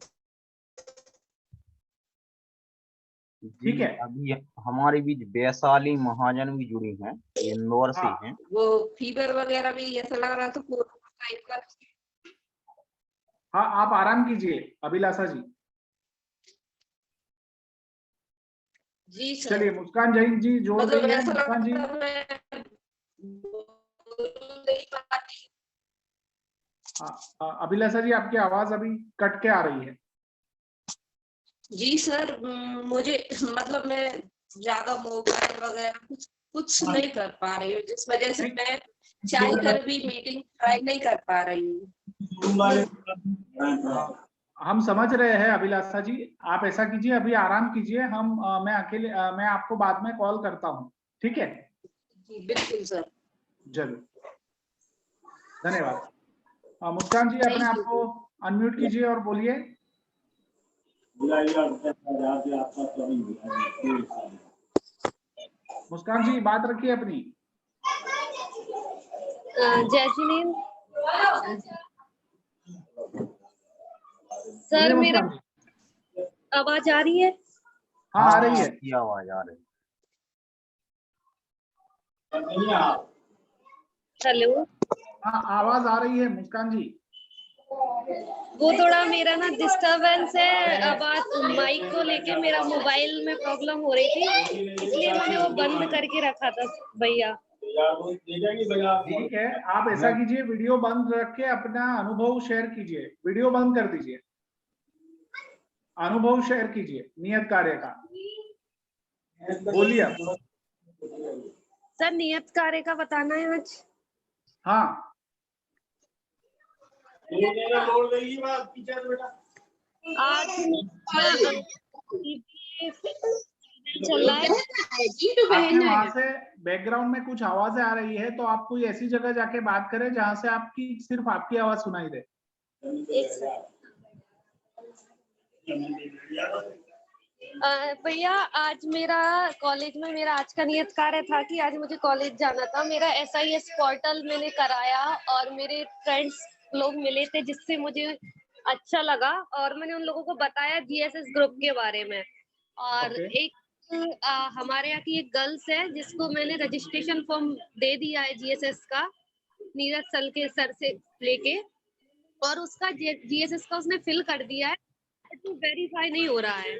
ठीक है। अभी हमारे बीच वैशाली महाजन भी जुड़ी हैं, इंदौर से हैं। वो फीवर वगैरह भी ऐसा लग रहा था कोरोना टाइप का। हाँ आप आराम कीजिए अभिलाषा जी। जी सर। चलिए मुस्कान जैन जी जोड़ गई है। मुस्कान जी अभिलाषा जी आपकी आवाज अभी कट के आ रही है। जी सर, मुझे मतलब मैं ज्यादा मोबाइल वगैरह कुछ नहीं कर पा रही हूँ, जिस वजह से मैं चाह कर भी मीटिंग ट्राई नहीं कर पा रही हूँ। हम समझ रहे हैं अभिलाषा जी, आप ऐसा कीजिए, अभी आराम कीजिए। मैं आपको बाद में कॉल करता हूँ, ठीक है? जी बिल्कुल सर। जरूर, धन्यवाद। मुस्कान जी अपने आप को अनम्यूट कीजिए और बोलिए। मुस्कान जी बात रखिए अपनी। जय जिनेंद्र सर, बोलिए मेरा मुस्कान जी। आवाज आ रही है? हाँ आ रही है। आपकी आवाज आ रही हेलो, हाँ आवाज आ रही है मुस्कान जी। वो थोड़ा मेरा ना डिस्टरबेंस है, आवाज माइक को लेके मेरा मोबाइल में प्रॉब्लम हो रही थी, इसलिए मैंने वो बंद करके रखा था भैया। ठीक है, आप ऐसा कीजिए, वीडियो बंद रख के अपना अनुभव शेयर कीजिए। वीडियो बंद कर दीजिए, अनुभव शेयर कीजिए नियत कार्य का। बोलिए आप। सर नियत कार्य का बताना है आज? हाँ आज चल रहा है। आपके वहां से बैकग्राउंड में कुछ आवाजें आ रही है, तो आप कोई ऐसी जगह जाके बात करें जहां से आपकी सिर्फ आपकी आवाज सुनाई दे। भैया आज मेरा कॉलेज में मेरा आज का नियत कार्य था कि आज मुझे कॉलेज जाना था। मेरा SIS पोर्टल मैंने कराया और मेरे फ्रेंड्स लोग मिले थे जिससे मुझे अच्छा लगा, और मैंने उन लोगों को बताया GSS ग्रुप के बारे में। और एक हमारे यहाँ की एक गर्ल्स है जिसको मैंने रजिस्ट्रेशन फॉर्म दे दिया है GSS का, नीरज सर से लेके, और उसका GSS का उसने फिल कर दिया है, तो वेरीफाई नहीं हो रहा है।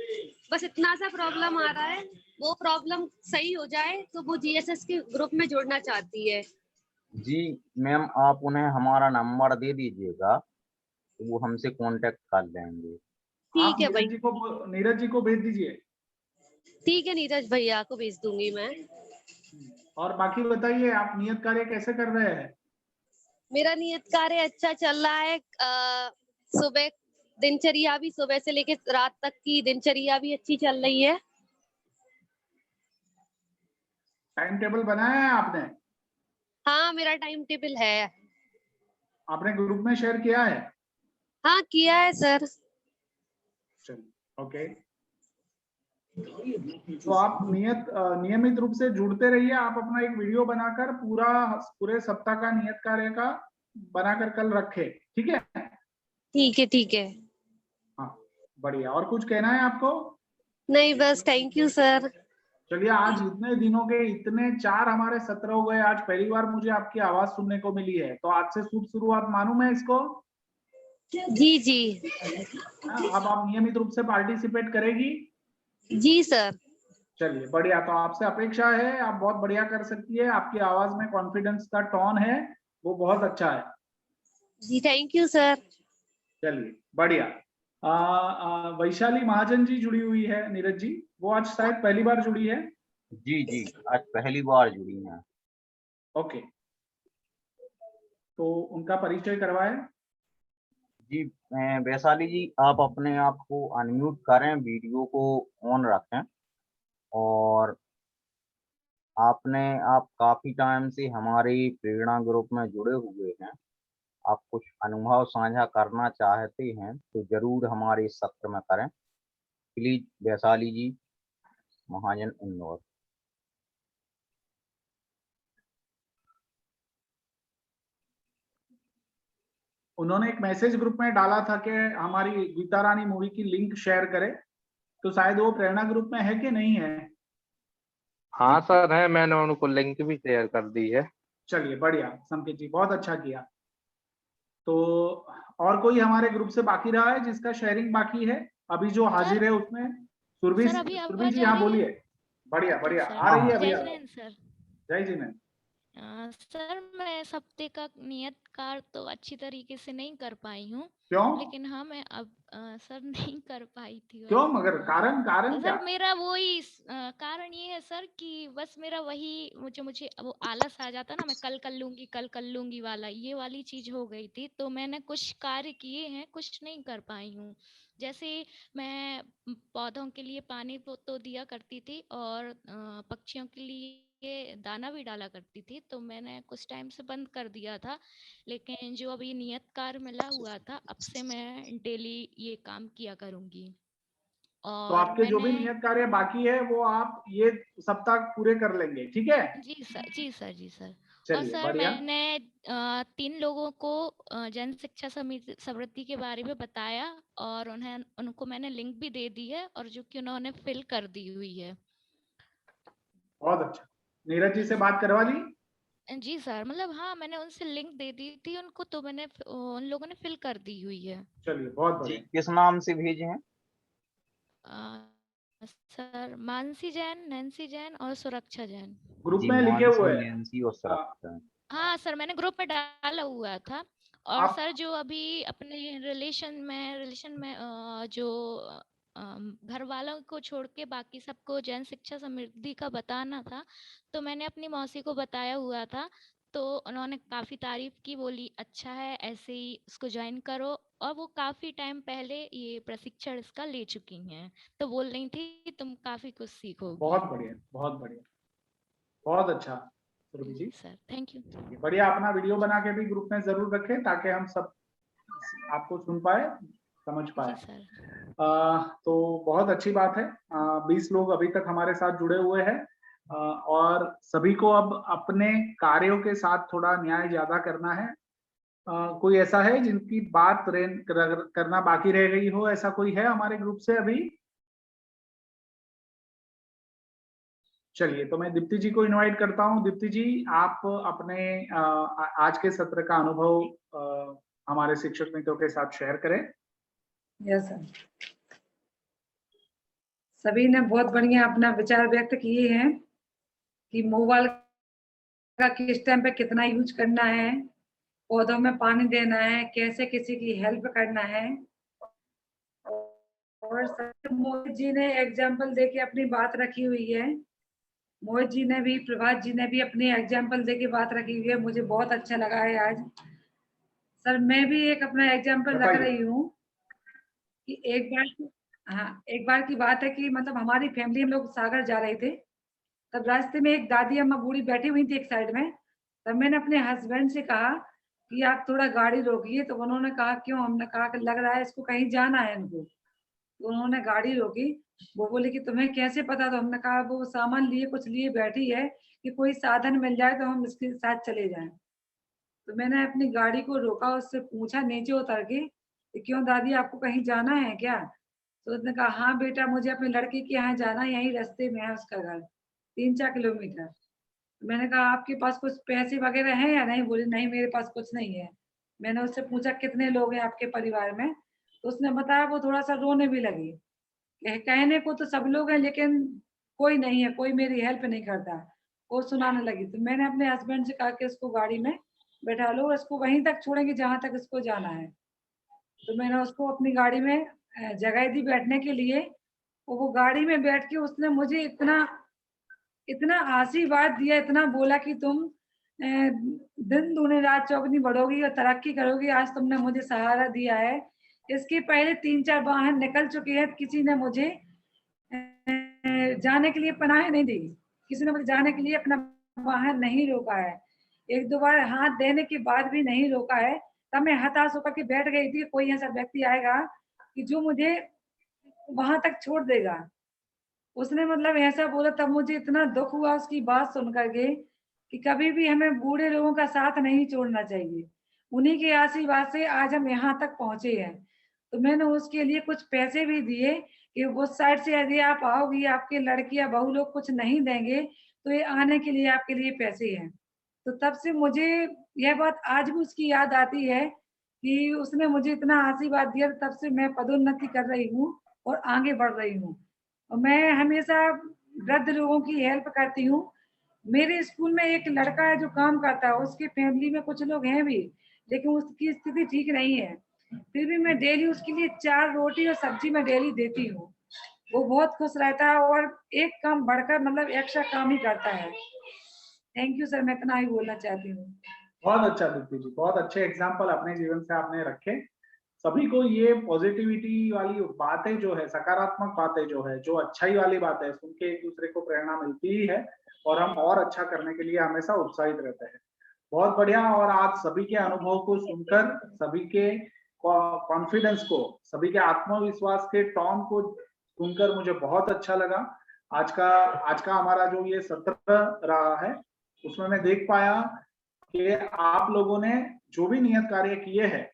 बस इतना सा प्रॉब्लम आ रहा है, वो प्रॉब्लम सही हो जाए तो वो GSS के ग्रुप में जुड़ना चाहती है। जी मैम, आप उन्हें हमारा नंबर दे दीजिएगा तो वो हमसे कांटेक्ट कर लेंगे। ठीक है भाई, नीरज जी को भेज दीजिए। ठीक है, नीरज भैया को भेज दूंगी मैं। और बाकी बताइए, आप नियत कार्य कैसे कर रहे हैं? मेरा नियत कार्य अच्छा चल रहा है। सुबह दिनचर्या भी, सुबह से लेके रात तक की दिनचर्या भी अच्छी चल रही है। टाइम टेबल बनाया है आपने? हाँ मेरा टाइम टेबल है। आपने ग्रुप में शेयर किया है? हाँ किया है सर। चलिए ओके। तो आप नियमित रूप से जुड़ते रहिए। आप अपना एक वीडियो बनाकर पूरे सप्ताह का नियत कार्य का बनाकर कल रखें, ठीक है? ठीक है, ठीक है। हाँ बढ़िया। और कुछ कहना है आपको? नहीं बस, थैंक यू सर। चलिए, आज इतने दिनों के इतने 4 हमारे सत्र हो गए, आज पहली बार मुझे आपकी आवाज सुनने को मिली है, तो आज से शुभ शुरुआत मानूं मैं इसको? जी जी। अब आप नियमित रूप से पार्टिसिपेट करेगी? जी सर। चलिए बढ़िया। तो आपसे अपेक्षा है, आप बहुत बढ़िया कर सकती है। आपकी आवाज में कॉन्फिडेंस का टोन है, वो बहुत अच्छा है। जी थैंक यू सर। चलिए बढ़िया। वैशाली महाजन जी जुड़ी हुई है नीरज जी, वो आज शायद पहली बार जुड़ी है। जी जी, आज पहली बार जुड़ी हैं। ओके, तो उनका परिचय करवाएं। जी वैशाली जी, आप अपने आप को अनम्यूट करें, वीडियो को ऑन रखें, और आप काफी टाइम से हमारे प्रेरणा ग्रुप में जुड़े हुए हैं। आप कुछ अनुभव साझा करना चाहते हैं तो जरूर हमारे इस सत्र में करें। प्लीज वैशाली जी, महाजन इंदौर। उन्होंने एक मैसेज ग्रुप में डाला था कि हमारी गीता रानी मूवी की लिंक शेयर करें, तो शायद वो प्रेरणा ग्रुप में है कि नहीं है? हाँ सर है, मैंने उनको लिंक भी शेयर कर दी है। चलिए बढ़िया संकेत जी, बहुत अच्छा किया। तो और कोई हमारे ग्रुप से बाकी रहा है जिसका शेयरिंग बाकी है अभी जो हाजिर है उसमें? सुरभि जी, हाँ बोलिए। बढ़िया बढ़िया, आ रही है अभी। जय जिनेंद्र। सर मैं इस हफ्ते का नियत कार्य तो अच्छी तरीके से नहीं कर पाई हूँ। क्यों? लेकिन हाँ मैं अब सर नहीं कर पाई थी। क्यों? मगर कारण सर क्या? मेरा वही कारण ये है सर कि बस मेरा वही मुझे वो आलस आ जाता ना, मैं कल कर लूंगी वाला, ये वाली चीज हो गई थी। तो मैंने कुछ कार्य किए हैं, कुछ नहीं कर पाई हूँ। जैसे मैं पौधों के लिए पानी तो दिया करती थी, और पक्षियों के लिए दाना भी डाला करती थी, तो मैंने कुछ टाइम से बंद कर दिया था। लेकिन जो अभी नियत कार्य मिला हुआ था, अब से मैं डेली ये काम किया करूंगी। तो और आपके जो भी मैंने नियत कार्य बाकी है वो आप ये सप्ताह पूरे कर लेंगे, ठीक है? जी सर, जी सर, जी सर। और चलिए सर बढ़िया। मैंने 3 लोगों को जन शिक्षा समिति समृद्धि के बारे में बताया और उनको मैंने लिंक भी दे दी है और जो कि उन्होंने फिल कर दी हुई है। बहुत अच्छा। नीरज जी से बात करवा ली? जी सर, मतलब हाँ, मैंने उनसे लिंक दे दी थी उनको, तो उन लोगों ने फिल कर दी हुई है। चलिए बहुत जी, बढ़िया। किस नाम से भेजे हैं? सर मानसी जैन, नैन्सी जैन और सुरक्षा जैन। ग्रुप जी, में लिखे हुए मानसी, हैं। नैन्सी और सुरक्षा। हाँ सर, मैंने ग्रुप में डाला हुआ था। और आप सर जो अभी अपने रिलेशन में जो घर वालों को छोड़ के बाकी सबको जन शिक्षा समृद्धि का बताना था, तो मैंने अपनी मौसी को बताया हुआ था, तो उन्होंने काफ़ी तारीफ की, बोली अच्छा है, ऐसे ही इसको ज्वाइन करो। और वो काफ़ी टाइम पहले ये प्रशिक्षण इसका ले चुकी हैं, तो बोल रही थी तुम काफ़ी कुछ सीखोगी। बहुत बढ़िया, बहुत बढ़िया, बहुत अच्छा Surabhi ji. Sir thank you. बढ़िया, अपना वीडियो बना के भी ग्रुप में जरूर रखें ताकि हम सब आपको सुन पाए, समझ पाए। जी सर। तो बहुत अच्छी बात है। 20 लोग अभी तक हमारे साथ जुड़े हुए हैं और सभी को अब अपने कार्यों के साथ थोड़ा न्याय ज्यादा करना है। कोई ऐसा है जिनकी बात करना बाकी रह गई हो, ऐसा कोई है हमारे ग्रुप से अभी? चलिए, तो मैं दीप्ति जी को इनवाइट करता हूं। दीप्ति जी, आप अपने आज के सत्र का अनुभव हमारे शिक्षक मित्रों के साथ शेयर करें। यस सर, सभी ने बहुत बढ़िया अपना विचार व्यक्त किए हैं कि मोबाइल का किस टाइम पे कितना यूज करना है, पौधों में पानी देना है, कैसे किसी की हेल्प करना है। और सर मोहित जी ने एग्जाम्पल देके अपनी बात रखी हुई है। मोहित जी ने भी, प्रभात जी ने भी अपनी एग्जाम्पल देके बात रखी हुई है, मुझे बहुत अच्छा लगा है आज। सर मैं भी एक अपना एग्जाम्पल रख रही हूँ कि एक बार की बात है कि मतलब हमारी फैमिली, हम लोग सागर जा रहे थे, तब रास्ते में एक दादी अम्मा बूढ़ी बैठी हुई थी एक साइड में। तब मैंने अपने हस्बैंड से कहा कि आप थोड़ा गाड़ी रोकिए, तो उन्होंने कहा क्यों? हमने कहा कि लग रहा है इसको कहीं जाना है इनको। तो उन्होंने गाड़ी रोकी। वो बोले कि तुम्हें कैसे पता? तो हमने कहा वो सामान लिए, कुछ लिए बैठी है कि कोई साधन मिल जाए तो हम इसके साथ चले जाएं। तो मैंने अपनी गाड़ी को रोका, उससे पूछा नीचे उतर के कि क्यों दादी, आपको कहीं जाना है क्या? तो उसने कहा हाँ बेटा, मुझे अपने लड़के के यहाँ जाना है, यहीं रास्ते में है उसका घर, 3-4 किलोमीटर। मैंने कहा आपके पास कुछ पैसे वगैरह हैं या नहीं? बोले नहीं मेरे पास कुछ नहीं है। मैंने उससे पूछा कितने लोग हैं आपके परिवार में? तो उसने बताया, वो थोड़ा सा रोने भी लगी। कहने को तो सब लोग हैं लेकिन कोई नहीं है, कोई मेरी हेल्प नहीं करता। वो सुनाने लगी। तो मैंने अपने हस्बैंड से कहा कि इसको गाड़ी में बैठा लो, इसको वहीं तक छोड़ेंगे जहां तक इसको जाना है। तो मैंने उसको अपनी गाड़ी में जगह दी बैठने के लिए। वो गाड़ी में बैठ के उसने मुझे इतना इतना आशीर्वाद दिया, इतना बोला कि तुम दिन दूनी रात चौगुनी बढ़ोगी और तरक्की करोगी, आज तुमने मुझे सहारा दिया है। इसके पहले 3-4 वाहन निकल चुके हैं, किसी ने मुझे जाने के लिए पनाह नहीं दी, किसी ने मुझे जाने के लिए अपना वाहन नहीं रोका है। 1-2 बार हाथ देने के बाद भी नहीं रोका है। तब मैं हताश होकर के बैठ गई थी, कोई ऐसा व्यक्ति आएगा कि जो मुझे वहां तक छोड़ देगा। उसने मतलब ऐसा बोला, तब मुझे इतना दुख हुआ उसकी बात सुन करके कि कभी भी हमें बूढ़े लोगों का साथ नहीं छोड़ना चाहिए। उन्हीं के आशीर्वाद से आज हम यहाँ तक पहुंचे हैं। तो मैंने उसके लिए कुछ पैसे भी दिए कि उस साइड से यदि आप आओगी, आपके लड़की या बहू लोग कुछ नहीं देंगे तो ये आने के लिए आपके लिए पैसे हैं। तो तब से मुझे यह बात आज भी उसकी याद आती है कि उसने मुझे इतना आशीर्वाद दिया। तब से मैं पदोन्नति कर रही हूँ और आगे बढ़ रही हूँ। मैं हमेशा वृद्ध लोगों की हेल्प करती हूँ। मेरे स्कूल में एक लड़का है जो काम करता है, उसकी फैमिली में कुछ लोग हैं भी, लेकिन उसकी स्थिति ठीक नहीं है। फिर भी मैं डेली उसके लिए 4 रोटी और सब्जी मैं डेली देती हूँ। वो बहुत खुश रहता है और एक काम बढ़कर मतलब एक्स्ट्रा काम ही करता है। थैंक यू सर, मैं इतना ही बोलना चाहती हूँ। बहुत अच्छा दीप्ति जी, बहुत अच्छे एग्जाम्पल अपने जीवन से आपने रखे। सभी को ये पॉजिटिविटी वाली बातें जो है, सकारात्मक बातें जो है, जो अच्छाई वाली बात है, सुन के एक दूसरे को प्रेरणा मिलती ही है और हम और अच्छा करने के लिए हमेशा उत्साहित रहते हैं। बहुत बढ़िया। और आज सभी के अनुभव को सुनकर, सभी के कॉन्फिडेंस को, सभी के आत्मविश्वास के टॉन को सुनकर मुझे बहुत अच्छा लगा। आज का हमारा जो ये सत्र रहा है उसमें मैं देख पाया कि आप लोगों ने जो भी नियत कार्य किए हैं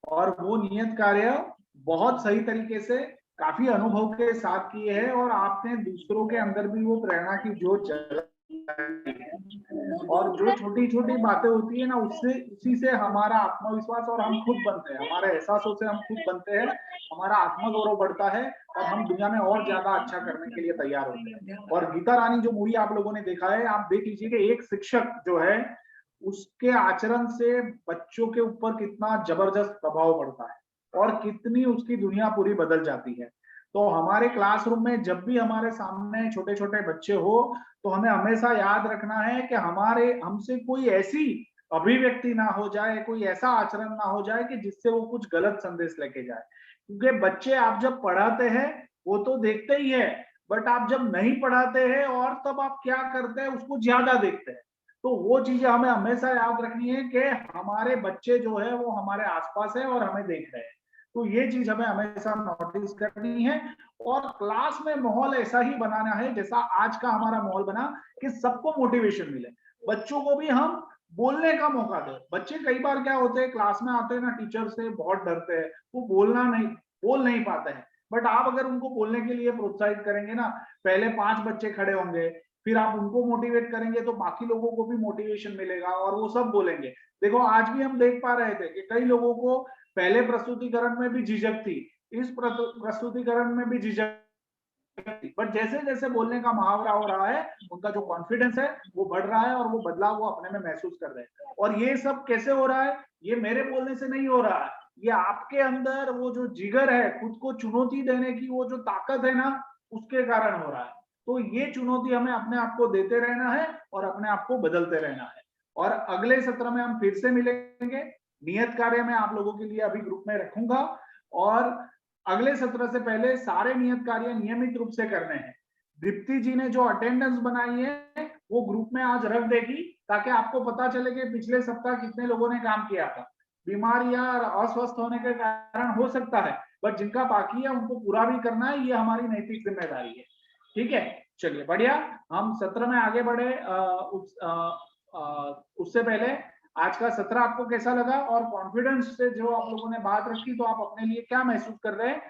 और वो नियत कार्य बहुत सही तरीके से काफी अनुभव के साथ किए हैं और आपने दूसरों के अंदर भी वो प्रेरणा की जोत जगाई है। और जो छोटी छोटी बातें होती है ना उसी से हमारा आत्मविश्वास और हम खुद बनते हैं, हमारे एहसासों से हम खुद बनते हैं, हमारा आत्मगौरव बढ़ता है और हम दुनिया में और ज्यादा अच्छा करने के लिए तैयार होते हैं। और गीता रानी जो मूवी आप लोगों ने देखा है, आप देख लीजिए कि एक शिक्षक जो है उसके आचरण से बच्चों के ऊपर कितना जबरदस्त प्रभाव पड़ता है और कितनी उसकी दुनिया पूरी बदल जाती है। तो हमारे क्लासरूम में जब भी हमारे सामने छोटे छोटे बच्चे हो तो हमें हमेशा याद रखना है कि हमसे कोई ऐसी अभिव्यक्ति ना हो जाए, कोई ऐसा आचरण ना हो जाए कि जिससे वो कुछ गलत संदेश लेके जाए। क्योंकि बच्चे आप जब पढ़ाते हैं वो तो देखते ही है, बट आप जब नहीं पढ़ाते हैं और तब आप क्या करते हैं उसको ज्यादा देखते हैं। तो वो चीजें हमें हमेशा याद रखनी है कि हमारे बच्चे जो है वो हमारे आसपास है और हमें देख रहे हैं। तो ये चीज हमें हमेशा नोटिस करनी है और क्लास में माहौल ऐसा ही बनाना है जैसा आज का हमारा माहौल बना कि सबको मोटिवेशन मिले, बच्चों को भी हम बोलने का मौका दें। बच्चे कई बार क्या होते हैं, क्लास में आते हैं ना, टीचर से बहुत डरते हैं, वो बोल नहीं पाते हैं। बट आप अगर उनको बोलने के लिए प्रोत्साहित करेंगे ना, पहले 5 बच्चे खड़े होंगे, फिर आप उनको मोटिवेट करेंगे तो बाकी लोगों को भी मोटिवेशन मिलेगा और वो सब बोलेंगे। देखो आज भी हम देख पा रहे थे कि कई लोगों को पहले प्रस्तुतिकरण में भी झिझक थी, इस प्रस्तुतिकरण में भी झिझक थी, बट जैसे जैसे बोलने का मुहावरा हो रहा है उनका जो कॉन्फिडेंस है वो बढ़ रहा है और वो बदलाव वो अपने में महसूस कर रहे हैं। और ये सब कैसे हो रहा है, ये मेरे बोलने से नहीं हो रहा है, ये आपके अंदर वो जो जिगर है, खुद को चुनौती देने की वो जो ताकत है ना, उसके कारण हो रहा है। तो ये चुनौती हमें अपने आप को देते रहना है और अपने आप को बदलते रहना है। और अगले सत्र में हम फिर से मिलेंगे। नियत कार्य मैं आप लोगों के लिए अभी ग्रुप में रखूंगा और अगले सत्र से पहले सारे नियत कार्य नियमित रूप से करने हैं। दीप्ति जी ने जो अटेंडेंस बनाई है वो ग्रुप में आज रख देगी ताकि आपको पता चले कि पिछले सप्ताह कितने लोगों ने काम किया था। बीमार या अस्वस्थ होने के कारण हो सकता है, बट जिनका बाकी है उनको पूरा भी करना है, ये हमारी नैतिक जिम्मेदारी है। ठीक है, चलिए बढ़िया, हम सत्र में आगे बढ़े। उससे पहले आज का सत्र आपको कैसा लगा और कॉन्फिडेंस से जो आप लोगों ने बात रखी तो आप अपने लिए क्या महसूस कर रहे हैं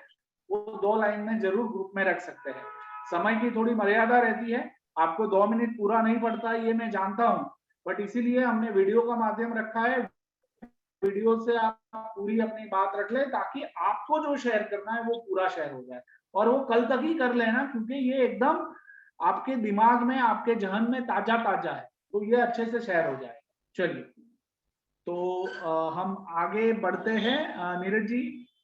वो 2 लाइन में जरूर ग्रुप में रख सकते हैं। समय की थोड़ी मर्यादा रहती है, आपको 2 मिनट पूरा नहीं पड़ता है ये मैं जानता हूं, बट इसीलिए हमने वीडियो का माध्यम रखा है। वीडियो से आप पूरी अपनी बात रख ले ताकि आपको जो शेयर करना है वो पूरा शेयर हो जाए और वो कल तक ही कर लेना, क्योंकि ये एकदम आपके दिमाग में, आपके जहन में ताजा ताजा है, तो ये अच्छे से शेयर हो जाए। चलिए, तो हम आगे बढ़ते हैं नीरज जी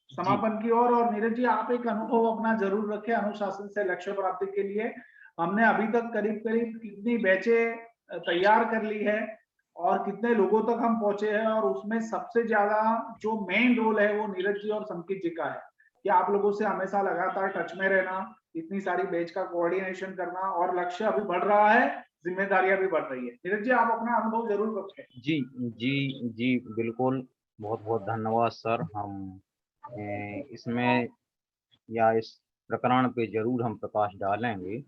समापन की ओर। और नीरज जी आप एक अनुभव अपना जरूर रखें अनुशासन से लक्ष्य प्राप्ति के लिए। हमने अभी तक करीब करीब कितनी बैचें तैयार कर ली है और कितने लोगों तक हम पहुंचे हैं, और उसमें सबसे ज्यादा जो मेन रोल है वो नीरज जी और संकित जी का है कि आप लोगों से हमेशा लगातार टच में रहना, इतनी सारी बैच का कोऑर्डिनेशन करना, और लक्ष्य अभी बढ़ रहा है, जिम्मेदारियां भी बढ़ रही है। नीरज जी आप अपना अनुभव जरूर रखें। जी जी जी बिल्कुल, बहुत बहुत धन्यवाद सर। हम इसमें या इस प्रकरण पे जरूर हम प्रकाश डालेंगे।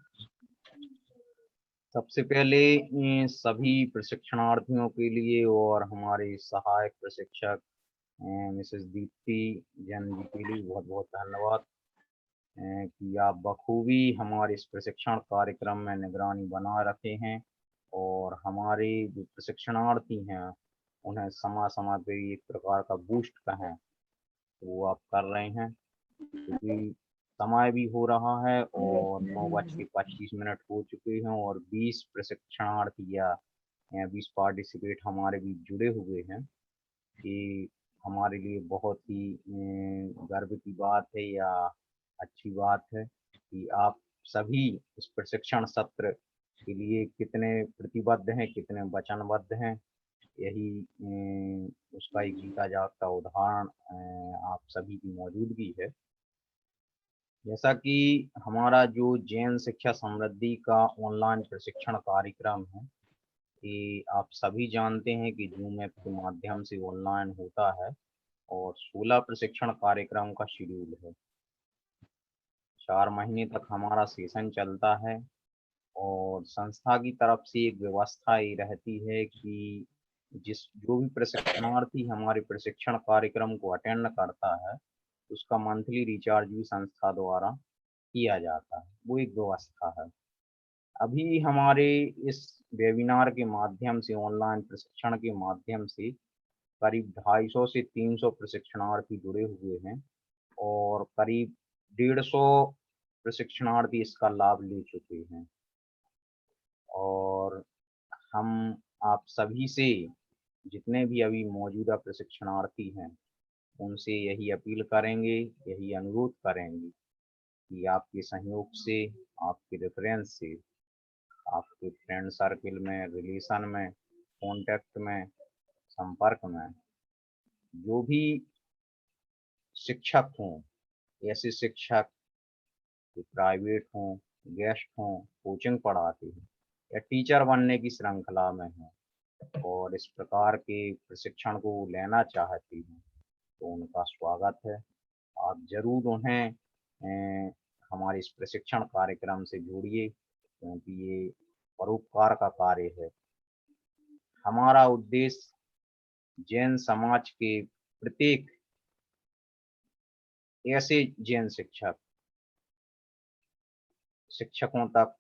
सबसे पहले सभी प्रशिक्षणार्थियों के लिए और हमारे सहायक प्रशिक्षक मिसेस दीप्ति जैन जी के लिए बहुत बहुत धन्यवाद कि आप बखूबी हमारे इस प्रशिक्षण कार्यक्रम में निगरानी बना रखे हैं और हमारे जो प्रशिक्षणार्थी हैं उन्हें समय समय पे एक प्रकार का बूस्ट कहें तो वो आप कर रहे हैं, क्योंकि समय भी हो रहा है और 9:25 हो चुके हैं और 20 प्रशिक्षणार्थी या 20 पार्टिसिपेट हमारे बीच जुड़े हुए हैं। कि हमारे लिए बहुत ही गर्व की बात है या अच्छी बात है कि आप सभी इस प्रशिक्षण सत्र के लिए कितने प्रतिबद्ध हैं, कितने वचनबद्ध हैं। यही उसका एक जीता जागता उदाहरण आप सभी की मौजूदगी है। जैसा कि हमारा जो जैन शिक्षा समृद्धि का ऑनलाइन प्रशिक्षण कार्यक्रम है, कि आप सभी जानते हैं कि जूम ऐप के माध्यम से ऑनलाइन होता है और 16 प्रशिक्षण कार्यक्रम का शेड्यूल है। 4 महीने तक हमारा सेशन चलता है और संस्था की तरफ से एक व्यवस्था ये रहती है कि जो भी प्रशिक्षणार्थी हमारे प्रशिक्षण कार्यक्रम को अटेंड करता है उसका मंथली रिचार्ज भी संस्था द्वारा किया जाता है। वो एक व्यवस्था है। अभी हमारे इस वेबिनार के माध्यम से, ऑनलाइन प्रशिक्षण के माध्यम से करीब 250 से 300 प्रशिक्षणार्थी जुड़े हुए हैं और करीब 150 प्रशिक्षणार्थी इसका लाभ ले चुके हैं। और हम आप सभी से, जितने भी अभी मौजूदा प्रशिक्षणार्थी हैं, उनसे यही अपील करेंगे, यही अनुरोध करेंगे कि आपके सहयोग से, आपके रेफरेंस से, आपके फ्रेंड सर्किल में, रिलेशन में, कॉन्टैक्ट में, संपर्क में जो भी शिक्षक हों, ऐसे शिक्षक जो प्राइवेट हों, गेस्ट हों, कोचिंग पढ़ाते हैं या टीचर बनने की श्रृंखला में हैं और इस प्रकार के प्रशिक्षण को लेना चाहते हैं, तो उनका स्वागत है। आप जरूर उन्हें हमारे इस प्रशिक्षण कार्यक्रम से जोड़िए, क्योंकि ये परोपकार का कार्य है। हमारा उद्देश्य जैन समाज के प्रत्येक ऐसे जैन शिक्षकों तक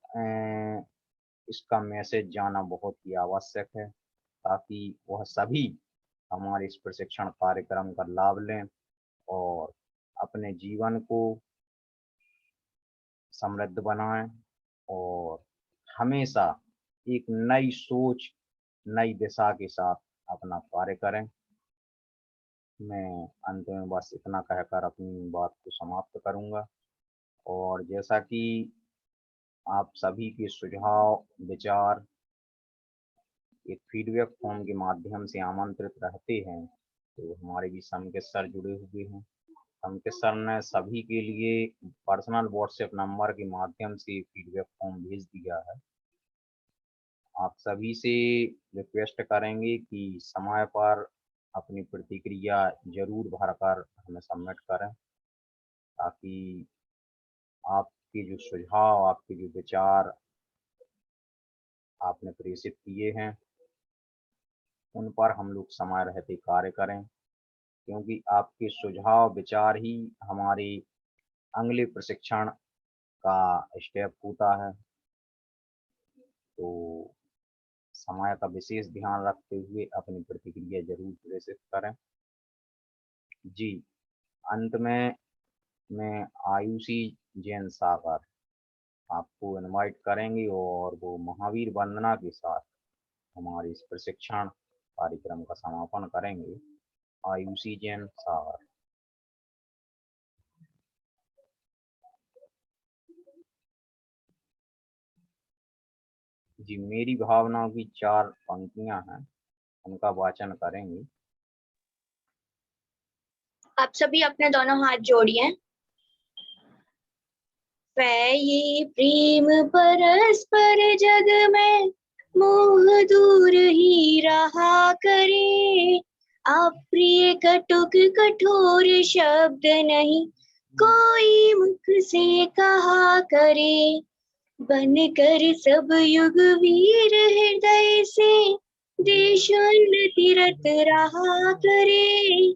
इसका मैसेज जाना बहुत ही आवश्यक है, ताकि वह सभी हमारे इस प्रशिक्षण कार्यक्रम का लाभ लें और अपने जीवन को समृद्ध बनाएं और हमेशा एक नई सोच, नई दिशा के साथ अपना कार्य करें। मैं अंत में बस इतना कहकर अपनी बात को समाप्त करूंगा और जैसा कि आप सभी के सुझाव, विचार एक फीडबैक फॉर्म के माध्यम से आमंत्रित रहते हैं, तो हमारे भी संकेत सर जुड़े हुए हैं। संकेत सर ने सभी के लिए पर्सनल व्हाट्सएप नंबर के माध्यम से फीडबैक फॉर्म भेज दिया है। आप सभी से रिक्वेस्ट करेंगे कि समय पर अपनी प्रतिक्रिया जरूर भरकर हमें सबमिट करें, ताकि आपके जो सुझाव, आपके जो विचार आपने प्रेषित किए हैं, उन पर हम लोग समय रहते कार्य करें, क्योंकि आपके सुझाव, विचार ही हमारे अगले प्रशिक्षण का स्टेप होता है। तो समय का विशेष ध्यान रखते हुए अपनी प्रतिक्रिया जरूर प्रेषित करें। जी, अंत में मैं आयुषी जैन सागर आपको इनवाइट करेंगे और वो महावीर वंदना के साथ हमारे इस प्रशिक्षण कार्यक्रम का समापन करेंगे। आयुषी जैन सागर। जी, मेरी भावनाओं की 4 पंक्तियां हैं, उनका वाचन करेंगे। आप सभी अपने दोनों हाथ जोड़िए। ये प्रेम परस्पर जग में मोह दूर ही रहा करे, अप्रिय कटुक कठोर शब्द नहीं कोई मुख से कहा करे, बन कर सब युग वीर हृदय से देशोन्नति रत रहा करे,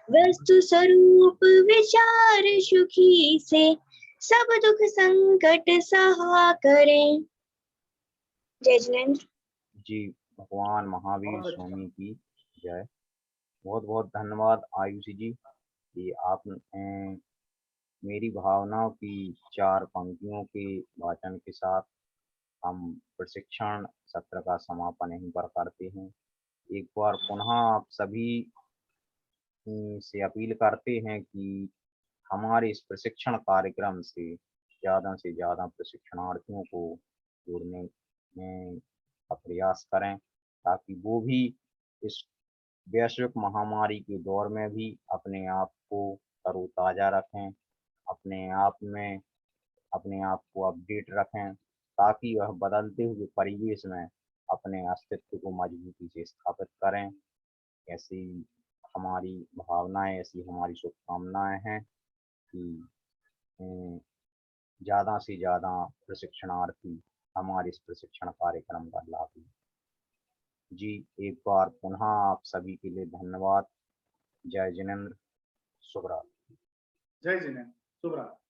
वस्तु स्वरूप विचार सुखी से सब दुख संकट सहा करें। जय जिनेंद्र। जी, भगवान महावीर स्वामी की जय। बहुत बहुत धन्यवाद आयुषी जी कि आपने मेरी भावनाओं की 4 पंक्तियों के वाचन के साथ हम प्रशिक्षण सत्र का समापन यहीं पर करते हैं। एक बार पुनः आप सभी से अपील करते हैं कि हमारे इस प्रशिक्षण कार्यक्रम से ज़्यादा प्रशिक्षणार्थियों को जोड़ने में का प्रयास करें, ताकि वो भी इस वैश्विक महामारी के दौर में भी अपने आप को तरोताज़ा रखें, अपने आप को अपडेट रखें, ताकि वह बदलते हुए परिवेश में अपने अस्तित्व को मजबूती से स्थापित करें। ऐसी हमारी भावनाएं, ऐसी हमारी शुभकामनाएं हैं कि ज़्यादा से ज़्यादा प्रशिक्षणार्थी हमारे इस प्रशिक्षण कार्यक्रम का लाभ लें। जी, एक बार पुनः आप सभी के लिए धन्यवाद। जय जिनेंद्र, शुभ रात्रि। जय जिनेंद्र, शुभ रात्रि।